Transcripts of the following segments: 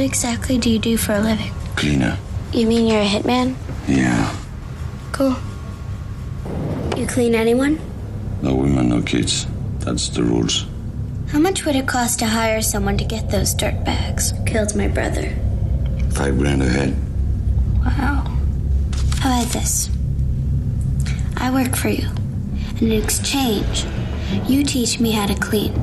exactly do you do for a living? Cleaner. You mean you're a hitman? Yeah. Cool. You clean anyone? No women, no kids. That's the rules. How much would it cost to hire someone to get those dirtbags? Killed my brother. $5,000 a head. Wow. How about this? I work for you. And in exchange, you teach me how to clean.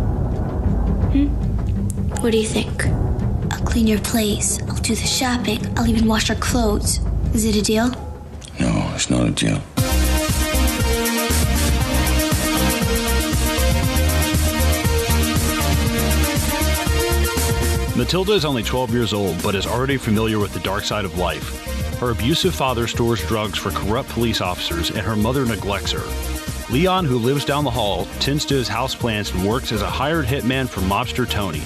What do you think? I'll clean your place. I'll do the shopping. I'll even wash your clothes. Is it a deal? No, it's not a deal. Matilda is only 12 years old, but is already familiar with the dark side of life. Her abusive father stores drugs for corrupt police officers, and her mother neglects her. Leon, who lives down the hall, tends to his houseplants and works as a hired hitman for mobster Tony.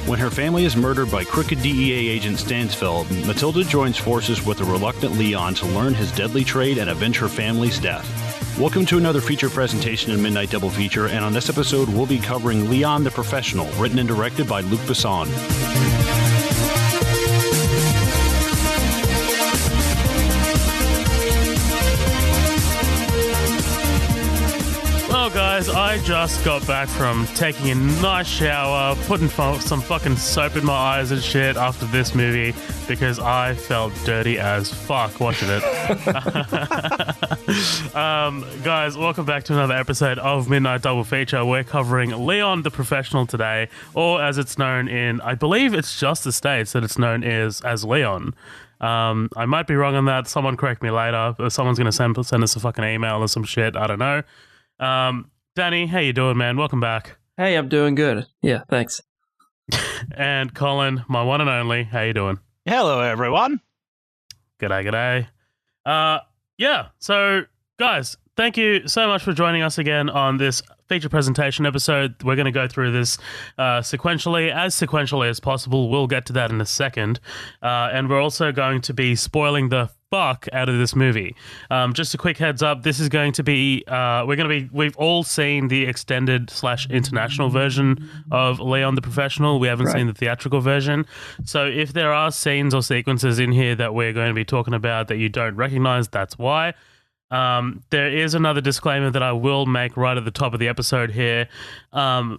When her family is murdered by crooked DEA agent Stansfeld, Matilda joins forces with a reluctant Leon to learn his deadly trade and avenge her family's death. Welcome to another feature presentation in Midnight Double Feature, and on this episode we'll be covering Leon the Professional, written and directed by Luc Besson. Well, guys, I just got back from taking a nice shower, putting some fucking soap in my eyes and shit after this movie because I felt dirty as fuck watching it. Guys, welcome back to another episode of Midnight Double Feature. We're covering Leon the Professional today, or as it's known in, I believe it's just the States that it's known as Leon. I might be wrong on that. Someone correct me later. Someone's going to send us a fucking email or some shit. I don't know. Danny, how you doing, man? Welcome back. Hey, I'm doing good. Yeah, thanks. And Colin, my one and only, how you doing? Hello, everyone. G'day. Yeah, so, guys, thank you so much for joining us again on this feature presentation episode. We're going to go through this sequentially as possible. We'll get to that in a second. And we're also going to be spoiling the fuck out of this movie. Just a quick heads up, this is going to be we've all seen the extended / international version of Leon the Professional. We haven't seen the theatrical version. So if there are scenes or sequences in here that we're going to be talking about that you don't recognize, that's why. There is another disclaimer that I will make right at the top of the episode here. All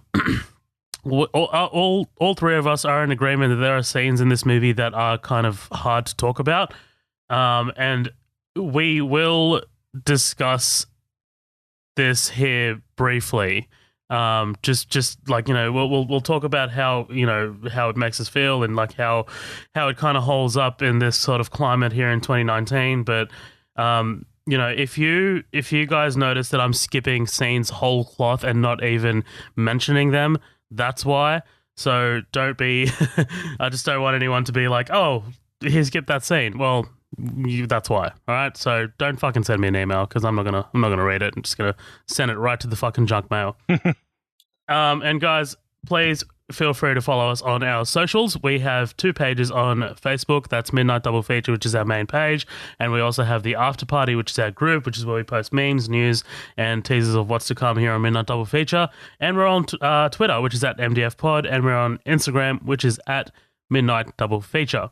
three of us are in agreement that there are scenes in this movie that are kind of hard to talk about. And we will discuss this here briefly. Just like, you know, we'll talk about how, you know, how it makes us feel and like how it kind of holds up in this sort of climate here in 2019. But, you know, if you guys notice that I'm skipping scenes whole cloth and not even mentioning them, that's why. So don't be, I just don't want anyone to be like, oh, he skipped that scene. Well, that's why. All right. So don't fucking send me an email because I'm not gonna read it. I'm just gonna send it right to the fucking junk mail. And guys, please feel free to follow us on our socials. We have 2 pages on Facebook. That's Midnight Double Feature, which is our main page, and we also have the After Party, which is our group, which is where we post memes, news, and teasers of what's to come here on Midnight Double Feature. And we're on Twitter, which is at MDF Pod, and we're on Instagram, which is at Midnight Double Feature.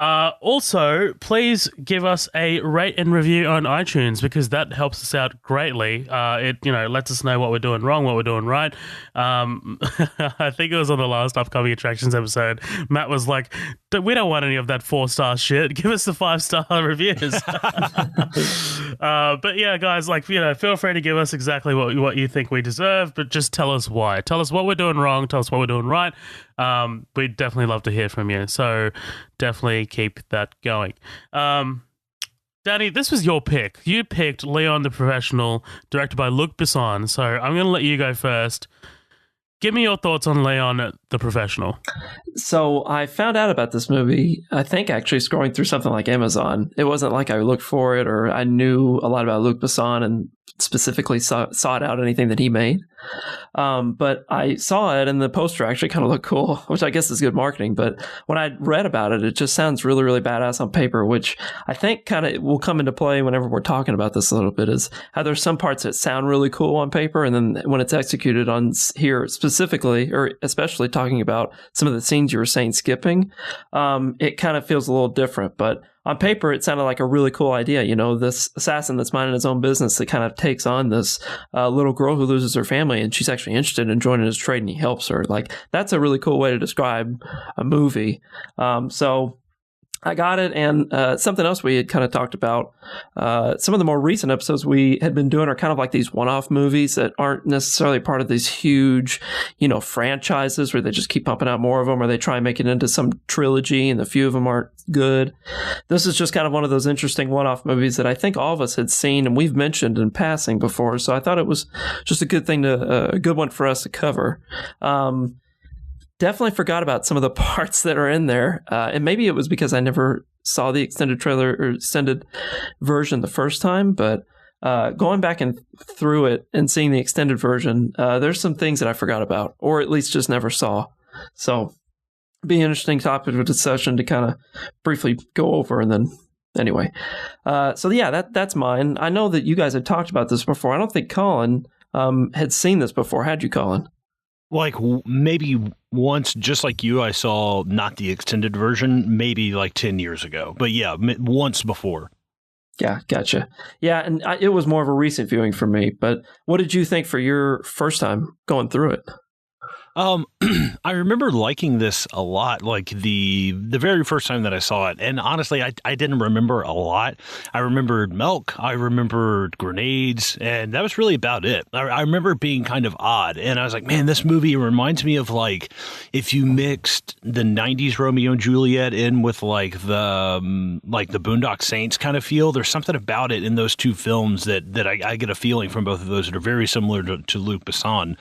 Also, please give us a rate and review on iTunes because that helps us out greatly. It, you know, lets us know what we're doing wrong, what we're doing right. I think it was on the last Upcoming Attractions episode. Matt was like, we don't want any of that 4-star shit. Give us the 5-star reviews. But yeah, guys, like, you know, feel free to give us exactly what you think we deserve, but just tell us why. Tell us what we're doing wrong. Tell us what we're doing right. We'd definitely love to hear from you. So definitely keep that going. Danny, this was your pick. You picked Leon the Professional, directed by Luc Besson. So I'm going to let you go first. Give me your thoughts on Leon the Professional. So I found out about this movie, I think actually scrolling through something like Amazon. It wasn't like I looked for it or I knew a lot about Luc Besson and specifically sought out anything that he made. But I saw it and the poster actually kind of looked cool, which I guess is good marketing. But when I read about it, it just sounds really, really badass on paper, which I think kind of will come into play whenever we're talking about this a little bit, is how there's some parts that sound really cool on paper. And then when it's executed on here specifically, or especially talking about some of the scenes you were saying skipping, it kind of feels a little different. But on paper, it sounded like a really cool idea. You know, this assassin that's minding his own business that kind of takes on this little girl who loses her family, and she's actually interested in joining his trade, and he helps her. Like, that's a really cool way to describe a movie. So I got it. And something else we had kind of talked about, some of the more recent episodes we had been doing are kind of like these one-off movies that aren't necessarily part of these huge, you know, franchises where they just keep pumping out more of them, or they try and make it into some trilogy and a few of them aren't good. This is just kind of one of those interesting one-off movies that I think all of us had seen and we've mentioned in passing before. So I thought it was just a good thing a good one for us to cover. Definitely forgot about some of the parts that are in there. And maybe it was because I never saw the extended trailer or extended version the first time. But going back and through it and seeing the extended version, there's some things that I forgot about, or at least just never saw. So be an interesting topic of discussion to kind of briefly go over. And then anyway, so yeah, that's mine. I know that you guys had talked about this before. I don't think Colin had seen this before. Had you, Colin? Like maybe once, just like you, I saw not the extended version, maybe like 10 years ago. But yeah, once before. Yeah, gotcha. Yeah, and it was more of a recent viewing for me. But what did you think for your first time going through it? I remember liking this a lot, like the very first time that I saw it. And honestly, I didn't remember a lot. I remembered milk. I remembered grenades. And that was really about it. I remember it being kind of odd. And I was like, man, this movie reminds me of like if you mixed the 90s Romeo and Juliet in with like the Boondock Saints kind of feel. There's something about it in those two films that I get a feeling from both of those that are very similar to Luc Besson.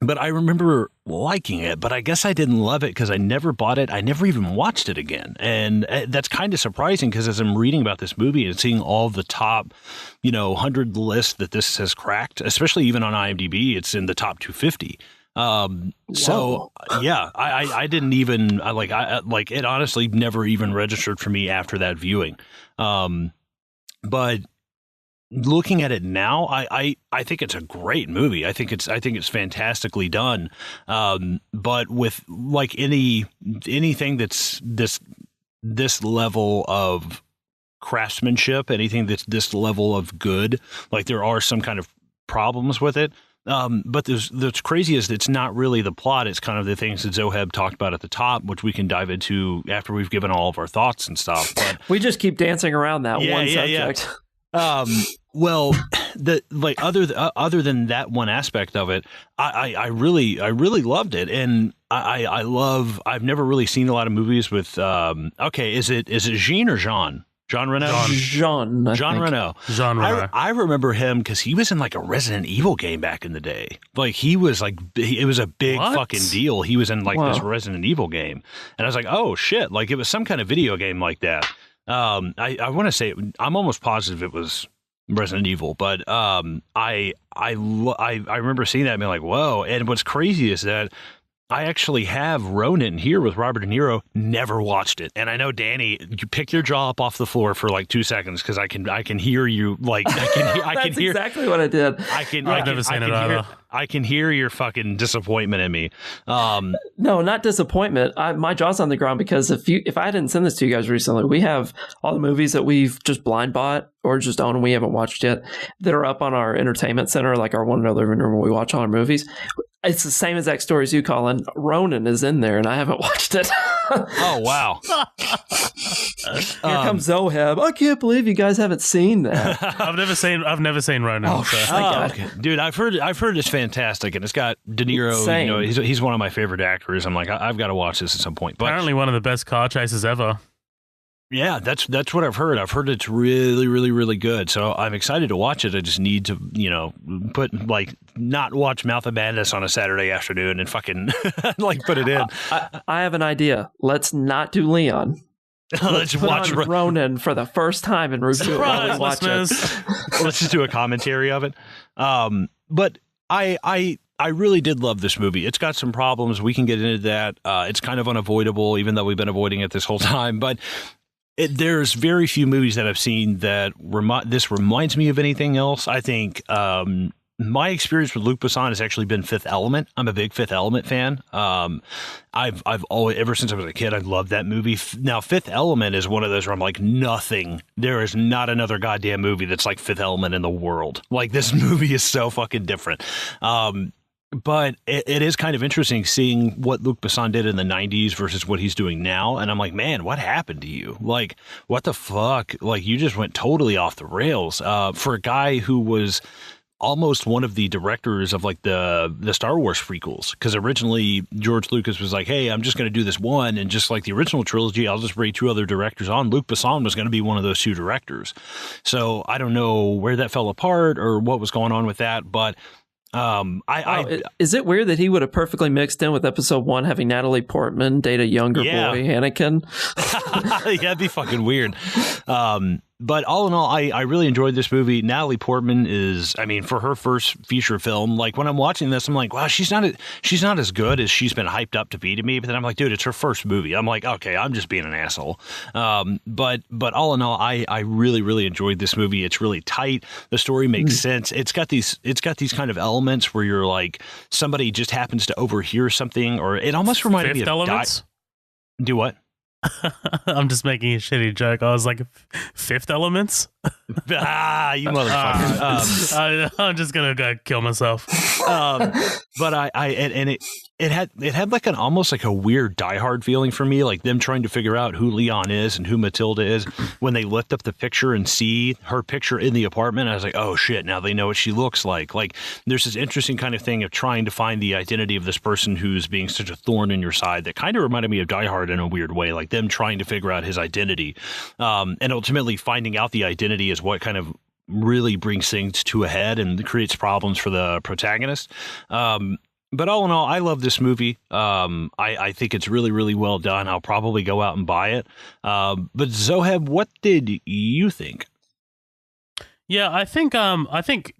But I remember liking it, but I guess I didn't love it because I never bought it. I never even watched it again. And that's kind of surprising because as I'm reading about this movie and seeing all the top, 100 lists that this has cracked, especially even on IMDb, it's in the top 250. So yeah, I didn't even it honestly never even registered for me after that viewing. But looking at it now, I think it's a great movie. I think it's fantastically done. But with like anything that's this level of craftsmanship, anything that's this level of good, like there are some kind of problems with it. But that's crazy is it's not really the plot. It's kind of the things that Zoheb talked about at the top, which we can dive into after we've given all of our thoughts and stuff. But we just keep dancing around that one subject. Yeah. Well, other than that one aspect of it, I really loved it, and I've never really seen a lot of movies with is it Jean or Jean? Jean Reno? Jean Reno. Jean Reno. I remember him because he was in like a Resident Evil game back in the day. Like he was like, it was a big fucking deal. He was in like this Resident Evil game, and I was like, oh shit! Like it was some kind of video game like that. I want to say I'm almost positive it was Resident Evil, but I remember seeing that and being like, whoa. And what's crazy is that I actually have Ronin here with Robert De Niro. Never watched it, and I know Danny, you pick your jaw up off the floor for like 2 seconons because I can hear you. Like I can hear exactly what I did. I've never seen it either. I can hear your fucking disappointment in me. No, not disappointment. My jaw's on the ground because if I didn't send this to you guys recently, we have all the movies that we've just blind bought or just own and we haven't watched yet that are up on our entertainment center, like our one another living room where we watch all our movies. It's the same exact story as you, Colin. Ronin is in there, and I haven't watched it. Oh, wow. Here comes Zoheb. I can't believe you guys haven't seen that. I've never seen Ronin. Oh, so. okay. Dude, I've heard it's fantastic, and it's got De Niro. He's one of my favorite actors. I'm like, I've got to watch this at some point. But apparently, one of the best car chases ever. Yeah, that's what I've heard. I've heard it's really, really, really good. So I'm excited to watch it. I just need to, not watch Mouth of Madness on a Saturday afternoon and fucking put it in. I have an idea. Let's not do Leon. Let's watch Ronin for the first time and review it while we watch it. Let's just do a commentary of it. But I really did love this movie. It's got some problems. We can get into that. It's kind of unavoidable, even though we've been avoiding it this whole time. But there's very few movies that I've seen that this reminds me of anything else. I think My experience with Luc Besson has actually been Fifth Element. I'm a big Fifth Element fan. I've always, ever since I was a kid, I loved that movie. Now, Fifth Element is one of those where I'm like, there is not another goddamn movie that's like Fifth Element in the world. Like, this movie is so fucking different. But it is kind of interesting seeing what Luc Besson did in the 90s versus what he's doing now. And I'm like, man, what happened to you? Like, what the fuck? Like, you just went totally off the rails for a guy who was almost one of the directors of like the Star Wars prequels. Because originally George Lucas was like, hey, I'm just going to do this one. And just like the original trilogy, I'll just bring 2 other directors on. Luc Besson was going to be one of those 2 directors. So I don't know where that fell apart or what was going on with that. But is it weird that he would have perfectly mixed in with episode 1, having Natalie Portman date a younger boy, Anakin? Yeah, that'd be fucking weird. But all in all, I really enjoyed this movie. Natalie Portman is, I mean, for her first feature film, like when I'm watching this, I'm like, wow, she's not as good as she's been hyped up to be to me. But then I'm like, dude, it's her first movie. I'm like, okay, I'm just being an asshole. But all in all, I really, really enjoyed this movie. It's really tight. The story makes sense. It's got these kind of elements where you're like, somebody just happens to overhear something, or it almost reminded me of Elements. Do what? I'm just making a shitty joke. I was like, Fifth Elements? You motherfucker. I'm just gonna go kill myself. But it had like an almost like a weird Die Hard feeling for me, like them trying to figure out who Leon is and who Matilda is when they lift up the picture and see her picture in the apartment. I was like, oh shit, now they know what she looks like. Like, there's this interesting kind of thing of trying to find the identity of this person who's being such a thorn in your side that kind of reminded me of Die Hard in a weird way, like them trying to figure out his identity, and ultimately finding out the identity is what kind of really brings things to a head and creates problems for the protagonist. But all in all, I love this movie. I think it's really, really well done. I'll probably go out and buy it. But Zoheb, what did you think? Yeah, I think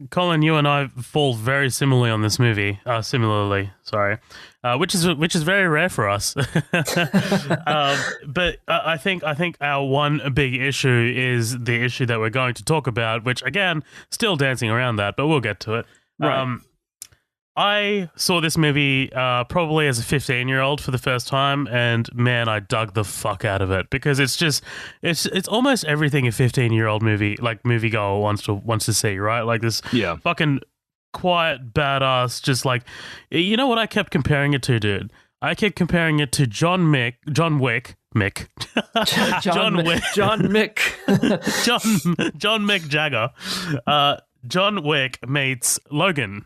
Colin, you and I fall very similarly on this movie. Which is very rare for us. But I think our one big issue is the issue that we're going to talk about, which again, still dancing around that, but we'll get to it. Right. I saw this movie probably as a 15-year-old for the first time, and man, I dug the fuck out of it because it's almost everything a 15-year-old moviegoer wants to see, right? Like this fucking quiet, badass, just like, you know what I kept comparing it to, dude? I kept comparing it to John Wick. John Mick Jagger. John Wick meets Logan.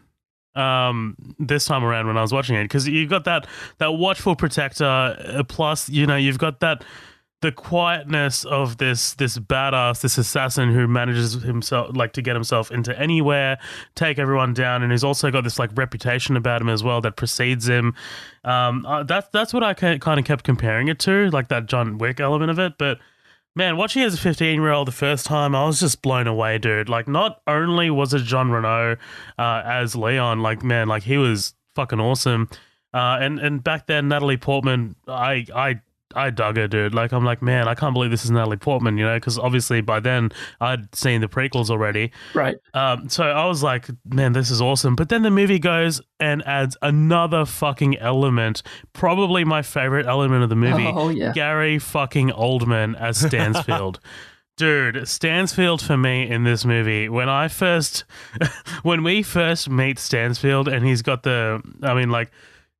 This time around when I was watching it, because you've got that watchful protector, plus you've got the quietness of this badass, this assassin who manages himself to get himself into anywhere, take everyone down, and he's also got this reputation about him as well that precedes him. That's what I kind of kept comparing it to, like that John Wick element of it. But man, watching it as a 15-year-old the first time, I was just blown away, dude. Like, not only was it Jean Reno as Leon, he was fucking awesome. And back then, Natalie Portman, I dug her, dude. Like, I'm like, man, I can't believe this is Natalie Portman, because obviously by then I'd seen the prequels already. Right. So I was like, man, this is awesome. But then the movie goes and adds another fucking element, probably my favorite element of the movie. Oh, yeah. Gary fucking Oldman as Stansfield. Dude, Stansfield for me in this movie, when we first meet Stansfield and he's got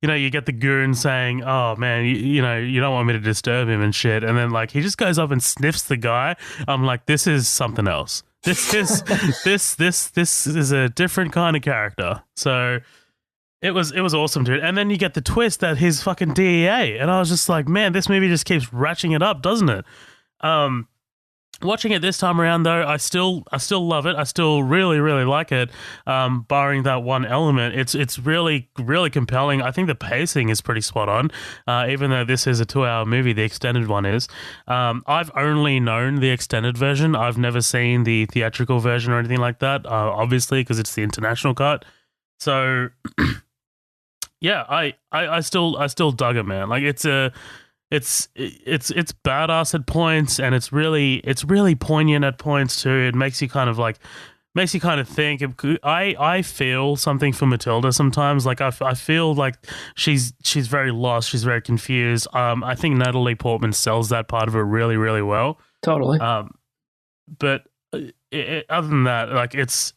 you get the goon saying, oh, man, you don't want me to disturb him and shit. And then, he just goes up and sniffs the guy. I'm like, this is something else. This is this is a different kind of character. So it was awesome, dude. And then you get the twist that he's fucking DEA. And I was just like, man, this movie just keeps ratcheting it up, doesn't it? Watching it this time around, though, I still love it. I still really, really like it, barring that one element. It's really, really compelling. I think the pacing is pretty spot on, even though this is a 2-hour movie, the extended one is. I've only known the extended version. I've never seen the theatrical version or anything like that, obviously, because it's the international cut. So, yeah, I still dug it, man. Like, it's badass at points, and it's really poignant at points too. It makes you kind of makes you kind of think. I feel something for Matilda sometimes. Like I feel like she's very lost. She's very confused. I think Natalie Portman sells that part of it really, really well. Totally. But other than that, like it's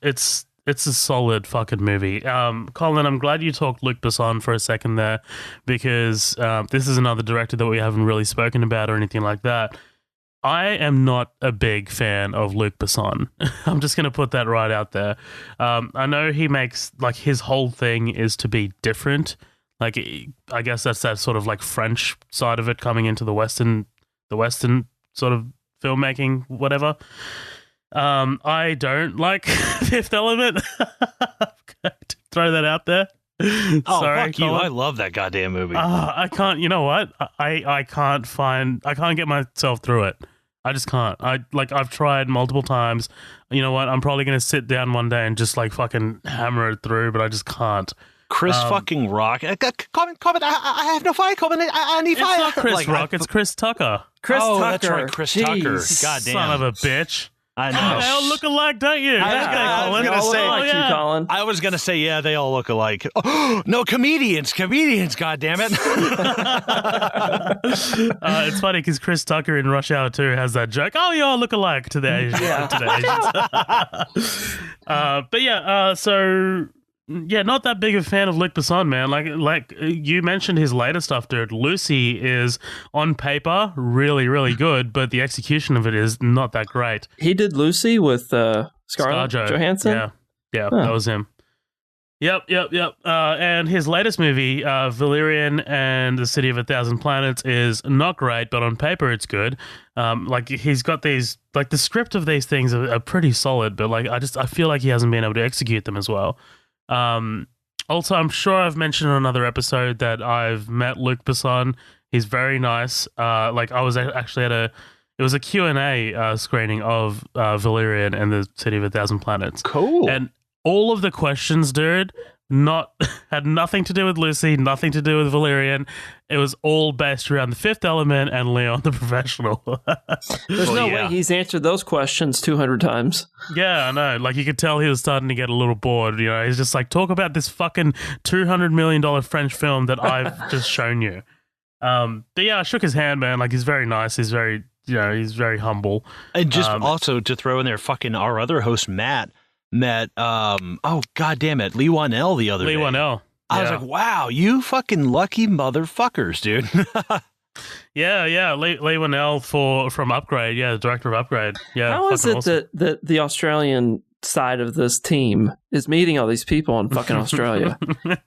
a solid fucking movie. Colin, I'm glad you talked Luc Besson for a second there, because this is another director that we haven't really spoken about or anything like that. I am not a big fan of Luc Besson. I'm just going to put that right out there. I know he makes, like, his whole thing is to be different. Like, I guess that's that sort of like French side of it coming into the Western sort of filmmaking, whatever. I don't like Fifth Element. Throw that out there. Oh, Sorry, fuck you. Colin. I love that goddamn movie. I can't, you know what? I can't get myself through it. I just can't. I've tried multiple times. You know what? I'm probably going to sit down one day and just like fucking hammer it through, but I just can't. Chris fucking Rock. Comment. I have no fire. Comment. I need fire. It's not Chris Rock. It's Chris Tucker. Tucker. That's right. Chris Tucker. Goddamn. Son of a bitch. I know. They all look alike, don't you? I was gonna say, Colin. I was gonna say, yeah, they all look alike. Oh, no, comedians, God damn it. It's funny because Chris Tucker in Rush Hour 2 has that joke. Oh, you all look alike to the Asians. But yeah, so yeah, not that big of a fan of Luc Besson, man. Like you mentioned his later stuff, dude. Lucy is on paper really, really good, but the execution of it is not that great. He did Lucy with Scarlett Johansson? Yeah, that was him. Yep. And his latest movie, Valerian and the City of a Thousand Planets, is not great, but on paper it's good. Like he's got these, like the script of these things are pretty solid, but like I feel like he hasn't been able to execute them as well. Also, I'm sure I've mentioned in another episode that I've met Luc Besson. He's very nice. Like I was actually at it was a Q&A screening of Valerian and the City of a Thousand Planets. Cool. And all of the questions, dude, had nothing to do with Lucy, nothing to do with Valerian. It was all based around the Fifth Element and Leon the Professional. There's no way he's answered those questions 200 times. Yeah, I know. Like, you could tell he was starting to get a little bored. You know, he's just like, talk about this fucking $200 million French film that I've just shown you. But yeah, I shook his hand, man. Like, he's very nice. He's very, he's very humble. And just also to throw in there, fucking our other host, Matt, met, oh, god damn it, Lee Wanell the other day. Lee Wanell. I was like, wow, you fucking lucky motherfuckers, dude. Yeah, Lee Wanell from Upgrade, the director of Upgrade. Yeah. How is it awesome. that the Australian side of this team is meeting all these people in fucking Australia?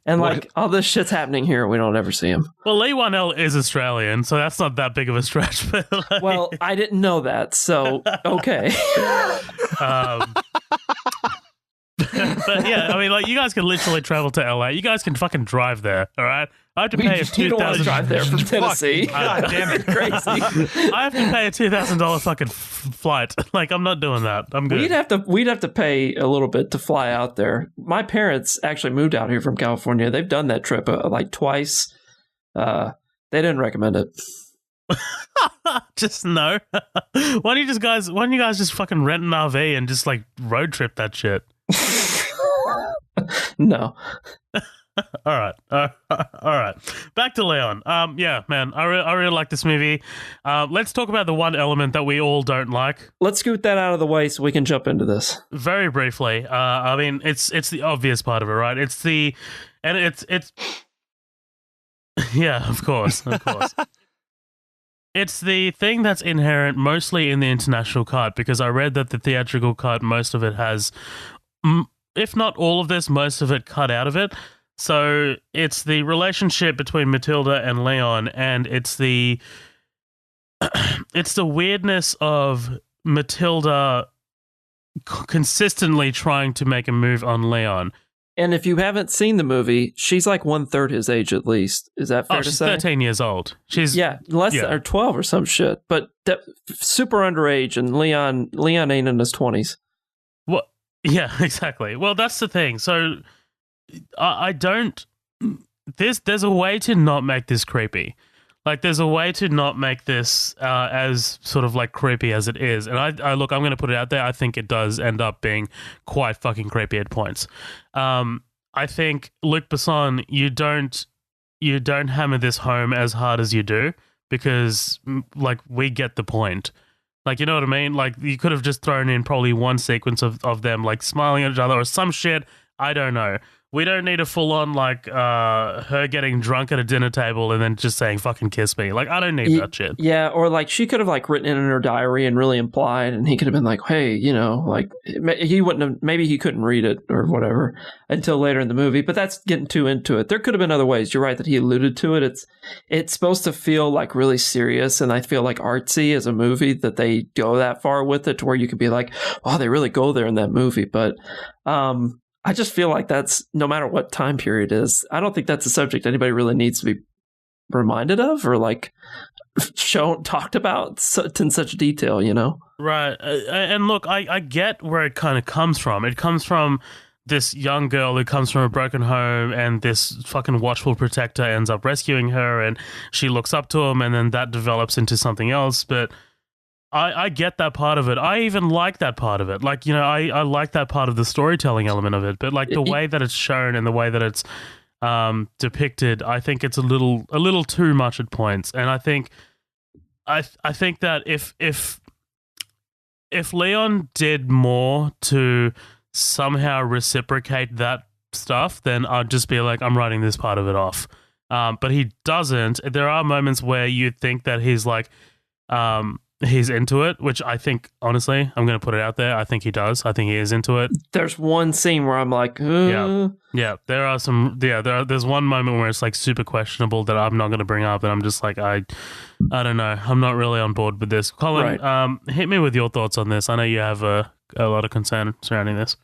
And like, all this shit's happening here, we don't ever see him. Well, Lee Wanell is Australian, so that's not that big of a stretch. But like, well, I didn't know that, so okay. But yeah, I mean, like, you guys can literally travel to LA. You guys can fucking drive there, all right? I have to pay a $2,000. You don't want to drive there from Tennessee. God damn it, crazy. I have to pay a $2,000 fucking flight. Like, I'm not doing that. I'm good. We'd have to pay a little bit to fly out there. My parents actually moved out here from California. They've done that trip like twice. They didn't recommend it. Just no. Why don't you guys just fucking rent an RV and just like road trip that shit? No. All right. Back to Leon. Yeah, man, I really like this movie. Let's talk about the one element that we all don't like. Let's scoot that out of the way so we can jump into this very briefly. I mean, it's the obvious part of it, right? It's yeah, of course. It's the thing that's inherent mostly in the international cut, because I read that the theatrical cut, most of it has, if not all of this, most of it cut out of it. So it's the relationship between Matilda and Leon, and it's the weirdness of Matilda consistently trying to make a move on Leon. And if you haven't seen the movie, she's like 1/3 his age at least. Is that fair to say? She's 13 years old. She's or 12 or some shit. But super underage, and Leon ain't in his 20s. What? Yeah, exactly. Well, that's the thing. So I don't. There's a way to not make this creepy. Like, there's a way to not make this as sort of like creepy as it is. And I look, I'm going to put it out there. I think it does end up being quite fucking creepy at points. I think Luc Besson, you don't hammer this home as hard as you do because, like, we get the point. Like, you know what I mean? Like, you could have just thrown in probably one sequence of them like smiling at each other or some shit. I don't know. We don't need a full-on, like, her getting drunk at a dinner table and then just saying, fucking kiss me. Like, I don't need that shit. Yeah, or, like, she could have, like, written it in her diary and really implied, and he could have been like, hey, you know, like, he wouldn't have, maybe he couldn't read it or whatever until later in the movie, but that's getting too into it. There could have been other ways. You're right that he alluded to it. It's supposed to feel, like, really serious, and I feel like artsy as a movie that they go that far with it to where you could be like, wow, they really go there in that movie, but, I just feel like that's, no matter what time period it is, I don't think that's a subject anybody really needs to be reminded of or like talked about in such detail, you know? Right. And look, I get where it kind of comes from. It comes from this young girl who comes from a broken home and this fucking watchful protector ends up rescuing her and she looks up to him and then that develops into something else. But I get that part of it. I even like that part of it. Like, you know, I like that part of the storytelling element of it. But like the way that it's shown and the way that it's depicted, I think it's a little too much at points. And I think that if Leon did more to somehow reciprocate that stuff, then I'd just be like, I'm writing this part of it off. But he doesn't. There are moments where you think that he's like, he's into it, which I think, honestly, I'm going to put it out there. I think he does. I think he is into it. There's one scene where I'm like, yeah. There are some. Yeah, there's one moment where it's like super questionable that I'm not going to bring up, and I'm just like, I don't know. I'm not really on board with this. Colin, right. Hit me with your thoughts on this. I know you have a lot of concern surrounding this.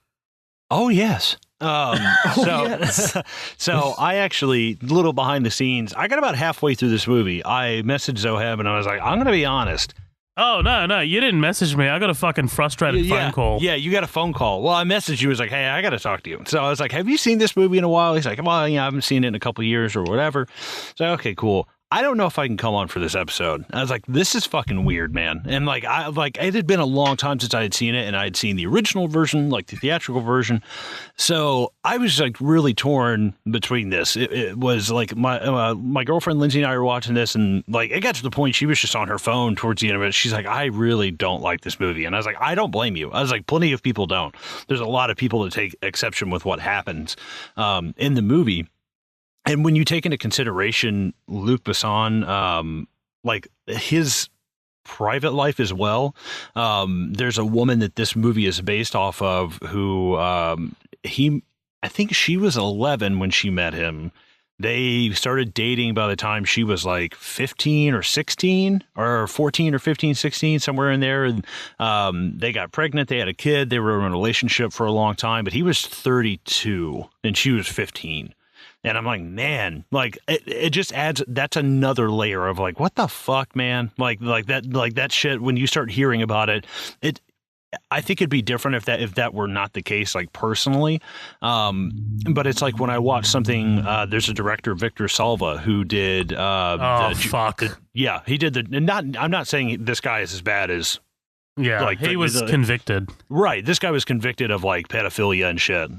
Oh yes. Yes. So I actually, a little behind the scenes, I got about halfway through this movie. I messaged Zoheb and I was like, I'm going to be honest. Oh, no, you didn't message me. I got a fucking frustrated phone call. Yeah, you got a phone call. Well, I messaged you. I was like, hey, I got to talk to you. So I was like, have you seen this movie in a while? He's like, well, yeah, I haven't seen it in a couple of years or whatever. So, okay, cool. I don't know if I can come on for this episode. I was like, this is fucking weird, man. And it had been a long time since I had seen it, and I had seen the original version, like the theatrical version. So I was like really torn between this. It was like my girlfriend Lindsay and I were watching this, and like it got to the point she was just on her phone towards the end of it. She's like, I really don't like this movie, and I was like, I don't blame you. I was like, plenty of people don't. There's a lot of people that take exception with what happens in the movie. And when you take into consideration Luc Besson, like his private life as well, there's a woman that this movie is based off of who I think she was 11 when she met him. They started dating by the time she was like 15 or 16 or 14 or 15, 16, somewhere in there. And they got pregnant. They had a kid. They were in a relationship for a long time, but he was 32 and she was 15. And I'm like, man, like it just adds, that's another layer of like, what the fuck, man? Like that shit, when you start hearing about it, I think it'd be different if that were not the case, like personally. But it's like when I watch something, there's a director, Victor Salva, who did, yeah, he did I'm not saying this guy is as bad as, yeah, like he was convicted. Right. This guy was convicted of like pedophilia and shit.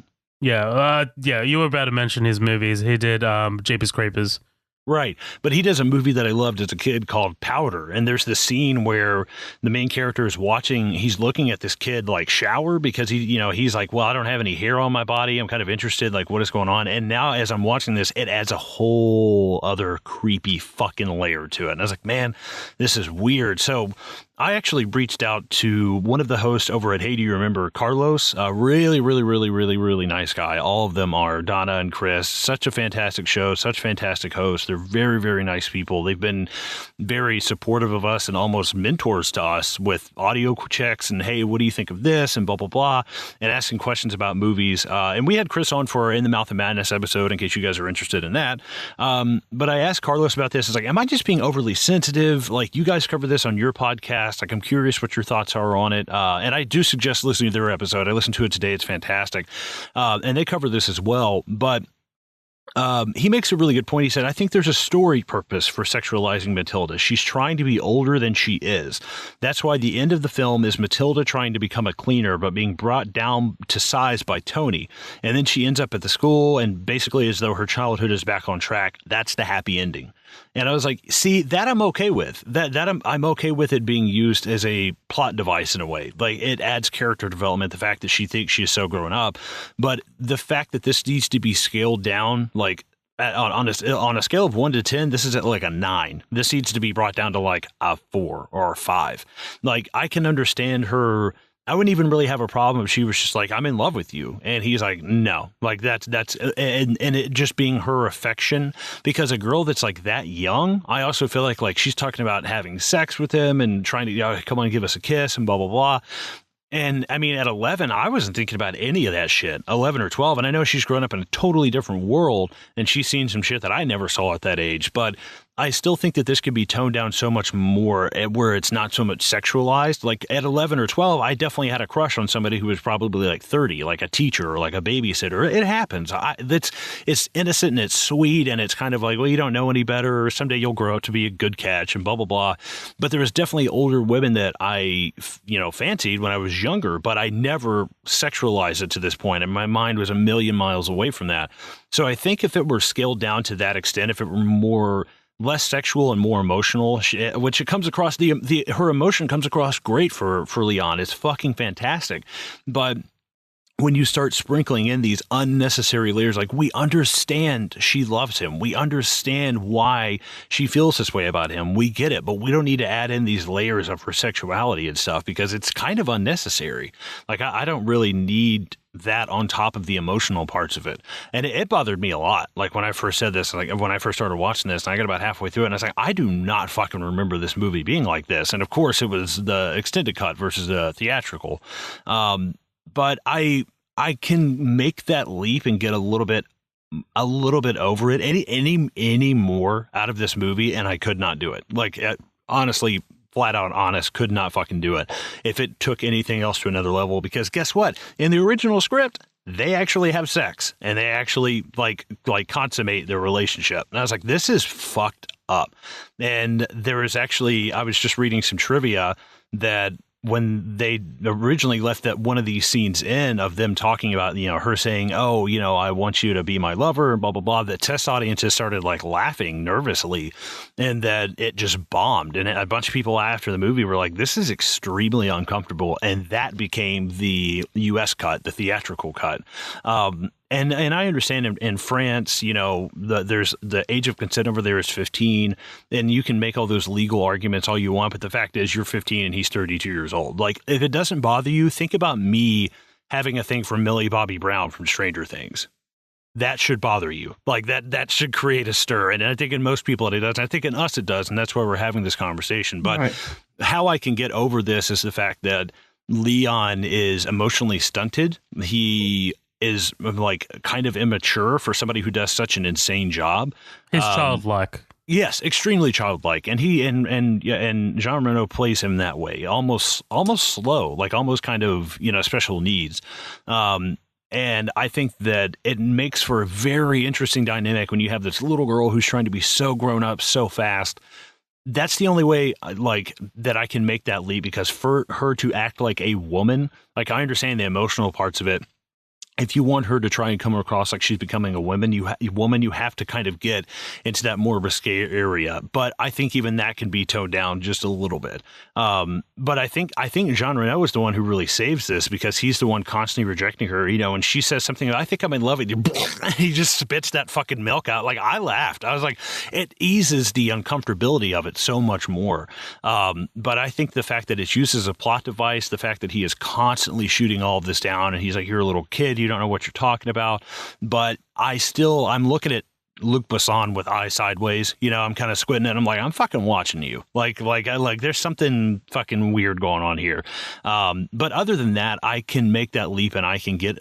Yeah, you were about to mention his movies. He did Jeepers Creepers. Right. But he does a movie that I loved as a kid called Powder. And there's this scene where the main character is he's looking at this kid like shower because he's like, well, I don't have any hair on my body. I'm kind of interested, like what is going on? And now as I'm watching this, it adds a whole other creepy fucking layer to it. And I was like, man, this is weird. So I actually reached out to one of the hosts over at Hey Do You Remember, Carlos, a really, really, really, really, really nice guy. All of them are, Donna and Chris. Such a fantastic show, such fantastic hosts. They're very, very nice people. They've been very supportive of us and almost mentors to us with audio checks and, hey, what do you think of this? And blah, blah, blah, and asking questions about movies. And we had Chris on for our In the Mouth of Madness episode in case you guys are interested in that. But I asked Carlos about this. It's like, am I just being overly sensitive? Like, you guys cover this on your podcast. Like, I'm curious what your thoughts are on it. And I do suggest listening to their episode. I listened to it today. It's fantastic. And they cover this as well. But he makes a really good point. He said, I think there's a story purpose for sexualizing Matilda. She's trying to be older than she is. That's why the end of the film is Matilda trying to become a cleaner, but being brought down to size by Tony. And then she ends up at the school and basically as though her childhood is back on track. That's the happy ending. And I was like, see, that I'm okay with. I'm okay with it being used as a plot device in a way. Like, it adds character development, the fact that she thinks she's so grown up. But the fact that this needs to be scaled down, like, on a scale of 1 to 10, this is at like a 9. This needs to be brought down to like a 4 or a 5. Like, I can understand her. I wouldn't even really have a problem if she was just like, I'm in love with you. And he's like, no, like and it just being her affection, because a girl that's like that young, I also feel like she's talking about having sex with him and trying to come on and give us a kiss and blah, blah, blah. And I mean, at 11, I wasn't thinking about any of that shit, 11 or 12. And I know she's grown up in a totally different world and she's seen some shit that I never saw at that age. But I still think that this could be toned down so much more where it's not so much sexualized. Like at 11 or 12, I definitely had a crush on somebody who was probably like 30, like a teacher or like a babysitter. It happens. It's innocent and it's sweet and it's kind of like, well, you don't know any better. Or someday you'll grow up to be a good catch and blah, blah, blah. But there was definitely older women that I, fancied when I was younger, but I never sexualized it to this point. And my mind was a million miles away from that. So I think if it were scaled down to that extent, if it were less sexual and more emotional, which it comes across, her emotion comes across great for Leon. It's fucking fantastic. But when you start sprinkling in these unnecessary layers, like, we understand she loves him. We understand why she feels this way about him. We get it, but we don't need to add in these layers of her sexuality and stuff because it's kind of unnecessary. Like, I don't really need that on top of the emotional parts of it. And it bothered me a lot. Like, when I first said this, like when I first started watching this and I got about halfway through it and I was like, I do not fucking remember this movie being like this. And of course it was the extended cut versus the theatrical. But I can make that leap and get a little bit over it any more out of this movie. And I could not do it. Like, honestly, flat out honest, could not fucking do it if it took anything else to another level, because guess what? In the original script, they actually have sex and they actually like consummate their relationship. And I was like, this is fucked up. And there is actually, I was just reading some trivia that when they originally left that one of these scenes in of them talking about, her saying, oh, I want you to be my lover and blah, blah, blah, the test audiences started like laughing nervously and that it just bombed. And a bunch of people after the movie were like, this is extremely uncomfortable. And that became the US cut, the theatrical cut. And I understand in France, there's the age of consent over there is 15, and you can make all those legal arguments all you want. But the fact is, you're 15 and he's 32 years old. Like, if it doesn't bother you, think about me having a thing for Millie Bobby Brown from Stranger Things. That should bother you. Like, that should create a stir. And I think in most people it does. I think in us it does. And that's why we're having this conversation. But right. How I can get over this is the fact that Leon is emotionally stunted. He is like kind of immature for somebody who does such an insane job. He's childlike. Yes, extremely childlike. And he and Jean Reno plays him that way, almost slow, like almost kind of, special needs. And I think that it makes for a very interesting dynamic when you have this little girl who's trying to be so grown up so fast. That's the only way, like, that I can make that leap, because for her to act like a woman, like, I understand the emotional parts of it. If you want her to try and come across like she's becoming a woman, you have to kind of get into that more risque area. But I think even that can be toned down just a little bit. But I think Jean Reno is the one who really saves this, because he's the one constantly rejecting her. And she says something, I think I'm in love with you. He just spits that fucking milk out. Like, I laughed. I was like, it eases the uncomfortability of it so much more. But I think the fact that it's used as a plot device, the fact that he is constantly shooting all of this down, and he's like, you're a little kid, you don't know what you're talking about. But I'm looking at Luc Besson with eyes sideways. I'm kind of squinting and I'm like, I'm fucking watching you. Like there's something fucking weird going on here. But other than that, I can make that leap and I can get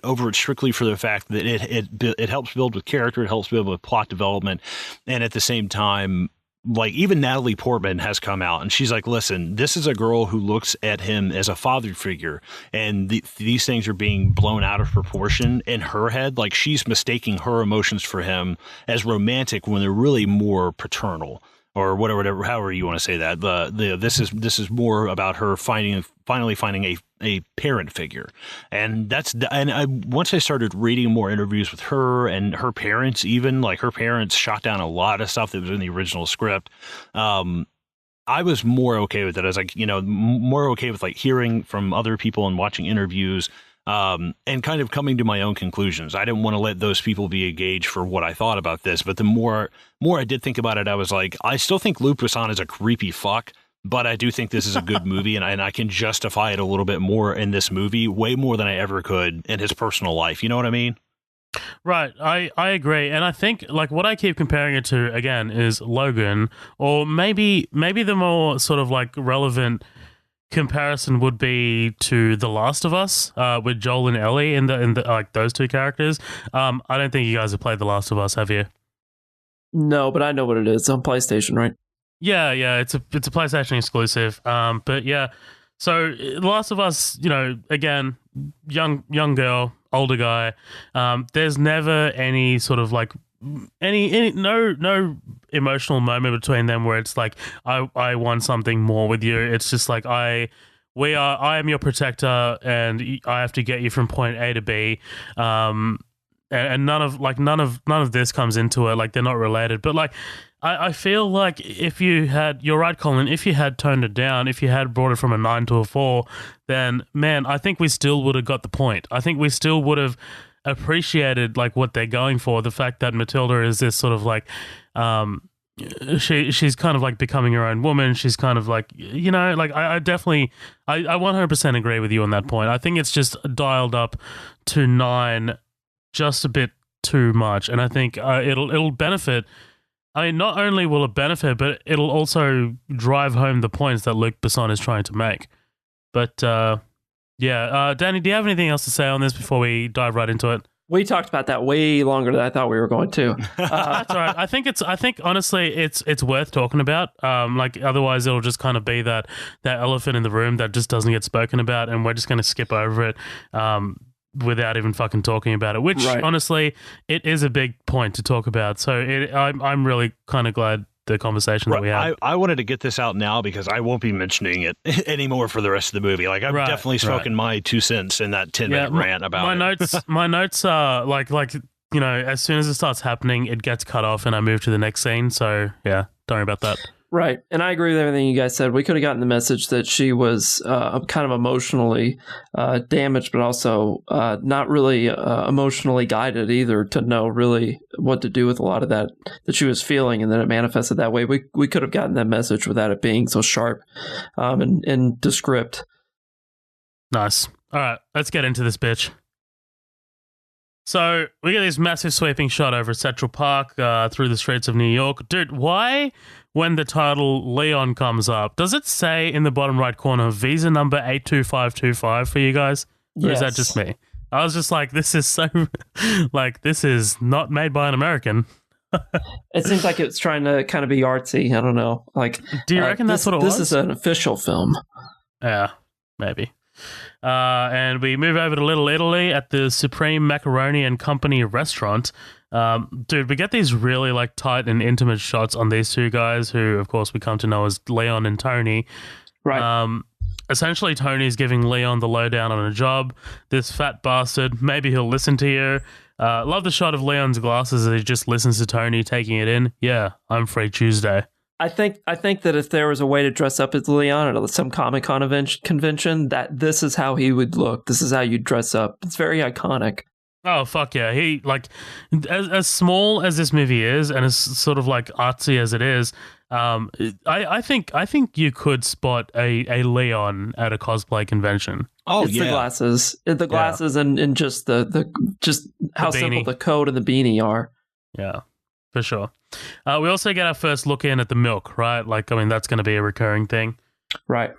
over it strictly for the fact that it helps build with character, it helps build with plot development, and at the same time, like even Natalie Portman has come out and she's like, listen, this is a girl who looks at him as a father figure, and these things are being blown out of proportion in her head. Like she's mistaking her emotions for him as romantic when they're really more paternal or whatever, however you want to say that. This is more about her finally finding a parent figure. And once I started reading more interviews with her and her parents, even like her parents shot down a lot of stuff that was in the original script. I was more okay with it. I was like, more okay with like hearing from other people and watching interviews, and kind of coming to my own conclusions. I didn't want to let those people be a gauge for what I thought about this. But the more I did think about it, I was like, I still think Luc Besson is a creepy fuck, but I do think this is a good movie, and I can justify it a little bit more in this movie, way more than I ever could in his personal life. You know what I mean? Right, I agree, and I think like what I keep comparing it to again is Logan, or maybe the more sort of like relevant comparison would be to The Last of Us, with Joel and Ellie in the like those two characters. I don't think you guys have played The Last of Us, have you? No, but I know what it is. It's on PlayStation, right? Yeah, it's a PlayStation exclusive. But yeah, so The Last of Us, again, young girl, older guy. There's never any sort of like no emotional moment between them where it's like I want something more with you. It's just like I am your protector and I have to get you from point A to B. And none of this comes into it. Like they're not related. But like I feel like you're right, Colin, if you had toned it down, if you had brought it from a 9 to a 4, then man, I think we still would have got the point. I think we still would have appreciated like what they're going for. The fact that Matilda is this sort of like she's kind of like becoming her own woman. She's kind of like, like I definitely I 100% agree with you on that point. I think it's just dialed up to 9 just a bit too much, and I think it'll benefit. I mean, not only will it benefit, but it'll also drive home the points that Luc Besson is trying to make. But Danny, do you have anything else to say on this before we dive right into it? We talked about that way longer than I thought we were going to. That's all right. I think honestly, it's worth talking about. Like otherwise, it'll just kind of be that elephant in the room that just doesn't get spoken about, and we're just going to skip over it. Without even fucking talking about it, which honestly, it is a big point to talk about. So I'm really kind of glad the conversation that we had. I wanted to get this out now because I won't be mentioning it anymore for the rest of the movie. Like I've definitely spoken my 2 cents in that 10-minute rant about it. My notes are like as soon as it starts happening, it gets cut off and I move to the next scene. So yeah, don't worry about that. Right. And I agree with everything you guys said. We could have gotten the message that she was kind of emotionally damaged, but also not really emotionally guided either to know really what to do with a lot of that she was feeling, and then it manifested that way. We could have gotten that message without it being so sharp and descript. Nice. All right, let's get into this bitch. So we get this massive sweeping shot over Central Park through the streets of New York. Dude, why, when the title Leon comes up, does it say in the bottom right corner, visa number 82525 for you guys? Or is that just me? I was just like, this is so, like, this is not made by an American. It seems like it's trying to kind of be artsy. I don't know. Like, do you reckon that's what it was? This is an official film. Yeah, maybe. And we move over to Little Italy at the Supreme Macaroni and Company restaurant. Dude, we get these really like tight and intimate shots on these two guys who, of course, we come to know as Leon and Tony. Right. Essentially, Tony's giving Leon the lowdown on a job. This fat bastard, maybe he'll listen to you. Love the shot of Leon's glasses as he just listens to Tony taking it in. Yeah, I'm free Tuesday. I think that if there was a way to dress up as Leon at some Comic-Con convention, that this is how he would look. This is how you dress up. It's very iconic. Oh, fuck yeah. He, like, as small as this movie is and as sort of, like, artsy as it is, I think you could spot a Leon at a cosplay convention. Oh, it's the glasses. And just just how simple the coat and the beanie are. Yeah, for sure. We also get our first look in at the milk, right? Like, I mean, that's going to be a recurring thing. Right.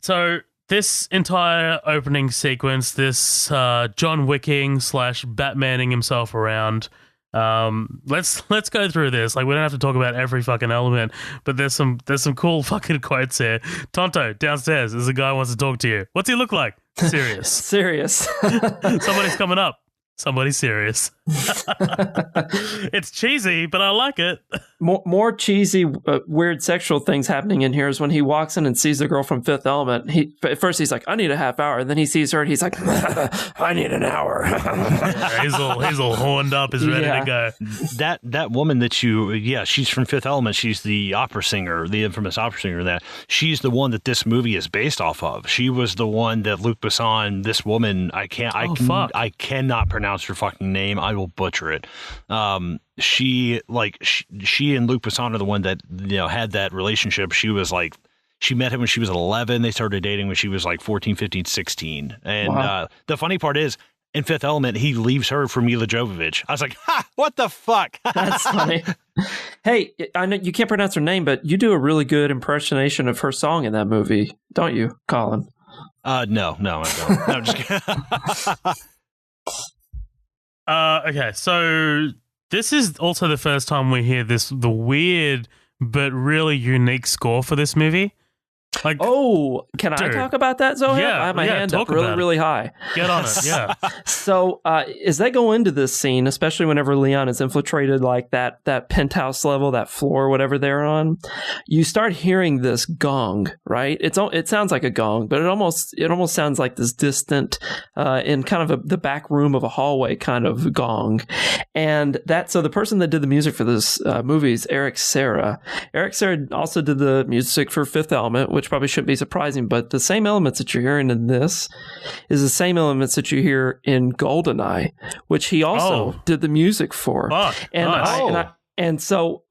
So this entire opening sequence, this John Wicking / Batmaning himself around, Let's go through this. Like, we don't have to talk about every fucking element, but there's some cool fucking quotes here. Tonto, downstairs, there's a guy who wants to talk to you. What's he look like? Serious. Serious. Somebody's coming up. Somebody's serious. It's cheesy, but I like it. More cheesy, weird sexual things happening in here is when he walks in and sees the girl from Fifth Element. At first he's like, I need a half hour. And then he sees her and he's like, I need an hour. He's all horned up, is ready to go. That woman that she's from Fifth Element. She's the opera singer, the infamous opera singer. That she's the one that this movie is based off of. She was the one that Luc Besson, this woman, I cannot pronounce her fucking name. I will butcher it. She and Luc Besson are the one that had that relationship. She was like, she met him when she was 11. They started dating when she was like 14, 15, 16. And wow. The funny part is, in Fifth Element, he leaves her for Mila Jovovich. I was like, ha, what the fuck? That's funny. Hey, I know you can't pronounce her name, but you do a really good impersonation of her song in that movie, don't you, Colin? No, I don't. No, I'm just kidding. Okay, so this is also the first time we hear the weird but really unique score for this movie. Like, oh, can I talk about that, Zohan? Yeah, I have my hand up really, really high. Get on it, yeah. So as they go into this scene, especially whenever Leon is infiltrated like that penthouse level, that floor, whatever they're on, you start hearing this gong, right? It sounds like a gong, but it almost sounds like this distant, in kind of the back room of a hallway kind of gong. And so the person that did the music for this movie is Eric Serra. Eric Serra also did the music for Fifth Element, which probably shouldn't be surprising, but the same elements that you're hearing in this is the same elements that you hear in GoldenEye, which he also did the music for. And so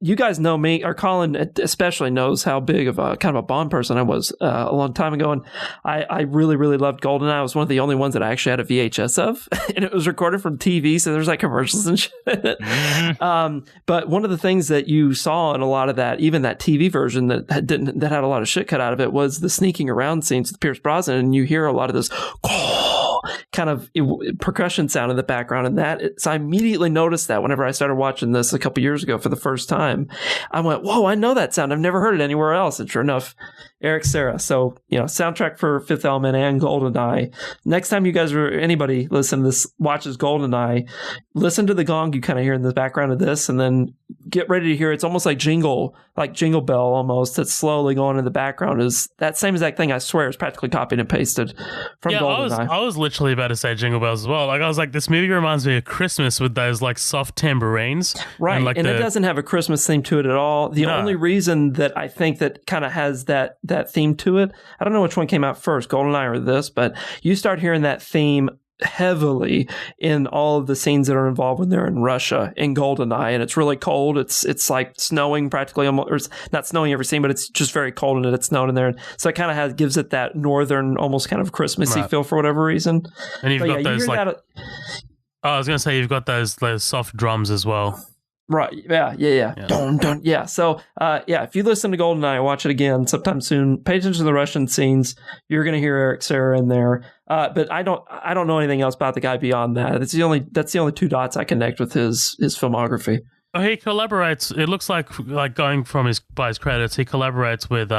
you guys know me, or Colin especially knows how big of a kind of a Bond person I was a long time ago. And I really, really loved GoldenEye. I was one of the only ones that I actually had a VHS of, and it was recorded from TV. So there's like commercials and shit in it. Mm-hmm. But one of the things that you saw in a lot of that, even that TV version that had a lot of shit cut out of it, was the sneaking around scenes with Pierce Brosnan. And you hear a lot of this kind of percussion sound in the background, and so I immediately noticed that whenever I started watching this a couple years ago for the first time. I went, whoa, I know that sound. I've never heard it anywhere else. And sure enough, Eric Serra. So, soundtrack for Fifth Element and GoldenEye. Next time you guys or anybody watches GoldenEye, listen to the gong you kind of hear in the background of this, and then get ready to hear it's almost like Jingle Bell almost. That's slowly going in the background. Is that same exact thing? I swear is practically copied and pasted from GoldenEye. I was literally about to say Jingle Bells as well. Like, I was like, this movie reminds me of Christmas with those like soft tambourines, right? And it doesn't have a Christmas theme to it at all. The only reason that I think that kind of has that theme to it, I don't know which one came out first, GoldenEye or this, but you start hearing that theme heavily in all of the scenes that are involved when they're in Russia in GoldenEye, and it's really cold. It's like snowing practically, or it's not snowing every scene, but it's just very cold and it's snowing in there. So it kind of gives it that northern, almost kind of Christmassy feel for whatever reason. And you've got those I was going to say you've got those soft drums as well. Right. Yeah. Dun, dun. Yeah. So, if you listen to GoldenEye or watch it again sometime soon, pay attention to the Russian scenes. You're going to hear Eric Serra in there. But I don't know anything else about the guy beyond that. That's the only two dots I connect with his filmography. Oh, he collaborates. It looks like going from his credits, he collaborates with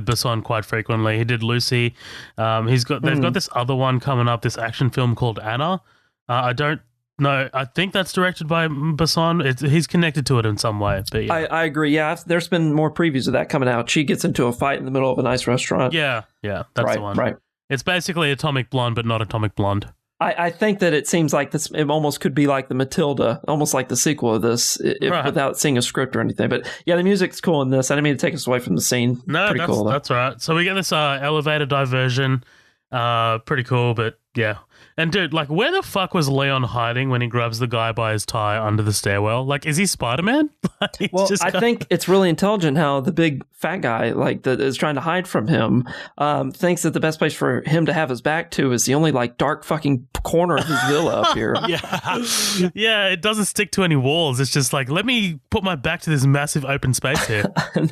Besson quite frequently. He did Lucy. They've got this other one coming up, this action film called Anna. No, I think that's directed by Besson. He's connected to it in some way. But yeah. I agree. Yeah, there's been more previews of that coming out. She gets into a fight in the middle of a nice restaurant. Yeah, that's the one. Right. It's basically Atomic Blonde, but not Atomic Blonde. I think that it seems like this. It almost could be like the Matilda, almost like the sequel of this, without seeing a script or anything. But yeah, the music's cool in this. I didn't mean to take us away from the scene. No, that's right. So we get this elevator diversion. Pretty cool, but yeah. And dude, like, where the fuck was Leon hiding when he grabs the guy by his tie under the stairwell? Like, is he Spider-Man? I think it's really intelligent how the big fat guy, that is trying to hide from him, thinks that the best place for him to have his back to is the only dark fucking corner of his villa up here. Yeah, it doesn't stick to any walls. It's just like, let me put my back to this massive open space here.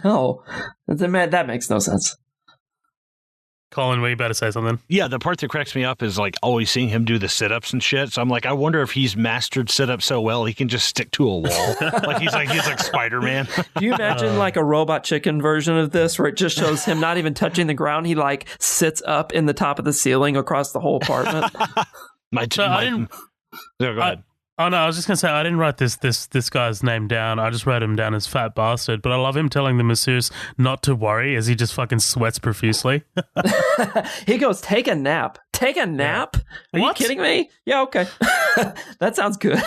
No, that makes no sense. Colin, we better say something. Yeah, the part that cracks me up is like always seeing him do the sit-ups and shit. So I'm like, I wonder if he's mastered sit-ups so well he can just stick to a wall. He's like Spider-Man. Do you imagine like a Robot Chicken version of this where it just shows him not even touching the ground? He like sits up in the top of the ceiling across the whole apartment. No, go ahead. Oh no, I was just gonna say I didn't write this guy's name down. I just wrote him down as Fat Bastard. But I love him telling the masseuse not to worry as he just fucking sweats profusely. He goes, "Take a nap. Take a nap? Are you kidding me? Yeah, okay. That sounds good."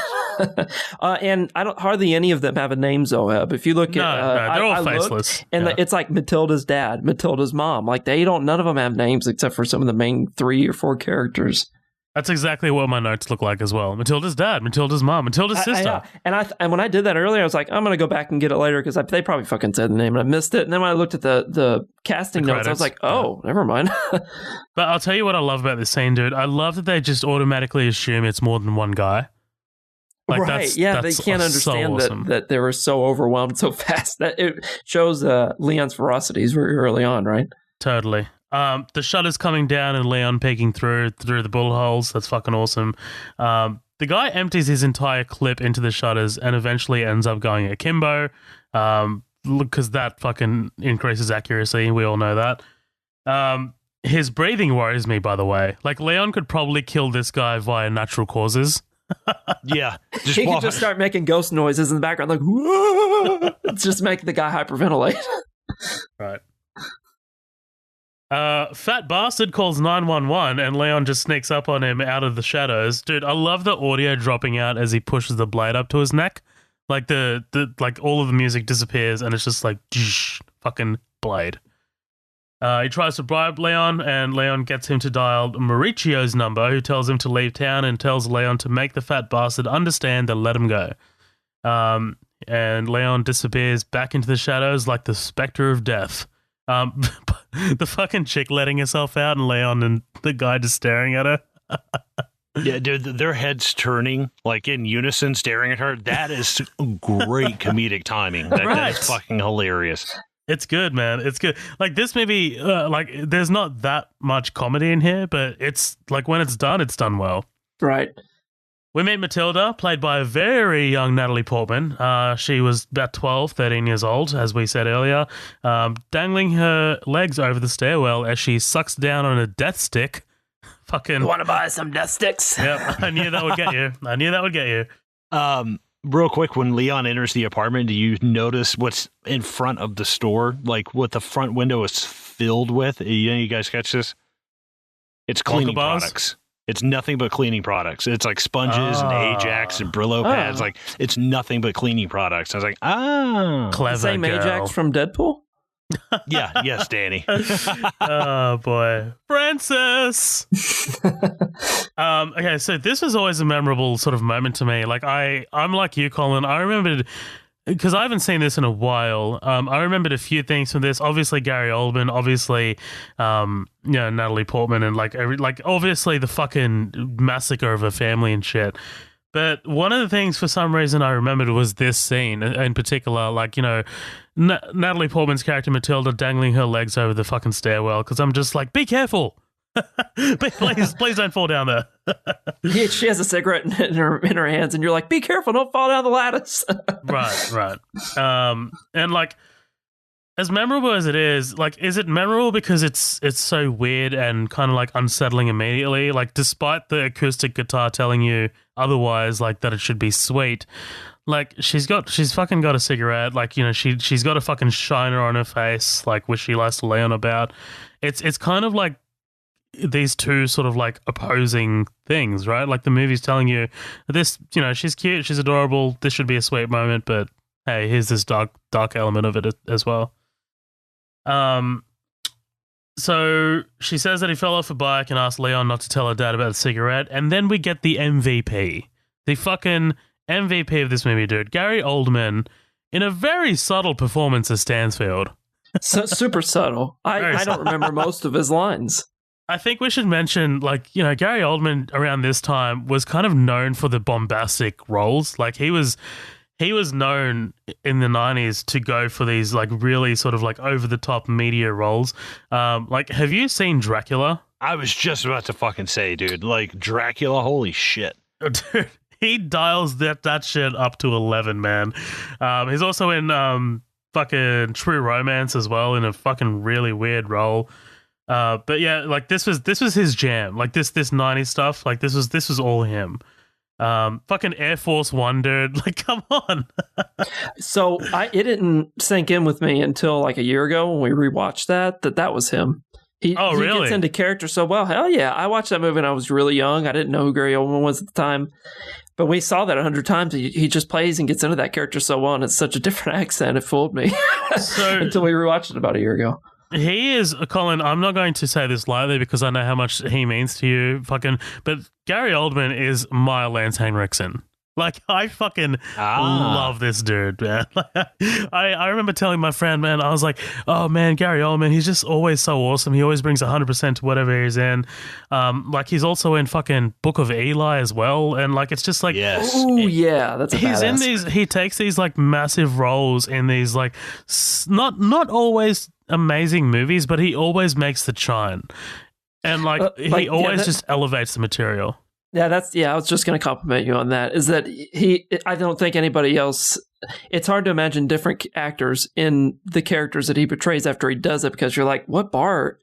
And I don't hardly any of them have a name, Zoeb. If you look at, they're all faceless. It's like Matilda's dad, Matilda's mom. Like none of them have names except for some of the main 3 or 4 characters. That's exactly what my notes look like as well. Matilda's dad, Matilda's mom, Matilda's sister. And when I did that earlier, I was like, I'm going to go back and get it later because they probably fucking said the name and I missed it. And then when I looked at the casting notes, I was like, oh, never mind. But I'll tell you what I love about this scene, dude. I love that they just automatically assume it's more than one guy. Like, right? They can't understand so that they were so overwhelmed so fast. That it shows Leon's ferocities very early on, right? Totally. The shutter's coming down and Leon peeking through the bullet holes. That's fucking awesome. The guy empties his entire clip into the shutters and eventually ends up going akimbo, because that fucking increases accuracy. We all know that. His breathing worries me, by the way. Like, Leon could probably kill this guy via natural causes. Yeah. He could just start making ghost noises in the background, like, whoa! Just make the guy hyperventilate. Right. Fat Bastard calls 911 and Leon just sneaks up on him out of the shadows. Dude, I love the audio dropping out as he pushes the blade up to his neck. Like the all of the music disappears and it's just like fucking blade. He tries to bribe Leon and Leon gets him to dial Mauricio's number, who tells him to leave town and tells Leon to make the Fat Bastard understand and let him go. And Leon disappears back into the shadows like the specter of death. The fucking chick letting herself out and Leon and the guy just staring at her. Yeah, dude, their heads turning like in unison, staring at her. That is great comedic timing. That is fucking hilarious. It's good, man. It's good. Like, this movie, there's not that much comedy in here, but it's like when it's done well. Right. We meet Matilda, played by a very young Natalie Portman. She was about 12, 13 years old, as we said earlier, dangling her legs over the stairwell as she sucks down on a death stick. Fucking. You want to buy some death sticks? Yep, I knew that would get you. Real quick, when Leon enters the apartment, do you notice what's in front of the store? Like what the front window is filled with? You guys catch this? It's cleaning products. It's nothing but cleaning products. It's like sponges and Ajax and Brillo pads. Like, it's nothing but cleaning products. I was like, clever same girl. Ajax from Deadpool? Yeah, yes, Danny. Oh boy, Francis. Okay, so this was always a memorable sort of moment to me. Like, I'm like you, Colin. I remembered, because I haven't seen this in a while. I remembered a few things from this. Obviously, Gary Oldman. Obviously, Natalie Portman, and like obviously the fucking massacre of her family and shit. But one of the things, for some reason, I remembered was this scene in particular. Like, Natalie Portman's character Matilda dangling her legs over the fucking stairwell. Because I'm just like, be careful. please don't fall down there. She has a cigarette in her hands, and you're like, "Be careful, don't fall down the lattice." Right. And like, as memorable as it is it memorable because it's so weird and kind of like unsettling immediately? Like, despite the acoustic guitar telling you otherwise, like that it should be sweet. Like, she's fucking got a cigarette. Like, she's got a fucking shiner on her face, like which she likes to lay on about. It's kind of like these two sort of like opposing things, right? Like, the movie's telling you this, she's cute, she's adorable, this should be a sweet moment, but hey, here's this dark element of it as well. So she says that he fell off a bike and asked Leon not to tell her dad about the cigarette, and then we get the MVP. The fucking MVP of this movie, dude. Gary Oldman in a very subtle performance as Stansfield. So super subtle. I don't remember most of his lines. I think we should mention, like, Gary Oldman around this time was kind of known for the bombastic roles. Like, he was he was known in the 90s to go for these like really sort of like over the top media roles. Like, have you seen Dracula? I was just about to fucking say, dude, like Dracula, holy shit. Dude, he dials that shit up to 11, man. He's also in fucking True Romance as well, in a fucking really weird role. But yeah, like this was his jam. Like this 90s stuff, like this was all him. Fucking Air Force One, dude. Like, come on. So it didn't sink in with me until like a year ago when we rewatched that was him. He really? Gets into character so well. Hell yeah. I watched that movie when I was really young. I didn't know who Gary Oldman was at the time. But we saw that 100 times. He just plays and gets into that character so well, and it's such a different accent. It fooled me until we rewatched it about a year ago. He is, Colin, I'm not going to say this lightly because I know how much he means to you, but Gary Oldman is my Lance Henriksen. Like, I fucking love this dude, man. I remember telling my friend, man, I was like, oh, man, Gary Oldman, he's just always so awesome. He always brings 100% to whatever he's in. Like, he's also in fucking Book of Eli as well. And, like, it's just like... Yes. Oh, yeah, that's a He's badass. in these... He takes these, like, massive roles in these, like, not always amazing movies, but he always makes the shine. And, he always just elevates the material. Yeah, I was just going to compliment you on that. Is that I don't think anybody else. It's hard to imagine different actors in the characters that he portrays after he does it, because you're like, what bar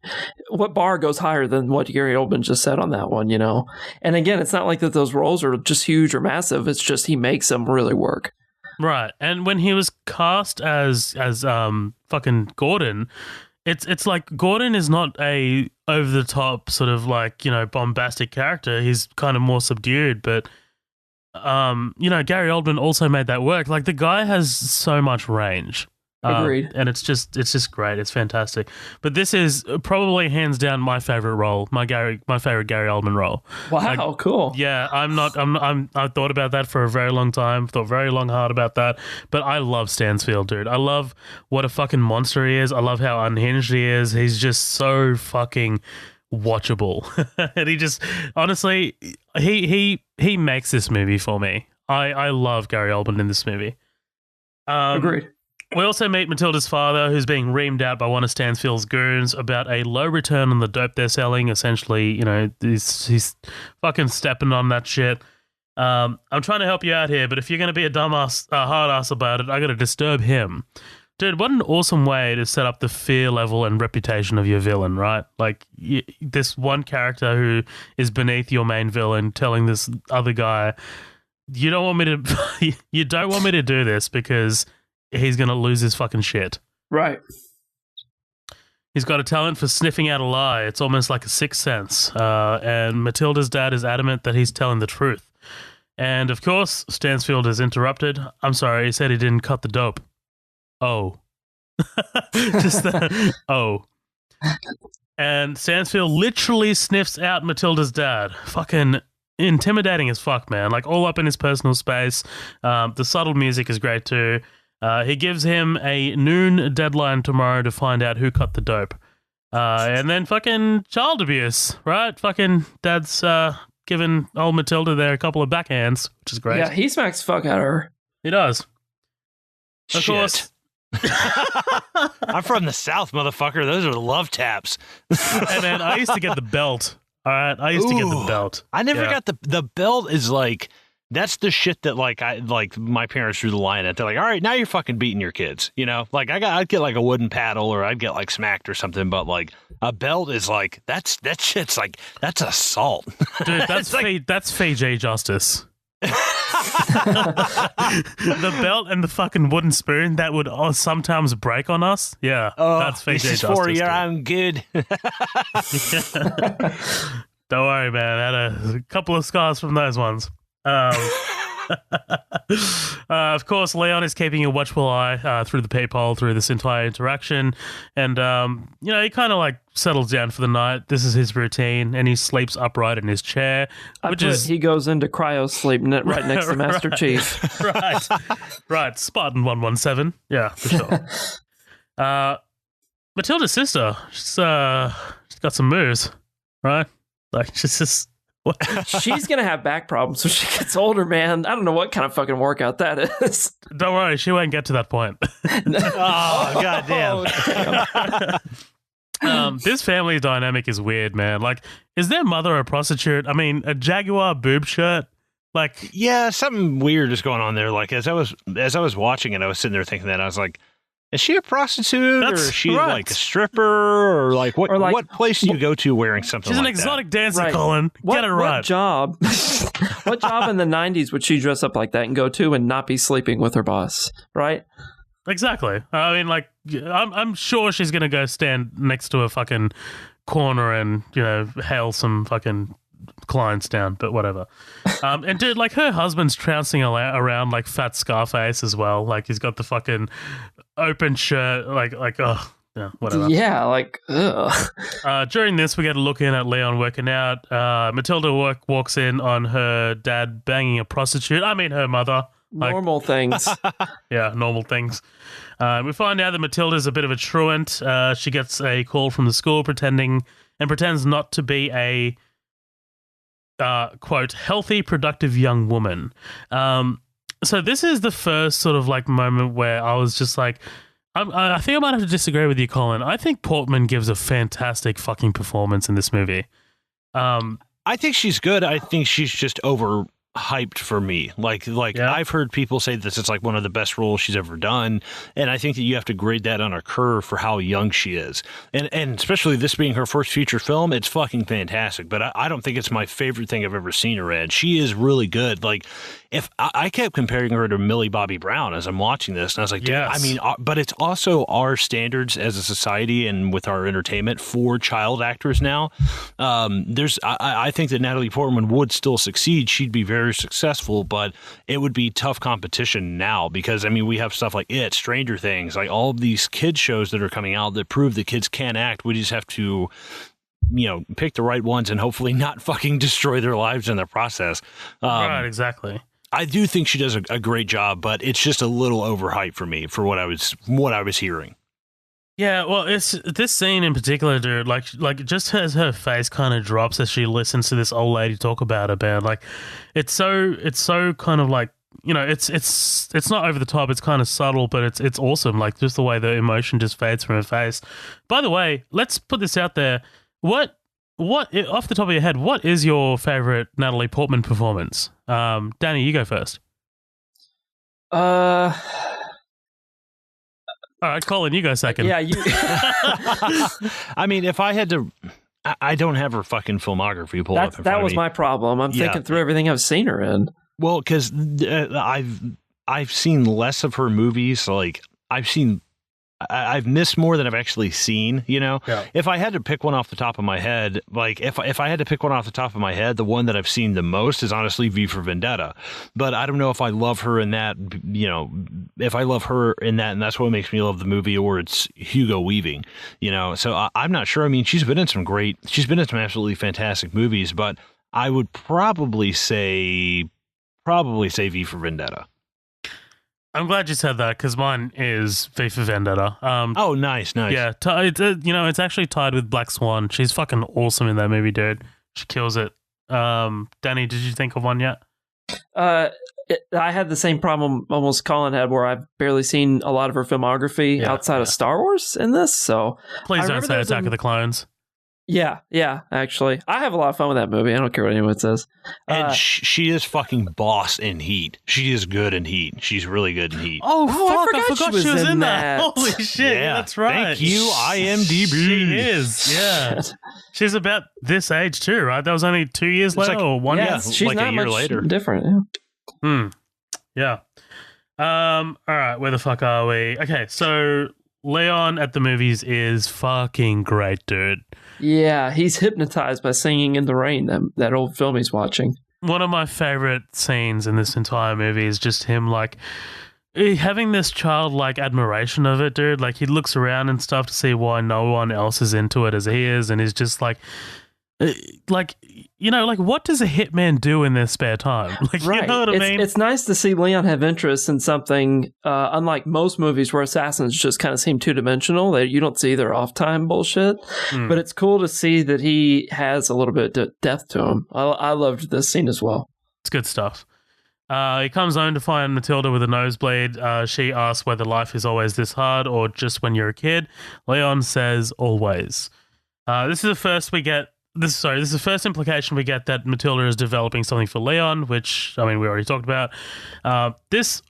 goes higher than what Gary Oldman just said on that one, you know? And again, it's not like that those roles are just huge or massive. It's just he makes them really work. Right. And when he was cast as fucking Gordon, it's like Gordon is not a over the top sort of like, you know, bombastic character. He's kind of more subdued, but you know, Gary Oldman also made that work. Like, the guy has so much range. Agreed. And it's just great. It's fantastic. But this is probably hands down my favorite role, my favorite Gary Oldman role. Wow, like, cool. Yeah, I thought about that for a very long time. Thought very long hard about that. But I love Stansfield, dude. I love what a fucking monster he is. I love how unhinged he is. He's just so fucking watchable. And he just, honestly, he makes this movie for me. I love Gary Oldman in this movie. Agreed. We also meet Matilda's father, who's being reamed out by one of Stansfield's goons about a low return on the dope they're selling. Essentially, you know, he's fucking stepping on that shit. I'm trying to help you out here, but if you're going to be a dumbass, hard ass about it, I got to disturb him. Dude, what an awesome way to set up the fear level and reputation of your villain, right? Like, this one character who is beneath your main villain telling this other guy, you don't want me to do this because he's going to lose his fucking shit. Right. He's got a talent for sniffing out a lie. It's almost like a sixth sense. And Matilda's dad is adamant that he's telling the truth. And, of course, Stansfield is interrupted. I'm sorry, he said he didn't cut the dope. Oh. Just that. Oh. And Stansfield literally sniffs out Matilda's dad. Fucking intimidating as fuck, man. Like, all up in his personal space. The subtle music is great, too. He gives him a noon deadline tomorrow to find out who cut the dope. And then fucking child abuse, right? Fucking dad's giving old Matilda there a couple of backhands, which is great. Yeah, he smacks the fuck out of her. He does. Of Shit. course. I'm from the South, motherfucker. Those are love taps. Hey, man, I used to get the belt. All right? I used to get the belt. I never got the belt is like... That's the shit that like my parents drew the line at. They're like, all right, now you're fucking beating your kids, you know? Like I'd get like a wooden paddle or I'd get like smacked or something, but like a belt is like that shit's like that's assault. Dude, that's that's Fiji justice. The belt and the fucking wooden spoon that would sometimes break on us. Yeah, that's Fiji this is justice. for your dude. own good. Don't worry, man. I had a couple of scars from those ones. Of course, Leon is keeping a watchful eye through the peephole through this entire interaction, and you know, he kind of like settles down for the night. This is his routine, and he sleeps upright in his chair, He goes into cryo sleep right next to Master Chief. right. Spartan 117. Yeah, for sure. Matilda's sister, she's got some moves, right? Like she's just She's going to have back problems when she gets older, man. I don't know what kind of fucking workout that is. Don't worry, she won't get to that point. Oh, goddamn. This family dynamic is weird, man. Like, is their mother a prostitute? I mean, a Jaguar boob shirt? Like, Yeah, something weird is going on there. Like, as I was watching it, I was sitting there thinking that I was like, is she a prostitute, or is she right. like a stripper, or like what? Or like- what place do you go to wearing something? she's an like exotic dancer, Right. Colin. Get it right. What job? What job in the 90s would she dress up like that and go to and not be sleeping with her boss? Right? Exactly. I mean, like, I'm sure she's gonna go stand next to a fucking corner and hail some fucking clients down, but whatever. And dude, like, her husband's trouncing around like fat Scarface as well. Like, he's got the fucking open shirt, like, oh, yeah, whatever. Yeah, like, ugh. During this, we get a look in at Leon working out. Matilda walks in on her dad banging a prostitute. I mean, her mother. Like, Normal things. yeah, normal things. We find out that Matilda's a bit of a truant. She gets a call from the school pretends not to be a quote, healthy, productive young woman. So this is the first sort of like moment where I was just like, I think I might have to disagree with you, Colin. I think Portman gives a fantastic fucking performance in this movie. I think she's good. I think she's just overhyped for me. Like Yeah. I've heard people say this is like one of the best roles she's ever done, and I think that you have to grade that on a curve for how young she is, and especially this being her first feature film, it's fucking fantastic. But I don't think it's my favorite thing I've ever seen her in. She is really good. Like, if I kept comparing her to Millie Bobby Brown as I'm watching this, and I was like, dude, Yes. I mean, but it's also our standards as a society and with our entertainment for child actors now. I think that Natalie Portman would still succeed. She'd be very successful, but it would be tough competition now because, I mean, we have stuff like It, Stranger Things, like all of these kids shows that are coming out that prove that kids can act. We just have to, pick the right ones and hopefully not fucking destroy their lives in the process. Right, exactly. I do think she does a great job, but it's just a little overhyped for me for what I was hearing. Yeah, well, it's this scene in particular, dude. Like just as her face kind of drops as she listens to this old lady talk about her band. Like, it's so kind of like, it's not over the top. It's kind of subtle, but it's awesome. Like, just the way the emotion just fades from her face. By the way, let's put this out there. What off the top of your head, what is your favorite Natalie Portman performance? Danny, you go first. All right, Colin, you go second. Yeah, you. I mean, if I had to, I don't have her fucking filmography pulled up. That was my problem. I'm thinking through everything I've seen her in. Well, because I've seen less of her movies. Like, I've missed more than I've actually seen, Yeah. If I had to pick one off the top of my head, like if I had to pick one off the top of my head, the one that I've seen the most is honestly V for Vendetta. But I don't know if I love her in that, if I love her in that and that's what makes me love the movie, or it's Hugo Weaving, So I'm not sure. I mean, she's been in some absolutely fantastic movies, but I would probably say V for Vendetta. I'm glad you said that because mine is V for Vendetta. Oh, nice. Yeah, it's actually tied with Black Swan. She's fucking awesome in that movie, dude. She kills it. Danny, did you think of one yet? I had the same problem almost Colin had, where I've barely seen a lot of her filmography outside of Star Wars in this. So please don't say Attack of the Clones. Yeah, actually. I have a lot of fun with that movie. I don't care what anyone says. And she is fucking boss in Heat. She is good in Heat. She's really good in Heat. Oh, fuck, I forgot she was in that. that. Holy shit, yeah, that's right. Thank you, IMDb. She is, yeah. She's about this age too, right? That was only 2 years later or 1 year? She's like not a year much later. different. Yeah. All right, where the fuck are we? Okay, so Leon at the movies is fucking great, dude. Yeah, he's hypnotized by Singing in the Rain, that old film he's watching. One of my favorite scenes in this entire movie is just him, like, having this childlike admiration of it, dude. Like, he looks around and stuff to see why no one else is into it as he is, and he's just like, like, you know, like what does a hitman do in their spare time? Like, Right. you know what I mean? It's nice to see Leon have interest in something, unlike most movies where assassins just kind of seem two-dimensional. You don't see their off-time bullshit. But it's cool to see that he has a little bit of depth to him. I loved this scene as well. It's good stuff. He comes home to find Matilda with a nosebleed. She asks whether life is always this hard or just when you're a kid. Leon says always. This is the first implication we get that Matilda is developing something for Leon, which, I mean, we already talked about. This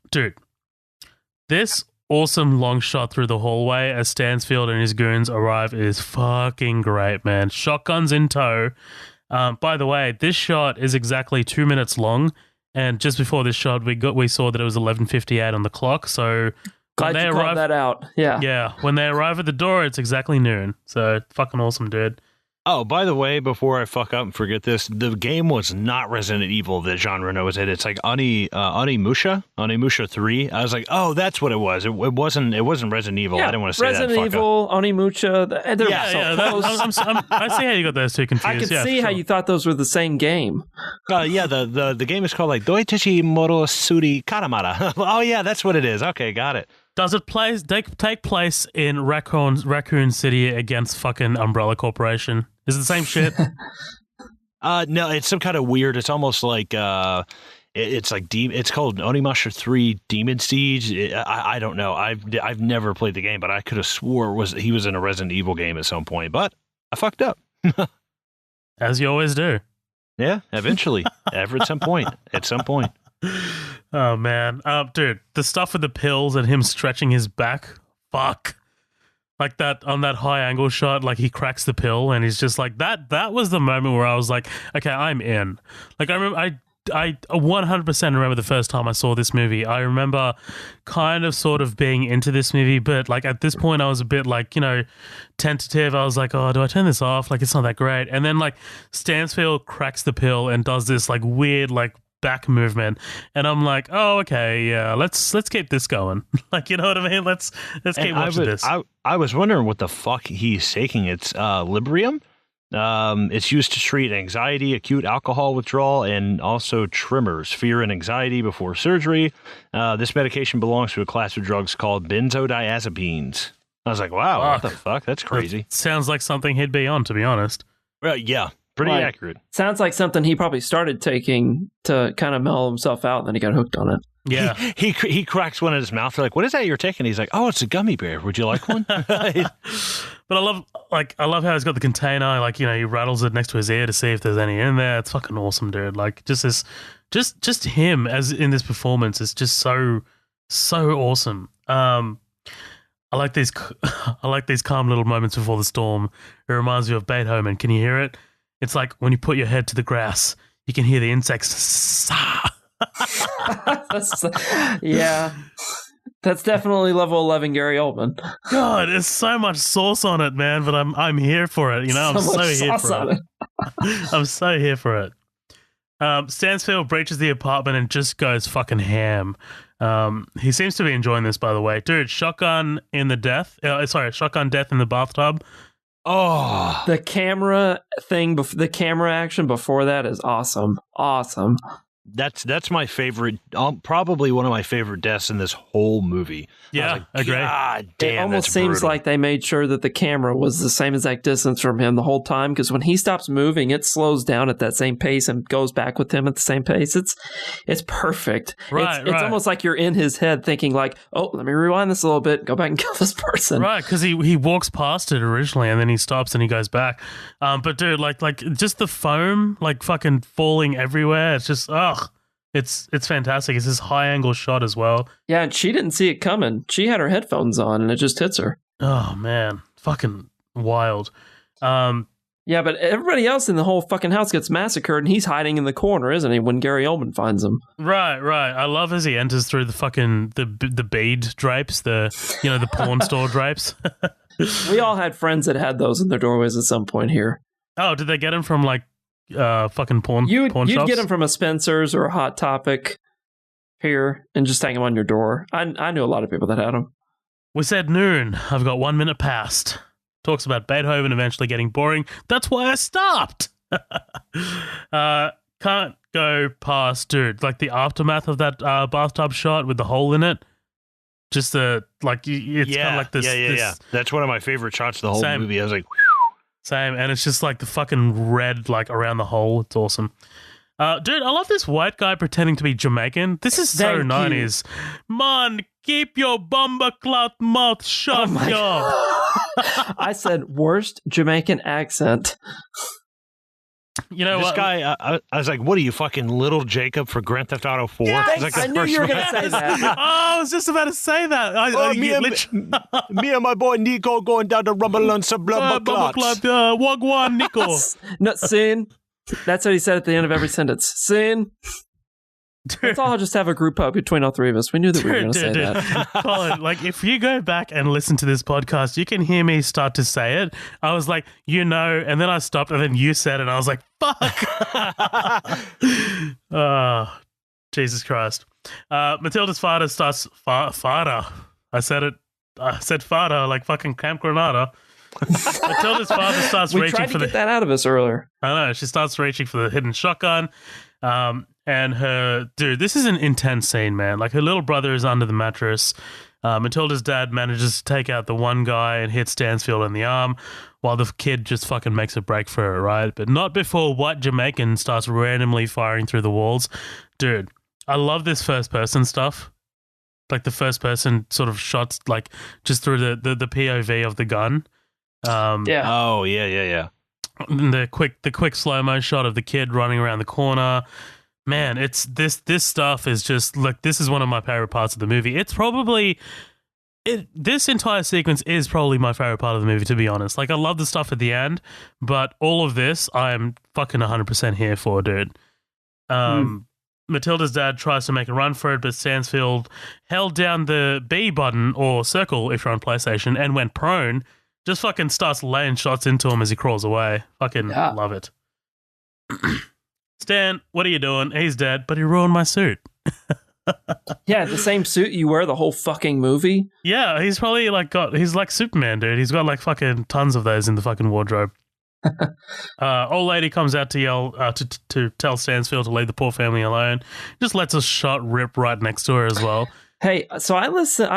awesome long shot through the hallway as Stansfield and his goons arrive is fucking great, man. Shotguns in tow. By the way, this shot is exactly 2 minutes long, and just before this shot, we saw that it was 11:58 on the clock. So Glad you called that out. Yeah, when they arrive at the door, it's exactly noon. So fucking awesome, dude. Oh, by the way, before I fuck up and forget this, the game was not Resident Evil that Jean Reno was in. It's like Onimusha 3. I was like, oh, that's what it was. It wasn't Resident Evil. I didn't want to say Resident that. Evil, Onimusha. I see how you got those two confused. I can see how you thought those were the same game. The game is called like Doitachi Morosuri Karamara. Oh, yeah, that's what it is. Okay, got it. Does it take place in Raccoon City against fucking Umbrella Corporation? Is it the same shit? No, it's some kind of weird. It's almost like it's like it's called Onimusha 3 Demon Siege. I don't know. I've never played the game, but I could have swore he was in a Resident Evil game at some point. But I fucked up. As you always do. Yeah, eventually, at some point. Oh man, dude, the stuff with the pills and him stretching his back, fuck. Like that on that high angle shot, like he cracks the pill and he's just like that. That was the moment where I was like, okay, I'm in. Like I remember, I 100% remember the first time I saw this movie. I remember kind of sort of being into this movie, but like at this point I was a bit like, you know, tentative. I was like, oh, do I turn this off? Like it's not that great. And then like Stansfield cracks the pill and does this like weird like back movement, and I'm like, oh, okay, yeah, let's keep this going. Like, you know what I mean? Let's keep watching this. I was wondering what the fuck he's taking. It's Librium. It's used to treat anxiety, acute alcohol withdrawal, and also tremors, fear, and anxiety before surgery. This medication belongs to a class of drugs called benzodiazepines. I was like, wow, what the fuck? That's crazy. That sounds like something he'd be on, to be honest. Yeah. Pretty accurate. Sounds like something he probably started taking to kind of mellow himself out, and then he got hooked on it. Yeah. He cracks one in his mouth. They're like, what is that you're taking? He's like, oh, it's a gummy bear. Would you like one? But I love how he's got the container, like, you know, he rattles it next to his ear to see if there's any in there. It's fucking awesome, dude. Like just him as in this performance is just so awesome. I like these calm little moments before the storm. It reminds me of Beethoven. Can you hear it? It's like when you put your head to the grass, you can hear the insects. Yeah. That's definitely level 11 Gary Oldman. God, there's so much sauce on it, man, but I'm here for it, you know? I'm so here for it. I'm so here for it. Stansfield breaches the apartment and just goes fucking ham. He seems to be enjoying this, by the way. Dude, shotgun death in the bathtub. Oh, the camera thing, the camera action before that is awesome. Awesome. That's my favorite, probably one of my favorite deaths in this whole movie. Yeah, I agree. God damn, it almost seems like they made sure that the camera was the same exact distance from him the whole time, because when he stops moving, it slows down at that same pace and goes back with him at the same pace. It's perfect. It's almost like you're in his head thinking like, oh, let me rewind this a little bit, go back and kill this person. Right, because he walks past it originally and then he stops and he goes back. But dude, like just the foam like fucking falling everywhere. It's just It's fantastic. It's this high angle shot as well. Yeah, and she didn't see it coming. She had her headphones on and it just hits her. Oh man, fucking wild. Yeah, but everybody else in the whole fucking house gets massacred and he's hiding in the corner, isn't he, when Gary Oldman finds him? Right. I love as he enters through the fucking the bead drapes, the porn store drapes. We all had friends that had those in their doorways at some point here. Oh, did they get them from like fucking porn you'd shops? You'd get them from a Spencer's or a Hot Topic here and just hang them on your door. I knew a lot of people that had them. We said noon. I've got 1 minute past. Talks about Beethoven eventually getting boring. That's why I stopped. Can't go past, dude, like the aftermath of that bathtub shot with the hole in it. Just it's kind of like this. Yeah. That's one of my favorite shots of the whole Same. movie. I was like, Same, and it's just like the fucking red, like around the hole. It's awesome. Dude, I love this white guy pretending to be Jamaican. This is so Thank 90s. Man, keep your bomber cloth mouth shut, yo. I said worst Jamaican accent. You know this what? guy, I was like, what are you, fucking little Jacob for Grand Theft Auto 4? Yes! It's like I knew you were going to say that. Oh, I was just about to say that. Me and my boy Nico going down to Rumble on some Blubber Clots. Wagwan Nico. No, sin. That's what he said at the end of every sentence. Sin. Let's all just have a group hug between all three of us. We knew that we were going to say that. Colin, like, if you go back and listen to this podcast, you can hear me start to say it. I was like, and then I stopped, and then you said it, and I was like, fuck. Oh, Jesus Christ. Matilda's father starts... Father. I said father like fucking Camp Granada. Matilda's father starts We reaching tried for to the... get that out of us earlier. I know. She starts reaching for the hidden shotgun. And dude, this is an intense scene, man. Like, her little brother is under the mattress. Matilda's dad manages to take out the one guy and hit Stansfield in the arm, while the kid just fucking makes a break for it, right? But not before white Jamaican starts randomly firing through the walls. Dude, I love this first person stuff. Like the first person sort of shots, like just through the POV of the gun. Yeah. Oh, yeah. The quick slow-mo shot of the kid running around the corner. Man, it's this stuff is just, like, this is one of my favorite parts of the movie. It's probably this entire sequence is probably my favorite part of the movie, to be honest. Like, I love the stuff at the end, but all of this I am fucking 100% here for, dude. Matilda's dad tries to make a run for it, but Stansfield held down the B button, or circle if you're on PlayStation, and went prone. Just fucking starts laying shots into him as he crawls away. Fucking love it. Stan, what are you doing? He's dead, but he ruined my suit. Yeah, the same suit you wear the whole fucking movie. Yeah, he's probably he's like Superman, dude. He's got like fucking tons of those in the fucking wardrobe. Old lady comes out to yell to tell Stansfield to leave the poor family alone. Just lets a shot rip right next to her as well. Hey, so I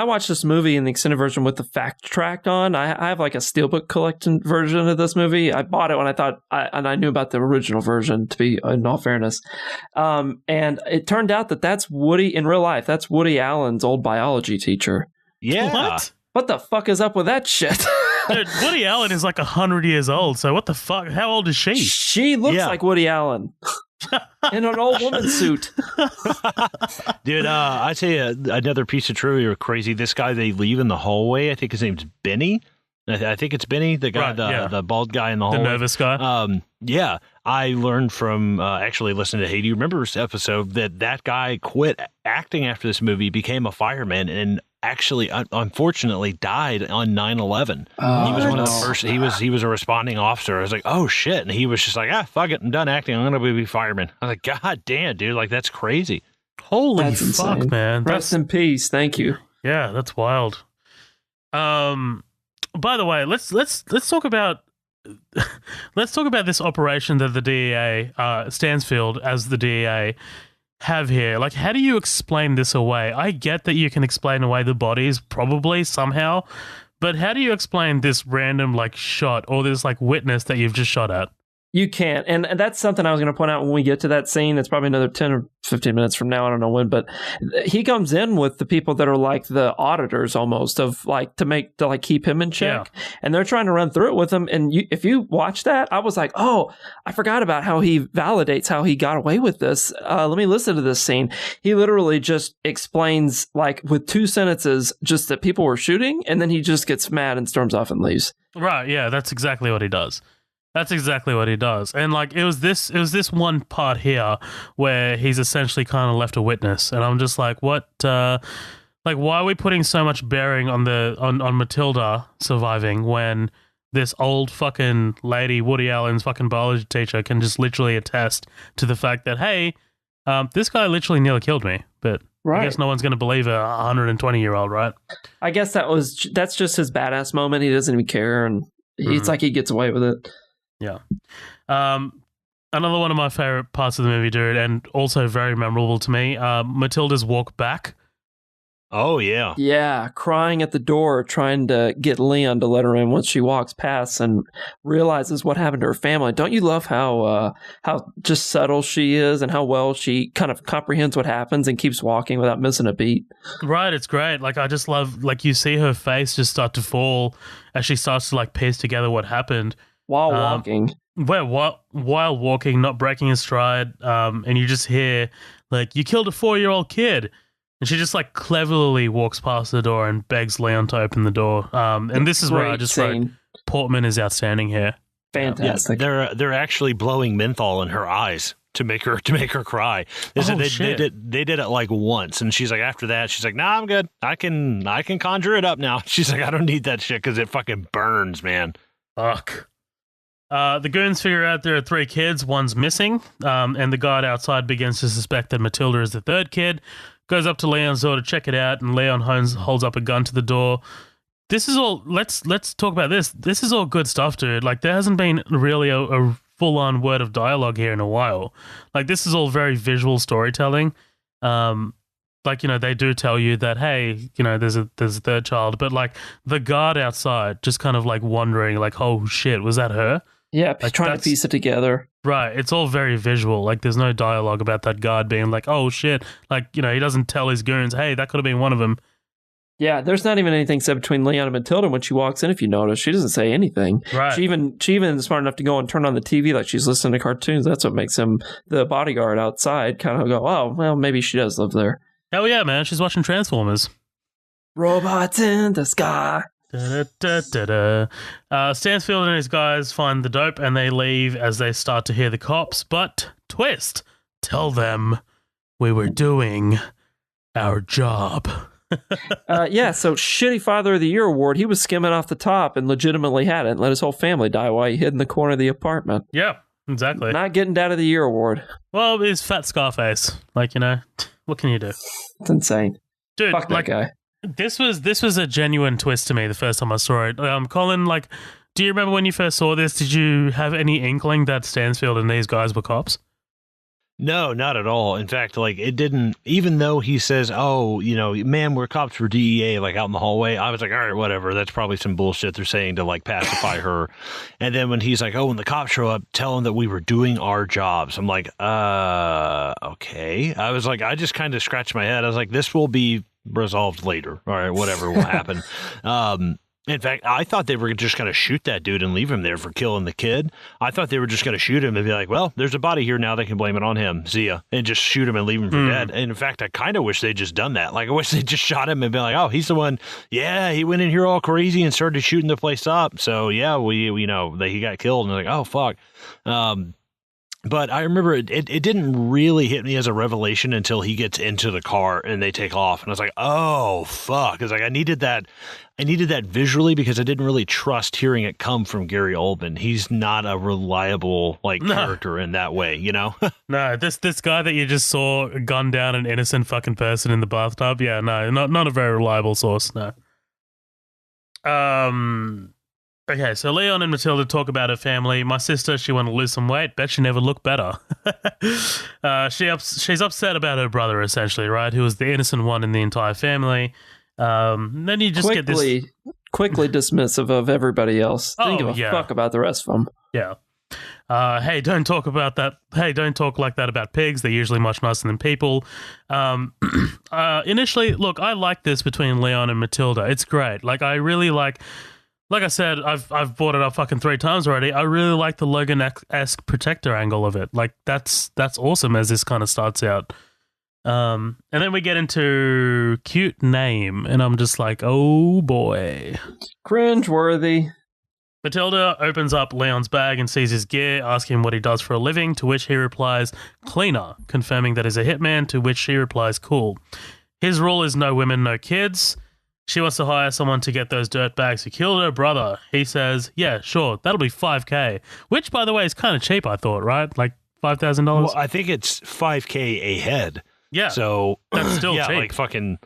watched this movie in the extended version with the fact track on. I have like a steelbook collection version of this movie. I bought it when I knew about the original version, to be in all fairness. And it turned out that's Woody in real life. That's Woody Allen's old biology teacher. Yeah. What the fuck is up with that shit? Dude, Woody Allen is like 100 years old, so what the fuck? How old is she? She looks like Woody Allen. In an old woman suit. Dude, I tell you another piece of trivia crazy. This guy they leave in the hallway, I think his name's Benny. I think it's Benny, the guy, the bald guy in the hallway. The nervous guy. Yeah, I learned from actually listening to Hey, do you remember this episode that guy quit acting after this movie, became a fireman, and actually, unfortunately, died on 9/11. He was one of the first. He was a responding officer. I was like, oh shit, and he was just like, fuck it, I'm done acting. I'm gonna be a fireman. I was like, god damn, dude, like that's crazy. Holy That's fuck, insane. man! Rest in peace. Thank you. Yeah, that's wild. By the way, let's talk about this operation that the DEA, Stansfield as the DEA, have here. Like, how do you explain this away? I get that you can explain away the bodies probably somehow, but how do you explain this random like shot or this like witness that you've just shot at? You can't. And that's something I was going to point out when we get to that scene. It's probably another 10 or 15 minutes from now. I don't know when, but he comes in with the people that are like the auditors almost of like to keep him in check. Yeah. And they're trying to run through it with him. And if you watch that, I was like, oh, I forgot about how he validates how he got away with this. Let me listen to this scene. He literally just explains like with 2 sentences, just that people were shooting. And then he just gets mad and storms off and leaves. Right. Yeah. That's exactly what he does. That's exactly what he does. And like it was this one part here where he's essentially kind of left a witness, and I'm just like, what like why are we putting so much bearing on Matilda surviving when this old fucking lady, Woody Allen's fucking biology teacher, can just literally attest to the fact that, hey, this guy literally nearly killed me, but I guess no one's going to believe a 120-year-old, right? I guess that's just his badass moment. He doesn't even care, and it's like he gets away with it. Yeah. Another one of my favorite parts of the movie, dude, and also very memorable to me, Matilda's walk back. Oh, yeah. Yeah, crying at the door, trying to get Leon to let her in once she walks past and realizes what happened to her family. Don't you love how just subtle she is and how well she kind of comprehends what happens and keeps walking without missing a beat? Right, it's great. Like, I just love, like, you see her face just start to fall as she starts to, like, piece together what happened. While walking. While walking, not breaking his stride, and you just hear, like, you killed a 4-year-old kid. And she just, like, cleverly walks past the door and begs Leon to open the door. And this is where I just wrote, Portman is outstanding here. Fantastic. Yeah, they're actually blowing menthol in her eyes to make her cry. They did it like once, and she's like, after that, she's like, nah, I'm good. I can conjure it up now. She's like, I don't need that shit because it fucking burns, man. Fuck. The goons figure out there are 3 kids, one's missing, and the guard outside begins to suspect that Matilda is the 3rd kid. Goes up to Leon's door to check it out, and Leon holds up a gun to the door. This is all. Let's talk about this. This is all good stuff, dude. Like, there hasn't been really a full-on word of dialogue here in a while. Like, this is all very visual storytelling. Like, you know, they do tell you that, hey, you know, there's a 3rd child, but like the guard outside just kind of like wondering, like, oh shit, was that her? Yeah, like, trying to piece it together. Right, it's all very visual. Like, there's no dialogue about that guard being like, oh shit. Like, you know, he doesn't tell his goons, hey, that could have been one of them. Yeah, there's not even anything said between Leon and Matilda when she walks in, if you notice. She doesn't say anything. Right. She even is smart enough to go and turn on the TV like she's listening to cartoons. That's what makes him, the bodyguard outside, kind of go, oh, well, maybe she does live there. Hell yeah, man. She's watching Transformers. Robots in the sky. Stansfield and his guys find the dope and they leave as they start to hear the cops. But twist, tell them we were doing our job. Yeah, so shitty Father of the Year award. He was skimming off the top and legitimately had it and let his whole family die while he hid in the corner of the apartment. Yeah, exactly. Not getting Dad of the Year award. Well, he's fat Scarface. Like, you know, what can you do? It's insane. Dude, fuck like, that guy. This was a genuine twist to me the first time I saw it. Colin, like, do you remember when you first saw this? Did you have any inkling that Stansfield and these guys were cops? No, not at all. In fact, like, it didn't, even though he says, oh, you know, man, we're cops for DEA, like, out in the hallway, I was like, all right, whatever. That's probably some bullshit they're saying to, like, pacify her. And then when he's like, oh, when the cops show up, tell them that we were doing our jobs. I'm like, okay. I was like, I just kind of scratched my head. I was like, this will be resolved later. All right, whatever will happen. In fact, I thought they were just going to shoot that dude and leave him there for killing the kid. I thought they were just going to shoot him and be like, well, there's a body here now. They can blame it on him. See ya. And just shoot him and leave him for dead. And in fact, I kind of wish they'd just done that. Like, I wish they just shot him and been like, oh, he's the one. Yeah, he went in here all crazy and started shooting the place up. So, yeah, we know that he got killed. And like, oh, fuck. But I remember it didn't really hit me as a revelation until he gets into the car and they take off. And I was like, oh, fuck. It's like, I needed that visually because I didn't really trust hearing it come from Gary Oldman. He's not a reliable, like, character in that way, you know? No, this guy that you just saw gun down an innocent fucking person in the bathtub. Yeah, no, not a very reliable source, no. Okay, so Leon and Matilda talk about her family. My sister, she wanted to lose some weight. Bet she never looked better. She's upset about her brother, essentially, right? Who was the innocent one in the entire family. Then you just get this... Quickly dismissive of everybody else. Didn't give a fuck about the rest of them. Yeah. Hey, don't talk about that. Hey, don't talk like that about pigs. They're usually much nicer than people. Initially, look, I like this between Leon and Matilda. It's great. Like, I really like I said, I've brought it up fucking 3 times already. I really like the Logan-esque protector angle of it. Like, that's awesome as this kind of starts out. And then we get into cute name, and I'm just like, oh boy. Cringeworthy. Matilda opens up Leon's bag and sees his gear, asking him what he does for a living, to which he replies, cleaner, confirming that he's a hitman, to which she replies, cool. His rule is no women, no kids. She wants to hire someone to get those dirtbags who killed her brother. He says, yeah, sure, that'll be $5,000. Which, by the way, is kind of cheap, I thought, right? Like $5,000? Well, I think it's $5,000 a head. Yeah. So that's still cheap. Like fucking...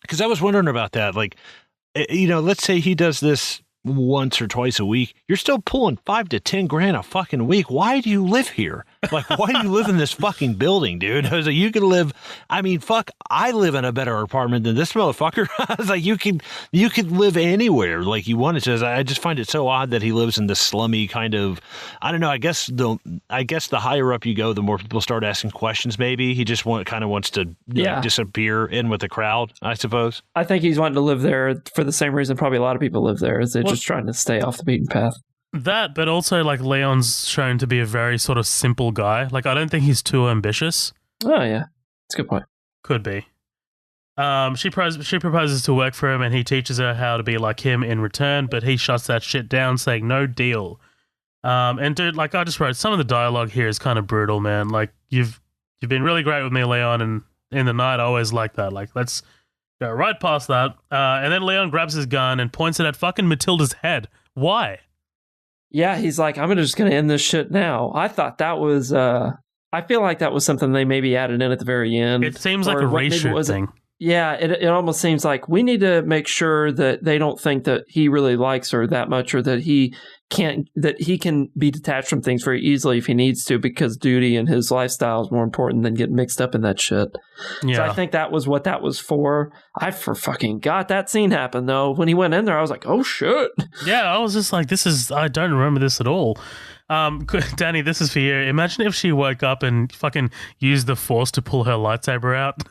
Because I was wondering about that. Like, you know, let's say he does this once or twice a week, you're still pulling 5 to 10 grand a fucking week. Why do you live here? Like, why do you live in this fucking building, dude? I was like, you could live, I mean, fuck, I live in a better apartment than this motherfucker. I was like, you could live anywhere like you wanted to. I just find it so odd that he lives in this slummy kind of, I don't know, I guess the higher up you go, the more people start asking questions, maybe. He just kind of wants to disappear in with the crowd, I suppose. I think he's wanting to live there for the same reason probably a lot of people live there, is they're just trying to stay off the beaten path. That, but also, like, Leon's shown to be a very sort of simple guy. Like, I don't think he's too ambitious. Oh, yeah. That's a good point. Could be. She proposes to work for him, and he teaches her how to be like him in return, but he shuts that shit down, saying, no deal. And dude, like, I just wrote, some of the dialogue here is kind of brutal, man. Like, you've been really great with me, Leon, and in the night, I always like that. Like, let's go right past that. And then Leon grabs his gun and points it at fucking Matilda's head. Why? Yeah, he's like, I'm just going to end this shit now. I thought that was, I feel like that was something they maybe added in at the very end. It seems like a racial thing. Yeah, it almost seems like we need to make sure that they don't think that he really likes her that much, or that he can be detached from things very easily if he needs to, because duty and his lifestyle is more important than getting mixed up in that shit. Yeah. So I think that was what that was for. I fucking got that scene happened though. When he went in there, I was like, oh shit. Yeah, I was just like, I don't remember this at all. Danny, this is for you. Imagine if she woke up and fucking used the Force to pull her lightsaber out.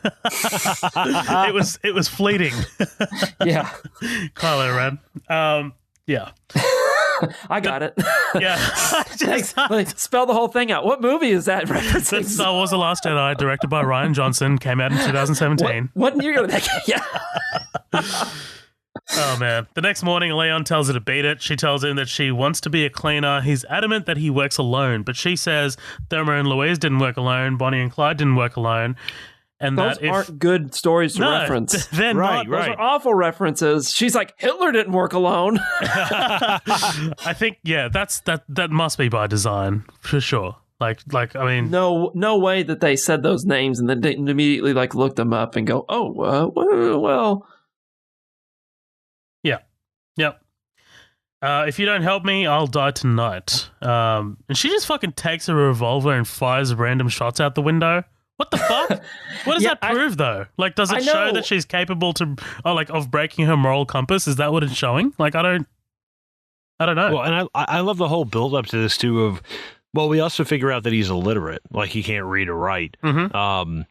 It was fleeting. Yeah. Kylo Ren. Yeah. I got it. Yeah. Spell the whole thing out. What movie is that referencing? That's Star Wars The Last Jedi, directed by Rian Johnson, came out in 2017. What year did that get? Yeah. Oh, man. The next morning, Leon tells her to beat it. She tells him that she wants to be a cleaner. He's adamant that he works alone, but she says Thelma and Louise didn't work alone, Bonnie and Clyde didn't work alone. And those aren't good stories to reference. They're not. Those are awful references. She's like, Hitler didn't work alone. I think, yeah, that must be by design, for sure. Like, I mean, no way that they said those names and then didn't immediately like look them up and go, oh, well. Yeah. Yep. If you don't help me, I'll die tonight. And she just fucking takes a revolver and fires random shots out the window. What the fuck? What does that prove, though? Like, does it show that she's capable of breaking her moral compass? Is that what it's showing? Like, I don't know. Well, and I love the whole build up to this too. Of, well, we also figure out that he's illiterate, like he can't read or write. Mm-hmm.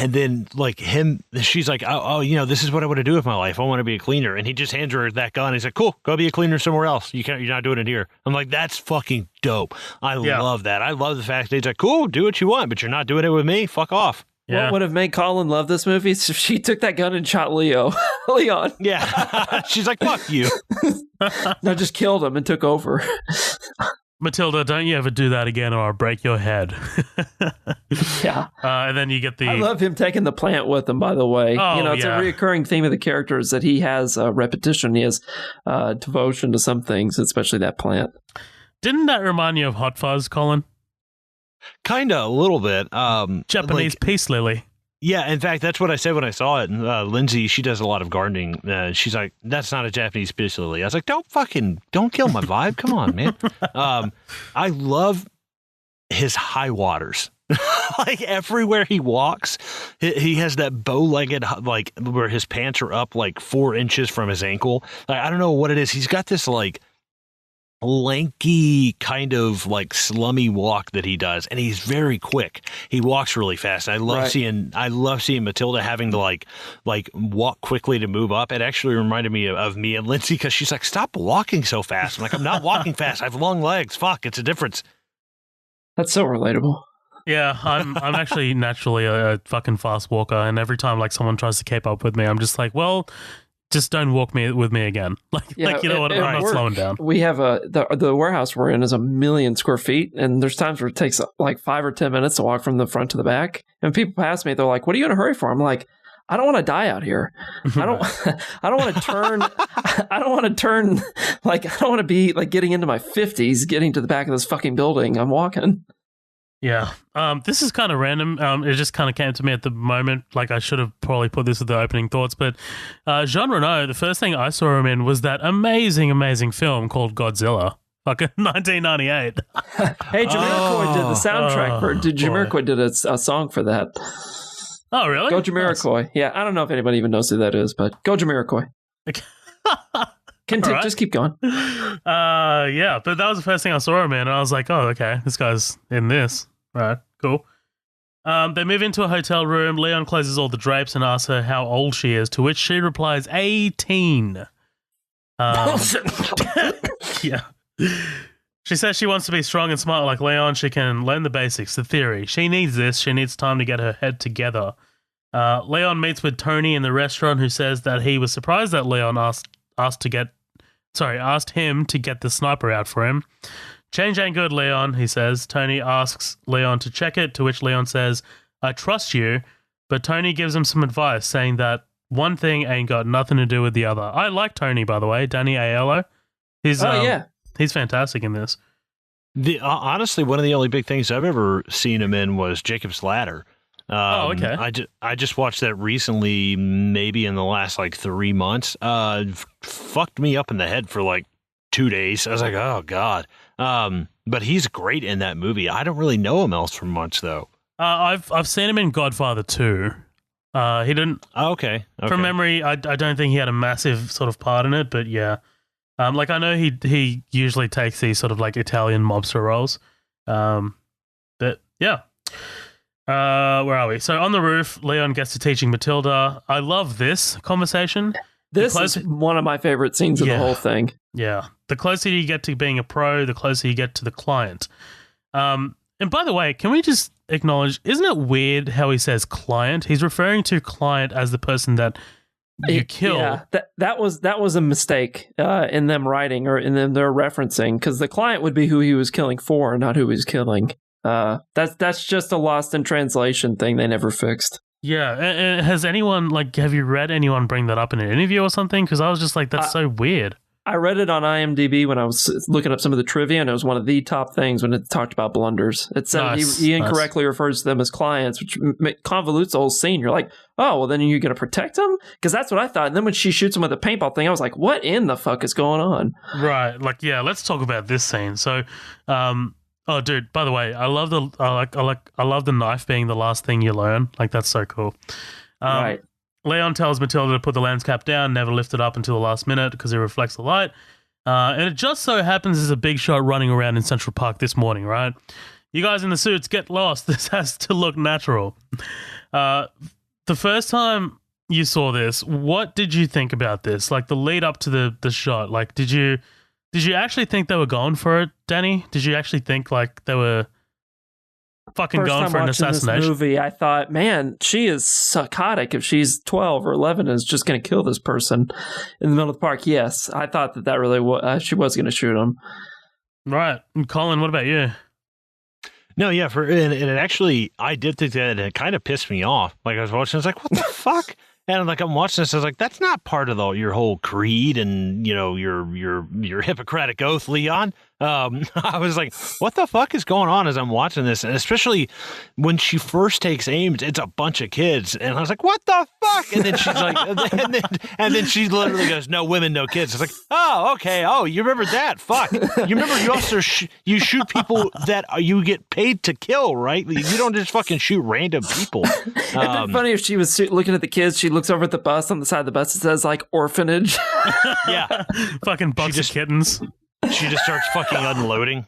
And then, like, she's like, oh, this is what I want to do with my life. I want to be a cleaner. And he just hands her that gun. He's like, cool, go be a cleaner somewhere else. You're not doing it here. I'm like, that's fucking dope. I love that. I love the fact that he's like, cool, do what you want, but you're not doing it with me. Fuck off. Yeah. What would have made Colin love this movie is if she took that gun and shot Leon. Yeah. She's like, fuck you. No, just killed him and took over. Matilda, don't you ever do that again or I'll break your head. Yeah. And then you get I love him taking the plant with him, by the way. Oh, it's a reoccurring theme of the characters that he has repetition. He has devotion to some things, especially that plant. Didn't that remind you of Hot Fuzz, Colin? Kind of, a little bit. Japanese peace lily. Yeah, in fact, that's what I said when I saw it. And Lindsay, she does a lot of gardening. She's like, that's not a Japanese peace lily. I was like, don't kill my vibe. Come on, man. I love his high waters. Like, everywhere he walks, he has that bow-legged, like, where his pants are up like 4 inches from his ankle. Like, I don't know what it is. He's got this, like, lanky kind of like slummy walk that he does, and he's very quick. He walks really fast. I love seeing Matilda having to like walk quickly to move up. It actually reminded me of me and Lindsay, because she's like, stop walking so fast. I'm like, I'm not walking fast. I have long legs. Fuck, it's a difference. That's so relatable. Yeah, I'm actually naturally a fucking fast walker, and every time like someone tries to keep up with me, I'm just like, well, just don't walk with me again. I'm not slowing down. We have the warehouse we're in is 1 million square feet, and there's times where it takes like 5 or 10 minutes to walk from the front to the back. And people pass me, they're like, "What are you in a hurry for?" I'm like, I don't want to die out here. I don't want to turn. I don't want to turn. Like, I don't want to be like getting into my 50s, getting to the back of this fucking building. I'm walking. Yeah. This is kind of random. It just kind of came to me at the moment. Like, I should have probably put this with the opening thoughts, but Jean Reno, the first thing I saw him in was that amazing, amazing film called Godzilla. Fucking 1998. Hey, Jamiroquai did the soundtrack for. Jamiroquai did a song for that. Oh, really? Go Jamiroquai. Nice. Yeah, I don't know if anybody even knows who that is, but go Jamiroquai. Continue, right. Just keep going. Yeah, but that was the first thing I saw him in, and I was like, oh, okay, this guy's in this. Right, cool. They move into a hotel room. Leon closes all the drapes and asks her how old she is, to which she replies, 18. Yeah. She says she wants to be strong and smart like Leon. She can learn the basics, the theory. She needs this. She needs time to get her head together. Leon meets with Tony in the restaurant, who says that he was surprised that Leon asked him to get the sniper out for him. Change ain't good, Leon, he says. Tony asks Leon to check it, to which Leon says, I trust you, but Tony gives him some advice, saying that one thing ain't got nothing to do with the other. I like Tony, by the way, Danny Aiello. He's fantastic in this. Honestly, one of the only big things I've ever seen him in was Jacob's Ladder. Okay. I just watched that recently, maybe in the last like 3 months. Fucked me up in the head for like 2 days. I was like, oh god. But he's great in that movie. I don't really know him else from much though. I've seen him in Godfather 2. He didn't. Okay. From memory, I don't think he had a massive sort of part in it, but yeah. Like I know he usually takes these sort of like Italian mobster roles. But yeah. Where are we? So on the roof, Leon gets to teaching Matilda. I love this conversation. This is one of my favorite scenes of the whole thing. Yeah. The closer you get to being a pro, the closer you get to the client. And by the way, can we just acknowledge, isn't it weird how he says client? He's referring to client as the person that you kill. Yeah, that was a mistake in them writing or in them they're referencing, because the client would be who he was killing for, not who he was killing. That's just a lost in translation thing they never fixed. Yeah, has anyone, like, have you read anyone bring that up in an interview or something? Because I was just like, that's so weird. I read it on IMDb when I was looking up some of the trivia, and it was one of the top things when it talked about blunders. It said he incorrectly refers to them as clients, which convolutes the whole scene. You're like, oh, well, then you're going to protect them? Because that's what I thought. And then when she shoots him with a paintball thing, I was like, what in the fuck is going on? Right. Like, yeah, let's talk about this scene. So, oh, dude, by the way, I love the knife being the last thing you learn. Like, that's so cool. Right. Leon tells Matilda to put the lens cap down, never lift it up until the last minute because it reflects the light. And it just so happens there's a big shot running around in Central Park this morning, right? You guys in the suits, get lost. This has to look natural. The first time you saw this, what did you think about this? Like, the lead up to the shot. Like, did you actually think they were going for it, Danny? Did you actually think, like, they were fucking going for an assassination? This movie, I thought, man, she is psychotic. If she's 12 or 11 and is just going to kill this person in the middle of the park. Yes, I thought that really was, she was going to shoot him. Right. And Colin, what about you? No, yeah, and it actually, I did think that it kind of pissed me off. Like, I was watching, I was like, what the fuck? And like, I'm watching this, I was like, that's not part of your whole creed and, you know, your Hippocratic oath, Leon. I was like, what the fuck is going on as I'm watching this? And especially when she first takes aim, it's a bunch of kids. And I was like, what the fuck? And then she's like, and then she literally goes, no women, no kids. It's like, oh, okay. Oh, you remember that? Fuck. You remember you also you shoot people that you get paid to kill, right? You don't just fucking shoot random people. It'd been funny if she was looking at the kids. She looks over at the bus. On the side of the bus, it says like orphanage. Yeah. Fucking bucks of kittens. She just starts fucking unloading.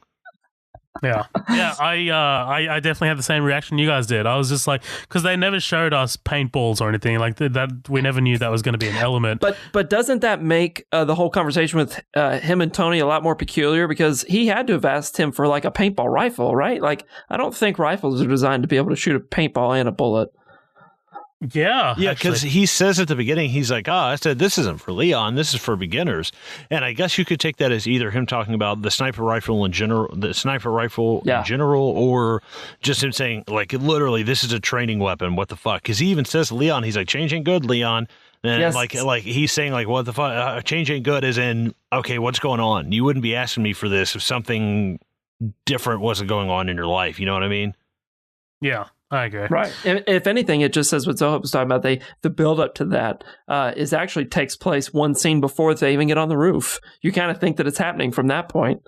Yeah. Yeah, I definitely had the same reaction you guys did. I was just like, because they never showed us paintballs or anything like that. We never knew that was going to be an element. But doesn't that make the whole conversation with him and Tony a lot more peculiar? Because he had to have asked him for like a paintball rifle, right? Like, I don't think rifles are designed to be able to shoot a paintball and a bullet. Yeah. Yeah, because he says at the beginning, he's like, I said, this isn't for Leon, this is for beginners. And I guess you could take that as either him talking about the sniper rifle in general, in general, or just him saying, like, literally, this is a training weapon. What the fuck? Because he even says to Leon, he's like, change ain't good, Leon. And yes. like he's saying, like, what the fuck? Change ain't good as in, okay, what's going on? You wouldn't be asking me for this if something different wasn't going on in your life. You know what I mean? Yeah, I agree. Right. If anything, it just says what Zohab was talking about. The build up to that is actually takes place one scene before they even get on the roof. You kind of think that it's happening from that point.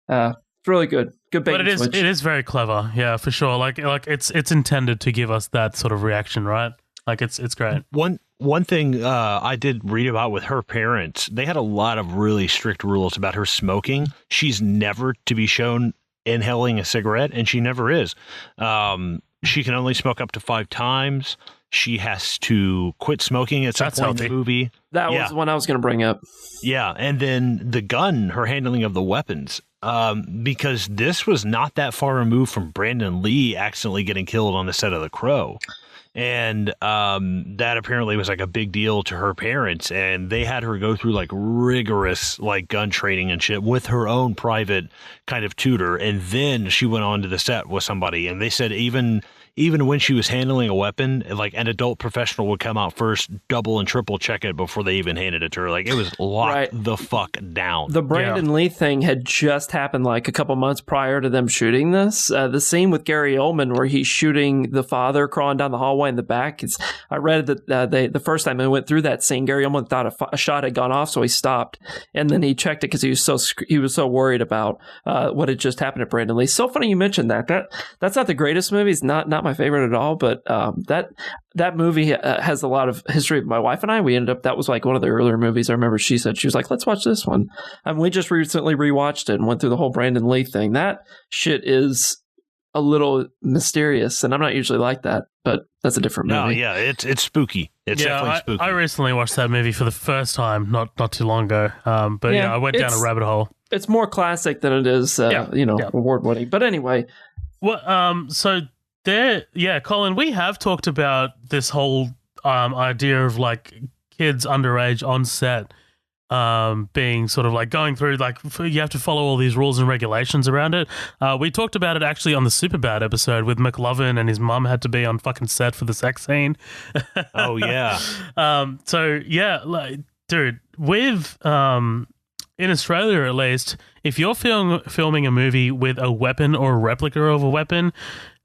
It's really good. Good bait. But it is very clever. Yeah, for sure. Like it's intended to give us that sort of reaction, right? Like it's great. One thing I did read about with her parents, they had a lot of really strict rules about her smoking. She's never to be shown inhaling a cigarette, and she never is. She can only smoke up to 5 times. She has to quit smoking at some point in the movie. That was the one I was going to bring up. Yeah, and then the gun, her handling of the weapons, because this was not that far removed from Brandon Lee accidentally getting killed on the set of The Crow. And that apparently was like a big deal to her parents, and they had her go through like rigorous like gun training and shit with her own private kind of tutor. And then she went on to the set with somebody, and they said even when she was handling a weapon, like an adult professional would come out first, double and triple check it before they even handed it to her. Like it was locked the fuck down. The Brandon Lee thing had just happened like a couple months prior to them shooting this. The scene with Gary Oldman where he's shooting the father crawling down the hallway in the back. I read that the first time they went through that scene, Gary Oldman thought a shot had gone off, so he stopped, and then he checked it because he was so worried about what had just happened to Brandon Lee. So funny you mentioned that. That's not the greatest movie. It's not my favorite at all, but that movie has a lot of history. My wife and I, that was like one of the earlier movies. I remember she was like, let's watch this one. And we just recently rewatched it and went through the whole Brandon Lee thing. That shit is a little mysterious, and I'm not usually like that, but that's a different movie. No, yeah, it's spooky. It's definitely spooky. I recently watched that movie for the first time, not too long ago. But I went down a rabbit hole. It's more classic than it is, award-winning. But anyway. Well, so there, Colin, we have talked about this whole idea of like kids underage on set being sort of like going through, like you have to follow all these rules and regulations around it. We talked about it actually on the Superbad episode with McLovin, and his mum had to be on fucking set for the sex scene. Oh yeah. Like, dude, with in Australia at least, if you're filming a movie with a weapon or a replica of a weapon,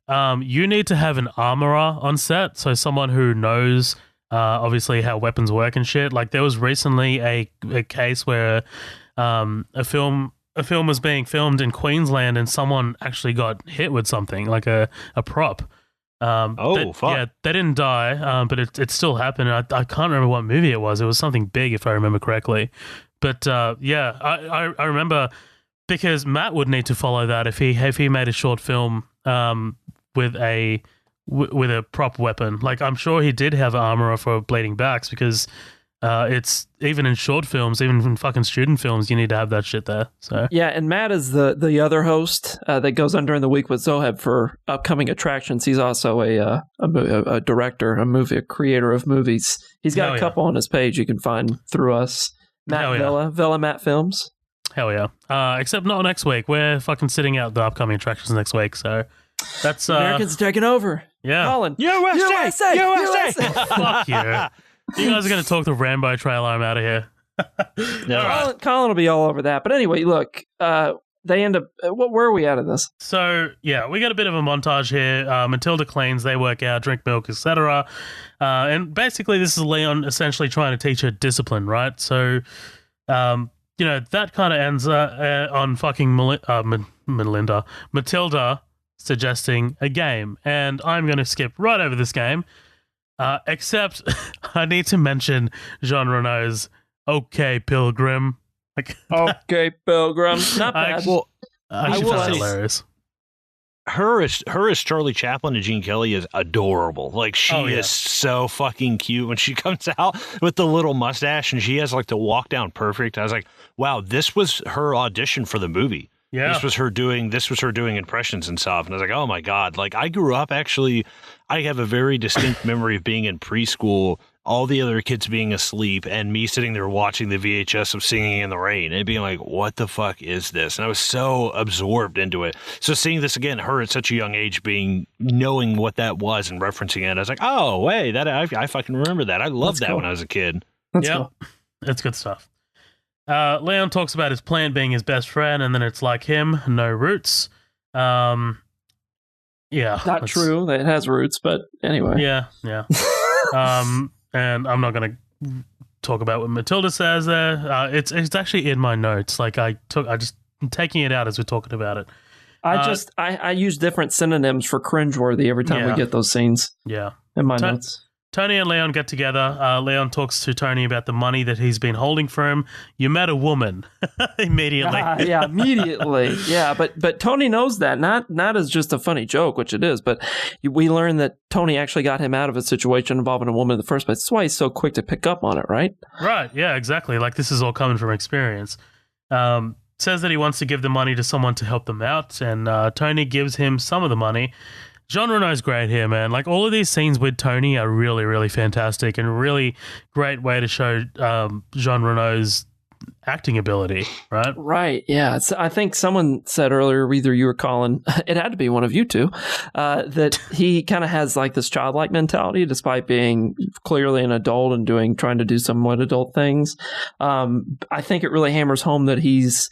you need to have an armorer on set, so someone who knows obviously how weapons work and shit. Like there was recently a case where a film was being filmed in Queensland, and someone actually got hit with something like a prop. Fuck. Yeah, they didn't die, but it still happened. I can't remember what movie it was. It was something big, if I remember correctly. But I remember, because Matt would need to follow that if he made a short film with a prop weapon. Like I'm sure he did have armorer for bleeding backs, because it's even in short films, even in fucking student films, you need to have that shit there. So yeah, and Matt is the other host that goes on during the week with Zoheb for upcoming attractions. He's also a director, a creator of movies. He's got a couple on his page you can find through us. Matt Villa Matt Films. Hell yeah. Except not next week. We're fucking sitting out the upcoming attractions next week, so that's Americans taking over. Yeah. Colin. USA. Fuck you. You guys are going to talk the Rambo trailer. I'm out of here. Colin will be all over that. But anyway, look, they end up. Where are we at in this? So yeah, we got a bit of a montage here. Matilda cleans, they work out, drink milk, etc. And basically, this is Leon essentially trying to teach her discipline, right? So, that kind of ends on fucking Matilda suggesting a game, and I'm going to skip right over this game. Except I need to mention Jean Reno's "Okay, Pilgrim." Like, okay, Pilgrim. Not bad. I will say hilarious. Her as Charlie Chaplin and Gene Kelly is adorable. Like she is so fucking cute when she comes out with the little mustache and she has like the walk down perfect. I was like, wow, this was her audition for the movie. Yeah. This was her doing impressions and stuff. And I was like, oh my God. Like I grew up I have a very distinct memory of being in preschool, all the other kids being asleep, and me sitting there watching the VHS of Singing in the Rain and being like, what the fuck is this? And I was so absorbed into it. So seeing this again, her at such a young age knowing what that was and referencing it, I was like, oh, wait, I fucking remember that. I loved that when I was a kid. Yeah, it's good stuff. Leon talks about his plant being his best friend, and then it's like him, no roots. Yeah. Not true. It has roots, but anyway. Yeah. And I'm not going to talk about what Matilda says there. It's actually in my notes. Like I'm taking it out as we're talking about it. I use different synonyms for cringeworthy every time we get those scenes. Yeah. In my notes. Tony and Leon get together. Leon talks to Tony about the money that he's been holding for him. You met a woman immediately. Yeah, immediately. Yeah, but Tony knows that. Not as just a funny joke, which it is, but we learn that Tony actually got him out of a situation involving a woman in the first place. That's why he's so quick to pick up on it, right? Right. Yeah, exactly. Like this is all coming from experience. Says that he wants to give the money to someone to help them out, and Tony gives him some of the money. Jean Reno's great here, man. Like all of these scenes with Tony are really, really fantastic and really great way to show Jean Reno's acting ability, right? Right, yeah. I think someone said earlier, either you or Colin, it had to be one of you two, that he kind of has like this childlike mentality despite being clearly an adult and trying to do somewhat adult things. I think it really hammers home that he's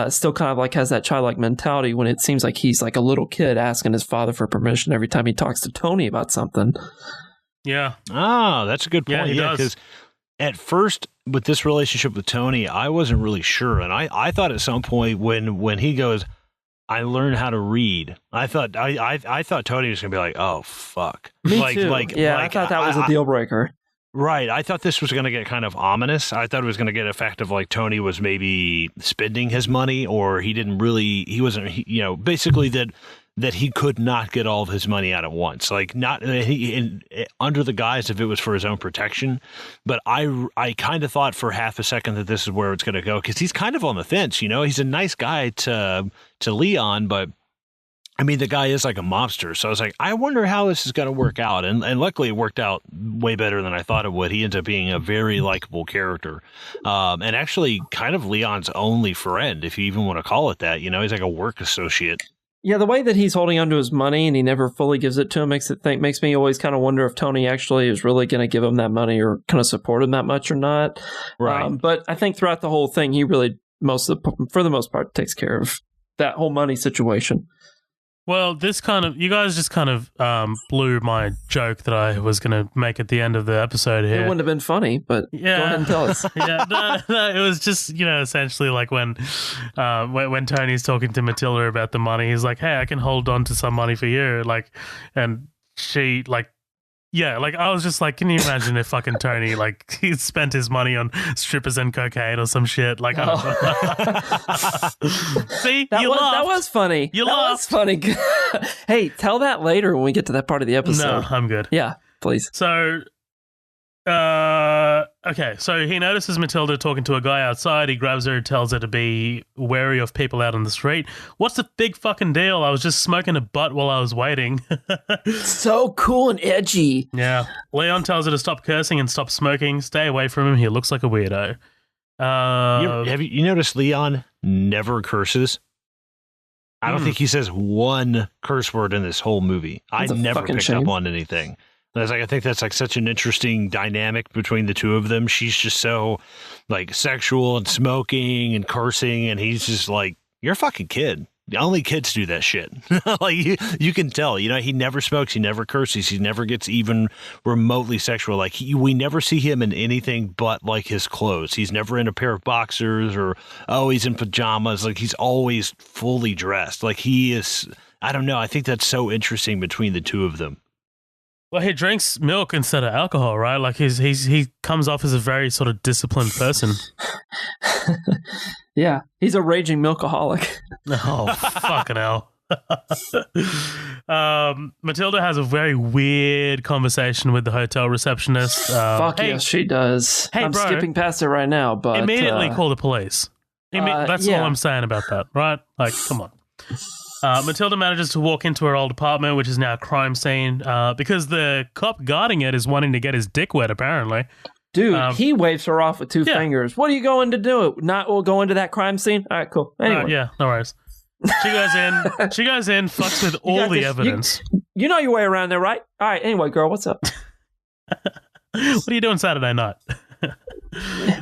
still kind of like has that childlike mentality when it seems like he's like a little kid asking his father for permission every time he talks to Tony about something. Yeah. Oh, that's a good point. Yeah, he does. Because at first, with this relationship with Tony, I wasn't really sure, and I thought at some point when he goes, "I learned how to read," I thought Tony was gonna be like, "Oh fuck," Me too. I thought that was a deal breaker. Right. I thought this was going to get kind of ominous. I thought it was going to get effective, like Tony was maybe spending his money, or basically that he could not get all of his money out at once, like not under the guise of it was for his own protection. But I kind of thought for half a second that this is where it's going to go, because he's kind of on the fence. He's a nice guy to Leon, but I mean, the guy is like a mobster. So I was like, I wonder how this is going to work out. And luckily it worked out way better than I thought it would. He ends up being a very likable character. And actually kind of Leon's only friend, if you even want to call it that. He's like a work associate. Yeah, the way that he's holding onto his money and he never fully gives it to him makes me always kind of wonder if Tony actually is really going to give him that money or kind of support him that much or not. Right. But I think throughout the whole thing, he really, for the most part, takes care of that whole money situation. Well, you guys just kind of blew my joke that I was going to make at the end of the episode here. It wouldn't have been funny, but go ahead and tell us. No, it was just, essentially like when Tony's talking to Matilda about the money, he's like, hey, I can hold on to some money for you. Like, and she like, yeah, like I was just like, can you imagine if fucking Tony, like he spent his money on strippers and cocaine or some shit? Like, see, that was funny. You laughed. That was funny. Hey, tell that later when we get to that part of the episode. No, I'm good. Yeah, please. So, okay, so he notices Matilda talking to a guy outside. He grabs her, tells her to be wary of people out on the street. What's the big fucking deal? I was just smoking a butt while I was waiting. So cool and edgy. Yeah. Leon tells her to stop cursing and stop smoking. Stay away from him. He looks like a weirdo. Have you noticed Leon never curses? I don't think he says one curse word in this whole movie. I never picked up on anything. I think that's like such an interesting dynamic between the two of them. She's just so like sexual and smoking and cursing, and he's just like, you're a fucking kid. Only kids do that shit. Like you can tell, he never smokes, he never curses, he never gets even remotely sexual. Like we never see him in anything but like his clothes. He's never in a pair of boxers or he's in pajamas. Like he's always fully dressed. Like he is. I don't know. I think that's so interesting between the two of them. Well, he drinks milk instead of alcohol, right? Like he comes off as a very sort of disciplined person. Yeah, he's a raging milkaholic. Oh, fucking hell. Matilda has a very weird conversation with the hotel receptionist. Yes, she does. Hey, I'm bro, skipping past it right now, but immediately call the police. That's all I'm saying about that, right? Like, come on. Matilda manages to walk into her old apartment, which is now a crime scene, because the cop guarding it is wanting to get his dick wet, apparently. Dude, he waves her off with two fingers. What are you going to do? We'll go into that crime scene? All right, cool. Anyway. Yeah, no worries. She goes in, fucks with all the evidence. You know your way around there, right? All right, anyway, girl, what's up? What are you doing Saturday night?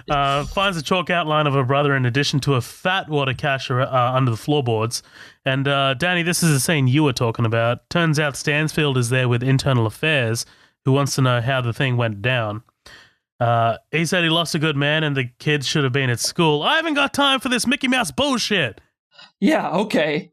Finds a chalk outline of her brother in addition to a fat water cache under the floorboards. And Danny, this is the scene you were talking about. Turns out Stansfield is there with Internal Affairs, who wants to know how the thing went down. He said he lost a good man and the kids should have been at school. I haven't got time for this Mickey Mouse bullshit. Yeah, okay.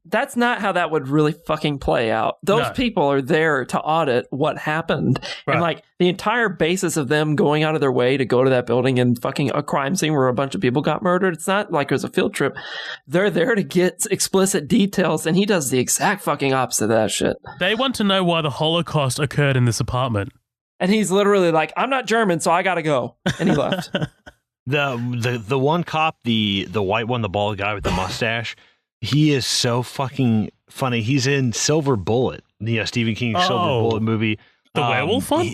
That's not how that would really fucking play out. Those people are there to audit what happened. Right. And like the entire basis of them going out of their way to go to that building and fucking a crime scene where a bunch of people got murdered. It's not like it was a field trip. They're there to get explicit details, and he does the exact fucking opposite of that shit. They want to know why the Holocaust occurred in this apartment. And he's literally like, I'm not German, so I gotta go. And he left. The one cop, the white one, the bald guy with the mustache, he is so fucking funny. He's in Silver Bullet, the Stephen King Silver Bullet movie. The werewolf one?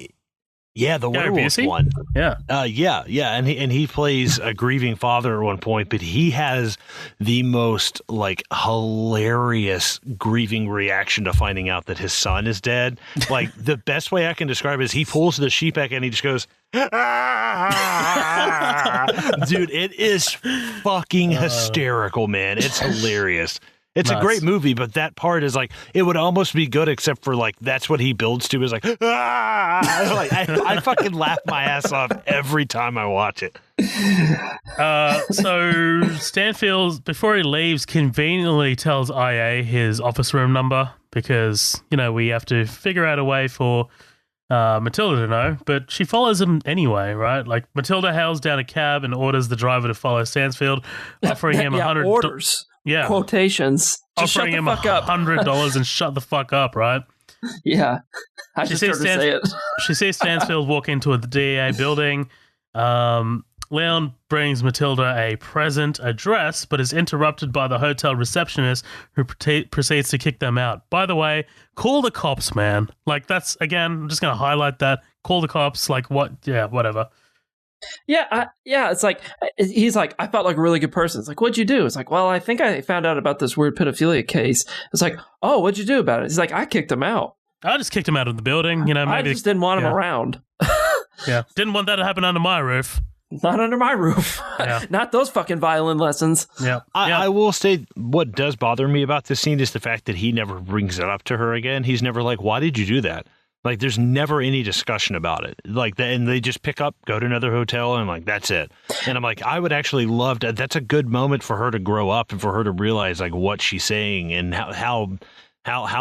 Yeah, the werewolf one. Yeah. Yeah. And he plays a grieving father at one point, but he has the most like hilarious grieving reaction to finding out that his son is dead. Like the best way I can describe it is he pulls the sheet back and he just goes, dude, it is fucking hysterical, man. It's hilarious. It's a great movie, but that part is like, it would almost be good except for like, that's what he builds to is like, like I fucking laugh my ass off every time I watch it. So Stanfield, before he leaves, conveniently tells IA his office room number because, you know, we have to figure out a way for Matilda to know, but she follows him anyway, right? Like Matilda hails down a cab and orders the driver to follow Stansfield, offering him $100. Orders. Yeah. Quotations. Just offering him $100 and shut the fuck up, right? Yeah. I just heard her say it. She sees Stansfield walk into the DEA building. Leon brings Matilda a present, a dress, but is interrupted by the hotel receptionist who proceeds to kick them out. By the way, call the cops, man. Like, that's, again, I'm just going to highlight that. Call the cops, like, what? Yeah, whatever. Yeah, it's like, he's like, I felt like a really good person. It's like, what'd you do? It's like, well, I think I found out about this weird pedophilia case. It's like, oh, what'd you do about it? He's like, I kicked him out. I just kicked him out of the building. You know, maybe I just didn't want him around. Yeah, didn't want that to happen under my roof. Not under my roof. Yeah. Not those fucking violin lessons. Yeah. I will say what does bother me about this scene is the fact that he never brings it up to her again. He's never like, why did you do that? Like, there's never any discussion about it. Like, and they just pick up, go to another hotel, and like, that's it. And I'm like, I would actually love to. That's a good moment for her to grow up and for her to realize like what she's saying and how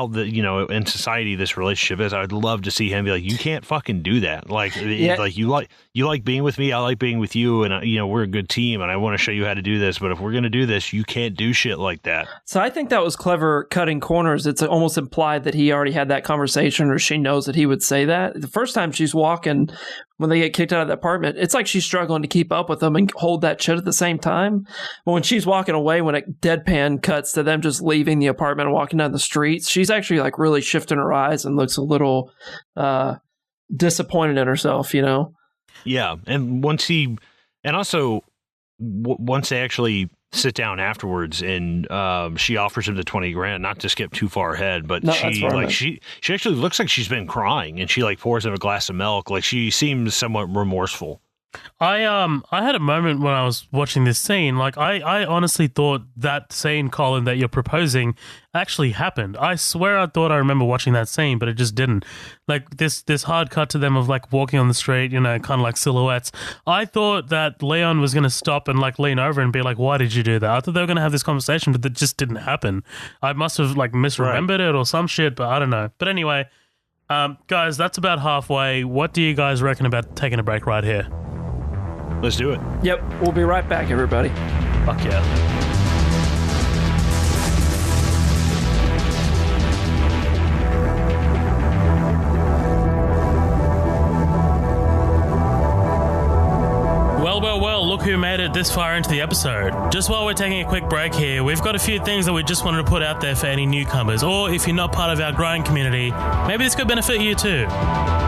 the, you know, in society this relationship is. I'd love to see him be like, you can't fucking do that. Like, like you like being with me, I like being with you, and you know, we're a good team, and I want to show you how to do this. But if we're gonna do this, you can't do shit like that. So I think that was clever cutting corners. It's almost implied that he already had that conversation, or she knows that he would say that. The first time she's walking, when they get kicked out of the apartment, it's like she's struggling to keep up with them and hold that shit at the same time. But when she's walking away, when it deadpan cuts to them just leaving the apartment and walking down the streets, she's actually like really shifting her eyes and looks a little disappointed in herself, you know? Yeah. And once they actually sit down afterwards and she offers him the $20,000, not to skip too far ahead, but she actually looks like she's been crying, and she like pours him a glass of milk. Like, she seems somewhat remorseful. I had a moment when I was watching this scene. Like, I honestly thought that scene, Colin, that you're proposing actually happened. I swear I thought I remember watching that scene, but it just didn't. Like, this hard cut to them of like walking on the street, you know, kind of like silhouettes. I thought that Leon was going to stop and like lean over and be like, why did you do that? I thought they were going to have this conversation, but that just didn't happen. I must have like misremembered it or some shit, but I don't know. But anyway, guys, that's about halfway. What do you guys reckon about taking a break right here? Let's do it. Yep. We'll be right back, everybody. Fuck yeah. Well. look who made it this far into the episode. Just while we're taking a quick break here, we've got a few things that we just wanted to put out there for any newcomers, or if you're not part of our growing community, maybe this could benefit you too.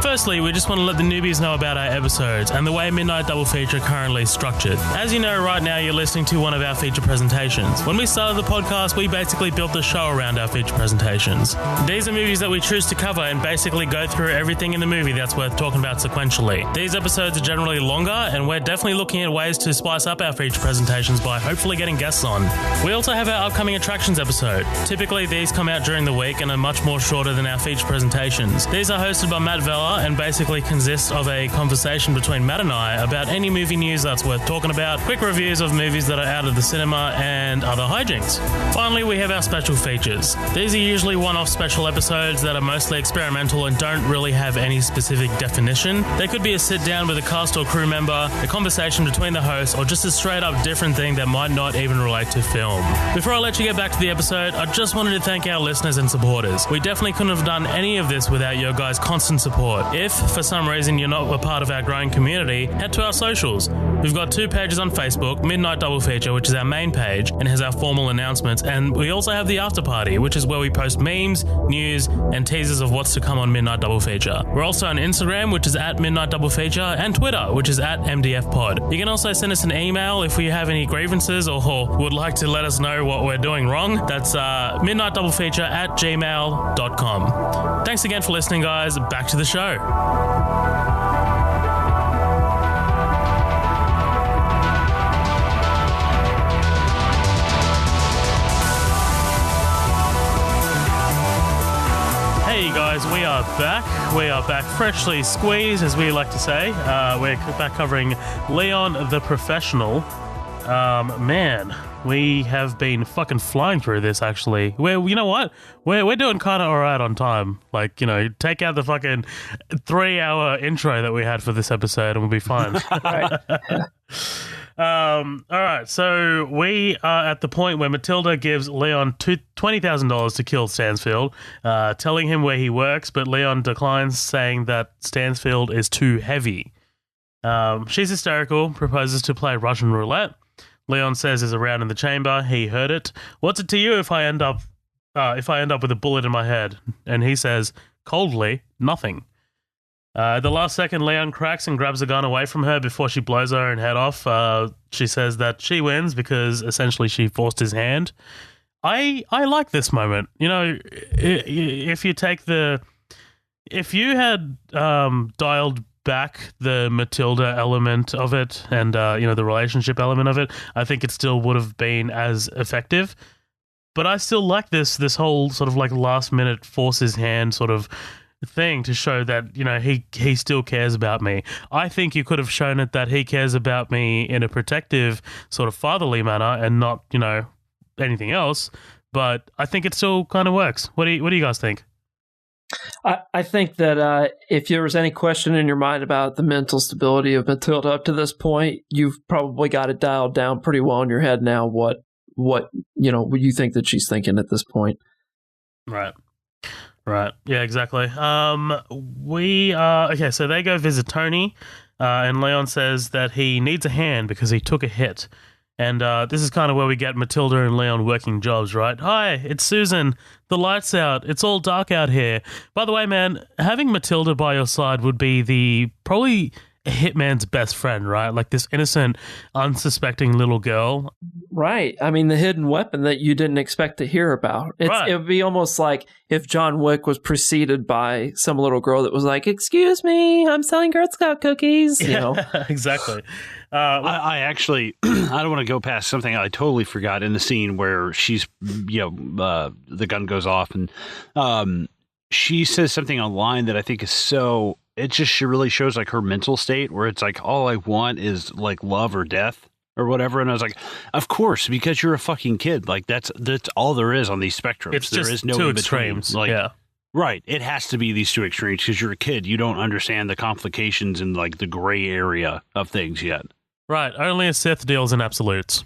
Firstly, we just want to let the newbies know about our episodes and the way Midnight Double Feature currently is structured. As you know, right now you're listening to one of our feature presentations. When we started the podcast, we basically built the show around our feature presentations. These are movies that we choose to cover and basically go through everything in the movie that's worth talking about sequentially. These episodes are generally longer, and we're definitely looking at ways to spice up our feature presentations by hopefully getting guests on. We also have our upcoming attractions episode. Typically, these come out during the week and are much more shorter than our feature presentations. These are hosted by Matt Vella and basically consist of a conversation between Matt and I about any movie news that's worth talking about, quick reviews of movies that are out of the cinema, and other hijinks. Finally, we have our special features. These are usually one-off special episodes that are mostly experimental and don't really have any specific definition. They could be a sit-down with a cast or crew member, a conversation between the hosts, or just a straight-up different thing that might not even relate to film. Before I let you get back to the episode, I just wanted to thank our listeners and supporters. We definitely couldn't have done any of this without your guys' constant support. If, for some reason, you're not a part of our growing community, head to our socials. We've got 2 pages on Facebook, Midnight Double Feature, which is our main page and has our formal announcements, and we also have the After Party, which is where we post memes, news, and teasers of what's to come on Midnight Double Feature. We're also on Instagram, which is at Midnight Double Feature, and Twitter, which is at MDF Pod. You can also send us an email if you have any grievances or would like to let us know what we're doing wrong. That's midnightdoublefeature@gmail.com. Thanks again for listening, guys. Back to the show. Hey guys, we are back. We are back freshly squeezed, as we like to say. We're back covering Leon the Professional. Man, we have been fucking flying through this, actually. You know what? We're doing kind of alright on time. Like, you know, take out the fucking 3-hour intro that we had for this episode and we'll be fine. Alright, so we are at the point where Matilda gives Leon $20,000 to kill Stansfield, telling him where he works, but Leon declines, saying that Stansfield is too heavy. She's hysterical, proposes to play Russian roulette. Leon says there's a round in the chamber. He heard it. What's it to you if I end up with a bullet in my head? And he says, coldly, nothing. At the last second, Leon cracks and grabs a gun away from her before she blows her own head off. She says that she wins because essentially she forced his hand. I like this moment. You know, if you had dialed back the Matilda element of it and the relationship element of it, I think it still would have been as effective. But I still like this whole sort of like last minute force his hand sort of thing to show that, you know, he still cares about me. I think you could have shown it that he cares about me in a protective sort of fatherly manner and not, you know, anything else. But I think it still kind of works. What do you guys think? I think that if there was any question in your mind about the mental stability of Matilda up to this point, you've probably got it dialed down pretty well in your head now. What you think that she's thinking at this point? Right. Yeah, exactly. Okay. So they go visit Tony, and Leon says that he needs a hand because he took a hit. And this is kind of where we get Matilda and Leon working jobs, right? Hi, it's Susan. The light's out. It's all dark out here. By the way, man, having Matilda by your side would be probably a hitman's best friend, right? Like this innocent, unsuspecting little girl. Right. I mean, the hidden weapon that you didn't expect to hear about. Right. It would be almost like if John Wick was preceded by some little girl that was like, "Excuse me, I'm selling Girl Scout cookies." You know, exactly. I actually, I don't want to go past something I totally forgot in the scene where she's, the gun goes off and she says something online that I think is so, it just really shows like her mental state where it's like, all I want is like love or death or whatever. And I was like, of course, because you're a fucking kid. Like that's all there is on these spectrums. There is no two extremes. Like, yeah. Right. It has to be these two extremes because you're a kid. You don't understand the complications and like the gray area of things yet. Right. Only a Sith deals in absolutes.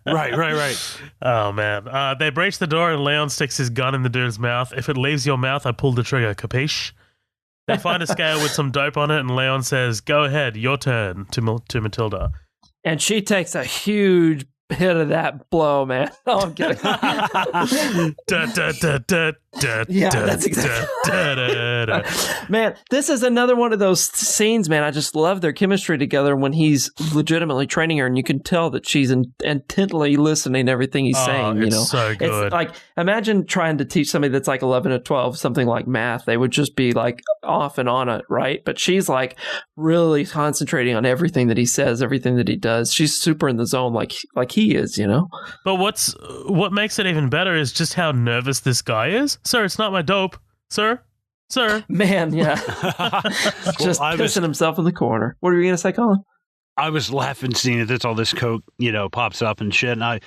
Right. Oh, man. They breach the door and Leon sticks his gun in the dude's mouth. If it leaves your mouth, I pull the trigger. Capiche? They find a scale with some dope on it and Leon says, "Go ahead, your turn," to Matilda. And she takes a huge hit of that blow, man. Oh, I'm kidding. Yeah, that's exactly. Man, this is another one of those scenes, man. I just love their chemistry together when he's legitimately training her, and you can tell that she's intently listening to everything he's saying. You know, so good. It's like, imagine trying to teach somebody that's like 11 or 12 something like math. They would just be like off and on it, right? But she's like really concentrating on everything that he says, everything that he does. She's super in the zone, like he is, you know. But what makes it even better is just how nervous this guy is. Sir, it's not my dope. Sir. Man, yeah. Just pissing himself in the corner. What were you going to say, Colin? I was laughing seeing that all this coke, pops up and shit. And I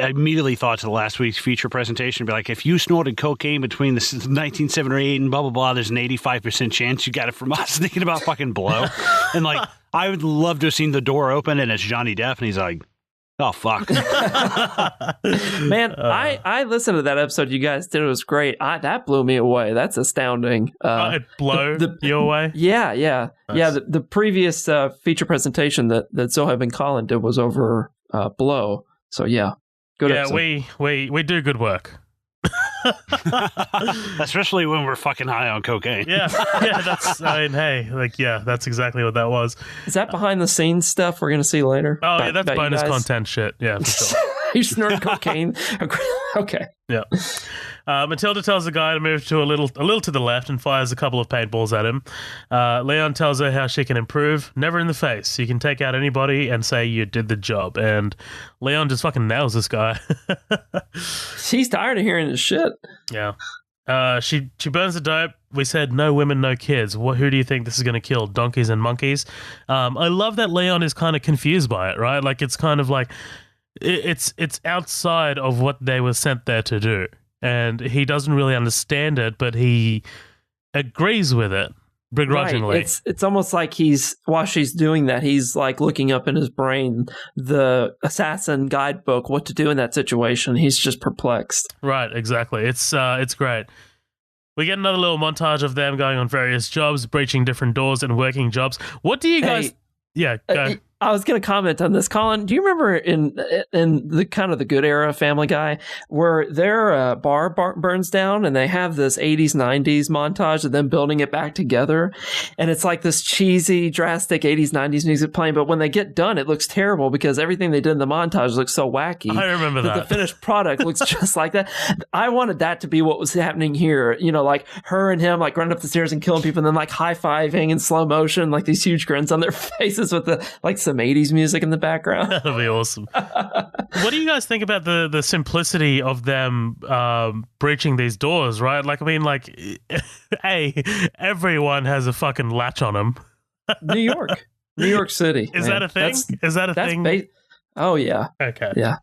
immediately thought to last week's feature presentation, be like, if you snorted cocaine between the 1978 and blah, blah, blah, there's an 85% chance you got it from us. Thinking about fucking Blow. And like, I would love to have seen the door open and it's Johnny Depp and he's like, oh, fuck. Man, I listened to that episode you guys did. It was great. That blew me away. That's astounding. It blew you away? Yeah. Nice. Yeah, the previous feature presentation that Zohab and Colin did was over Blow. So, yeah. Good episode. we do good work. Especially when we're fucking high on cocaine. Yeah, that's that's exactly what that was. Is that behind the scenes stuff we're gonna see later? Oh, yeah, that's bonus content shit. Yeah, for sure. You snort cocaine. Okay. Yeah. Matilda tells the guy to move to a little to the left and fires a couple of paintballs at him. Leon tells her how she can improve. Never in the face. You can take out anybody and say you did the job. And Leon just fucking nails this guy. She's tired of hearing this shit. Yeah. She burns the dope. We said no women, no kids. Who do you think this is going to kill? Donkeys and monkeys? I love that Leon is kind of confused by it, right? Like, it's kind of like it's outside of what they were sent there to do. And he doesn't really understand it, but he agrees with it begrudgingly. Right. It's almost like while she's doing that, he's like looking up in his brain the assassin guidebook, what to do in that situation. He's just perplexed. Right, exactly. It's great. We get another little montage of them going on various jobs, breaching different doors and working jobs. What do you guys... Yeah, go. I was going to comment on this, Colin. Do you remember in the kind of the good era Family Guy where their bar burns down and they have this 80s, 90s montage of them building it back together? And it's like this cheesy, drastic 80s, 90s music playing. But when they get done, it looks terrible because everything they did in the montage looks so wacky. I remember that. The finished product looks just like that. I wanted that to be what was happening here. You know, like her and him like running up the stairs and killing people and then like high-fiving in slow motion, like these huge grins on their faces with the like some 80s music in the background. That'll be awesome. What do you guys think about the simplicity of them breaching these doors, right? Like, I mean, like, hey, everyone has a fucking latch on them. New York City. Is that a thing? Is that a thing? Oh, yeah. Okay. Yeah.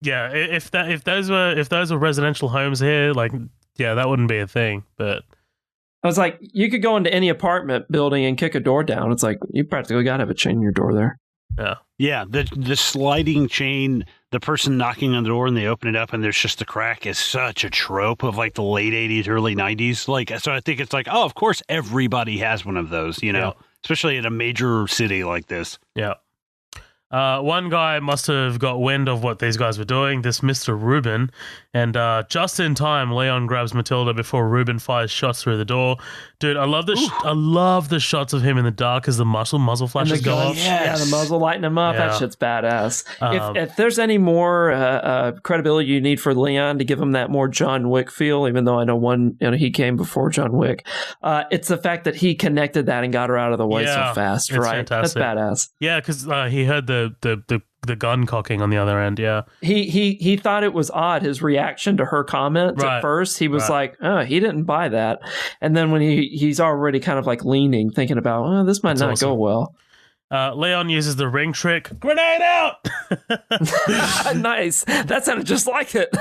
Yeah, if those were residential homes here, like, yeah, that wouldn't be a thing, but... I was like, you could go into any apartment building and kick a door down. It's like, you practically got to have a chain in your door there. Yeah, the sliding chain, the person knocking on the door and they open it up and there's just a crack is such a trope of like the late 80s, early 90s. Like, so I think it's like, oh, of course everybody has one of those, especially in a major city like this. Yeah. One guy must have got wind of what these guys were doing, this Mr. Rubin, and just in time, Leon grabs Matilda before Rubin fires shots through the door. Dude, I love the shots of him in the dark as the muzzle flashes go off. Yeah, the muzzle lighting him up. That shit's badass. If there's any more credibility you need for Leon to give him that more John Wick feel, even though I know he came before John Wick, it's the fact that he connected that and got her out of the way so fast, right? Fantastic. That's badass. Yeah, because he heard the gun cocking on the other end. Yeah, he thought it was odd, his reaction to her comments. At first he was like, oh, he didn't buy that, and then when he's already kind of like leaning, thinking about, oh, this might not go well. Leon uses the ring trick. Grenade out! Nice. That sounded just like it.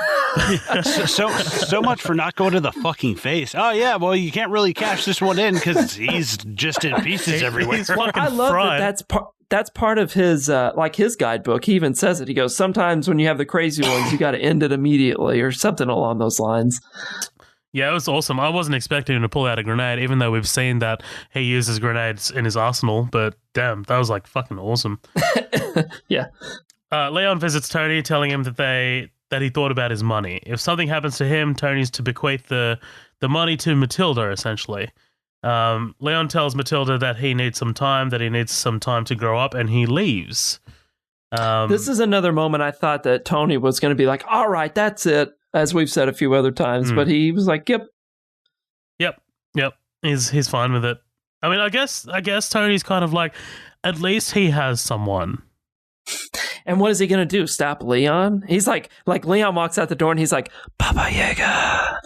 so much for not going to the fucking face. Oh yeah, well you can't really cash this one in because he's just in pieces everywhere. I love that. That's part of his his guidebook. He even says it. He goes, sometimes when you have the crazy ones, you got to end it immediately or something along those lines. Yeah, it was awesome. I wasn't expecting him to pull out a grenade, even though we've seen that he uses grenades in his arsenal. But damn, that was like fucking awesome. Yeah. Leon visits Tony, telling him that he thought about his money. If something happens to him, Tony's to bequeath the money to Matilda, essentially. Leon tells Matilda that he needs some time to grow up, and he leaves. This is another moment I thought that Tony was going to be like, all right, that's it, as we've said a few other times, but he was like, yep. He's fine with it. I mean, I guess Tony's kind of like, at least he has someone. And what is he going to do? Stop Leon? He's like Leon walks out the door and he's like, Baba Yaga.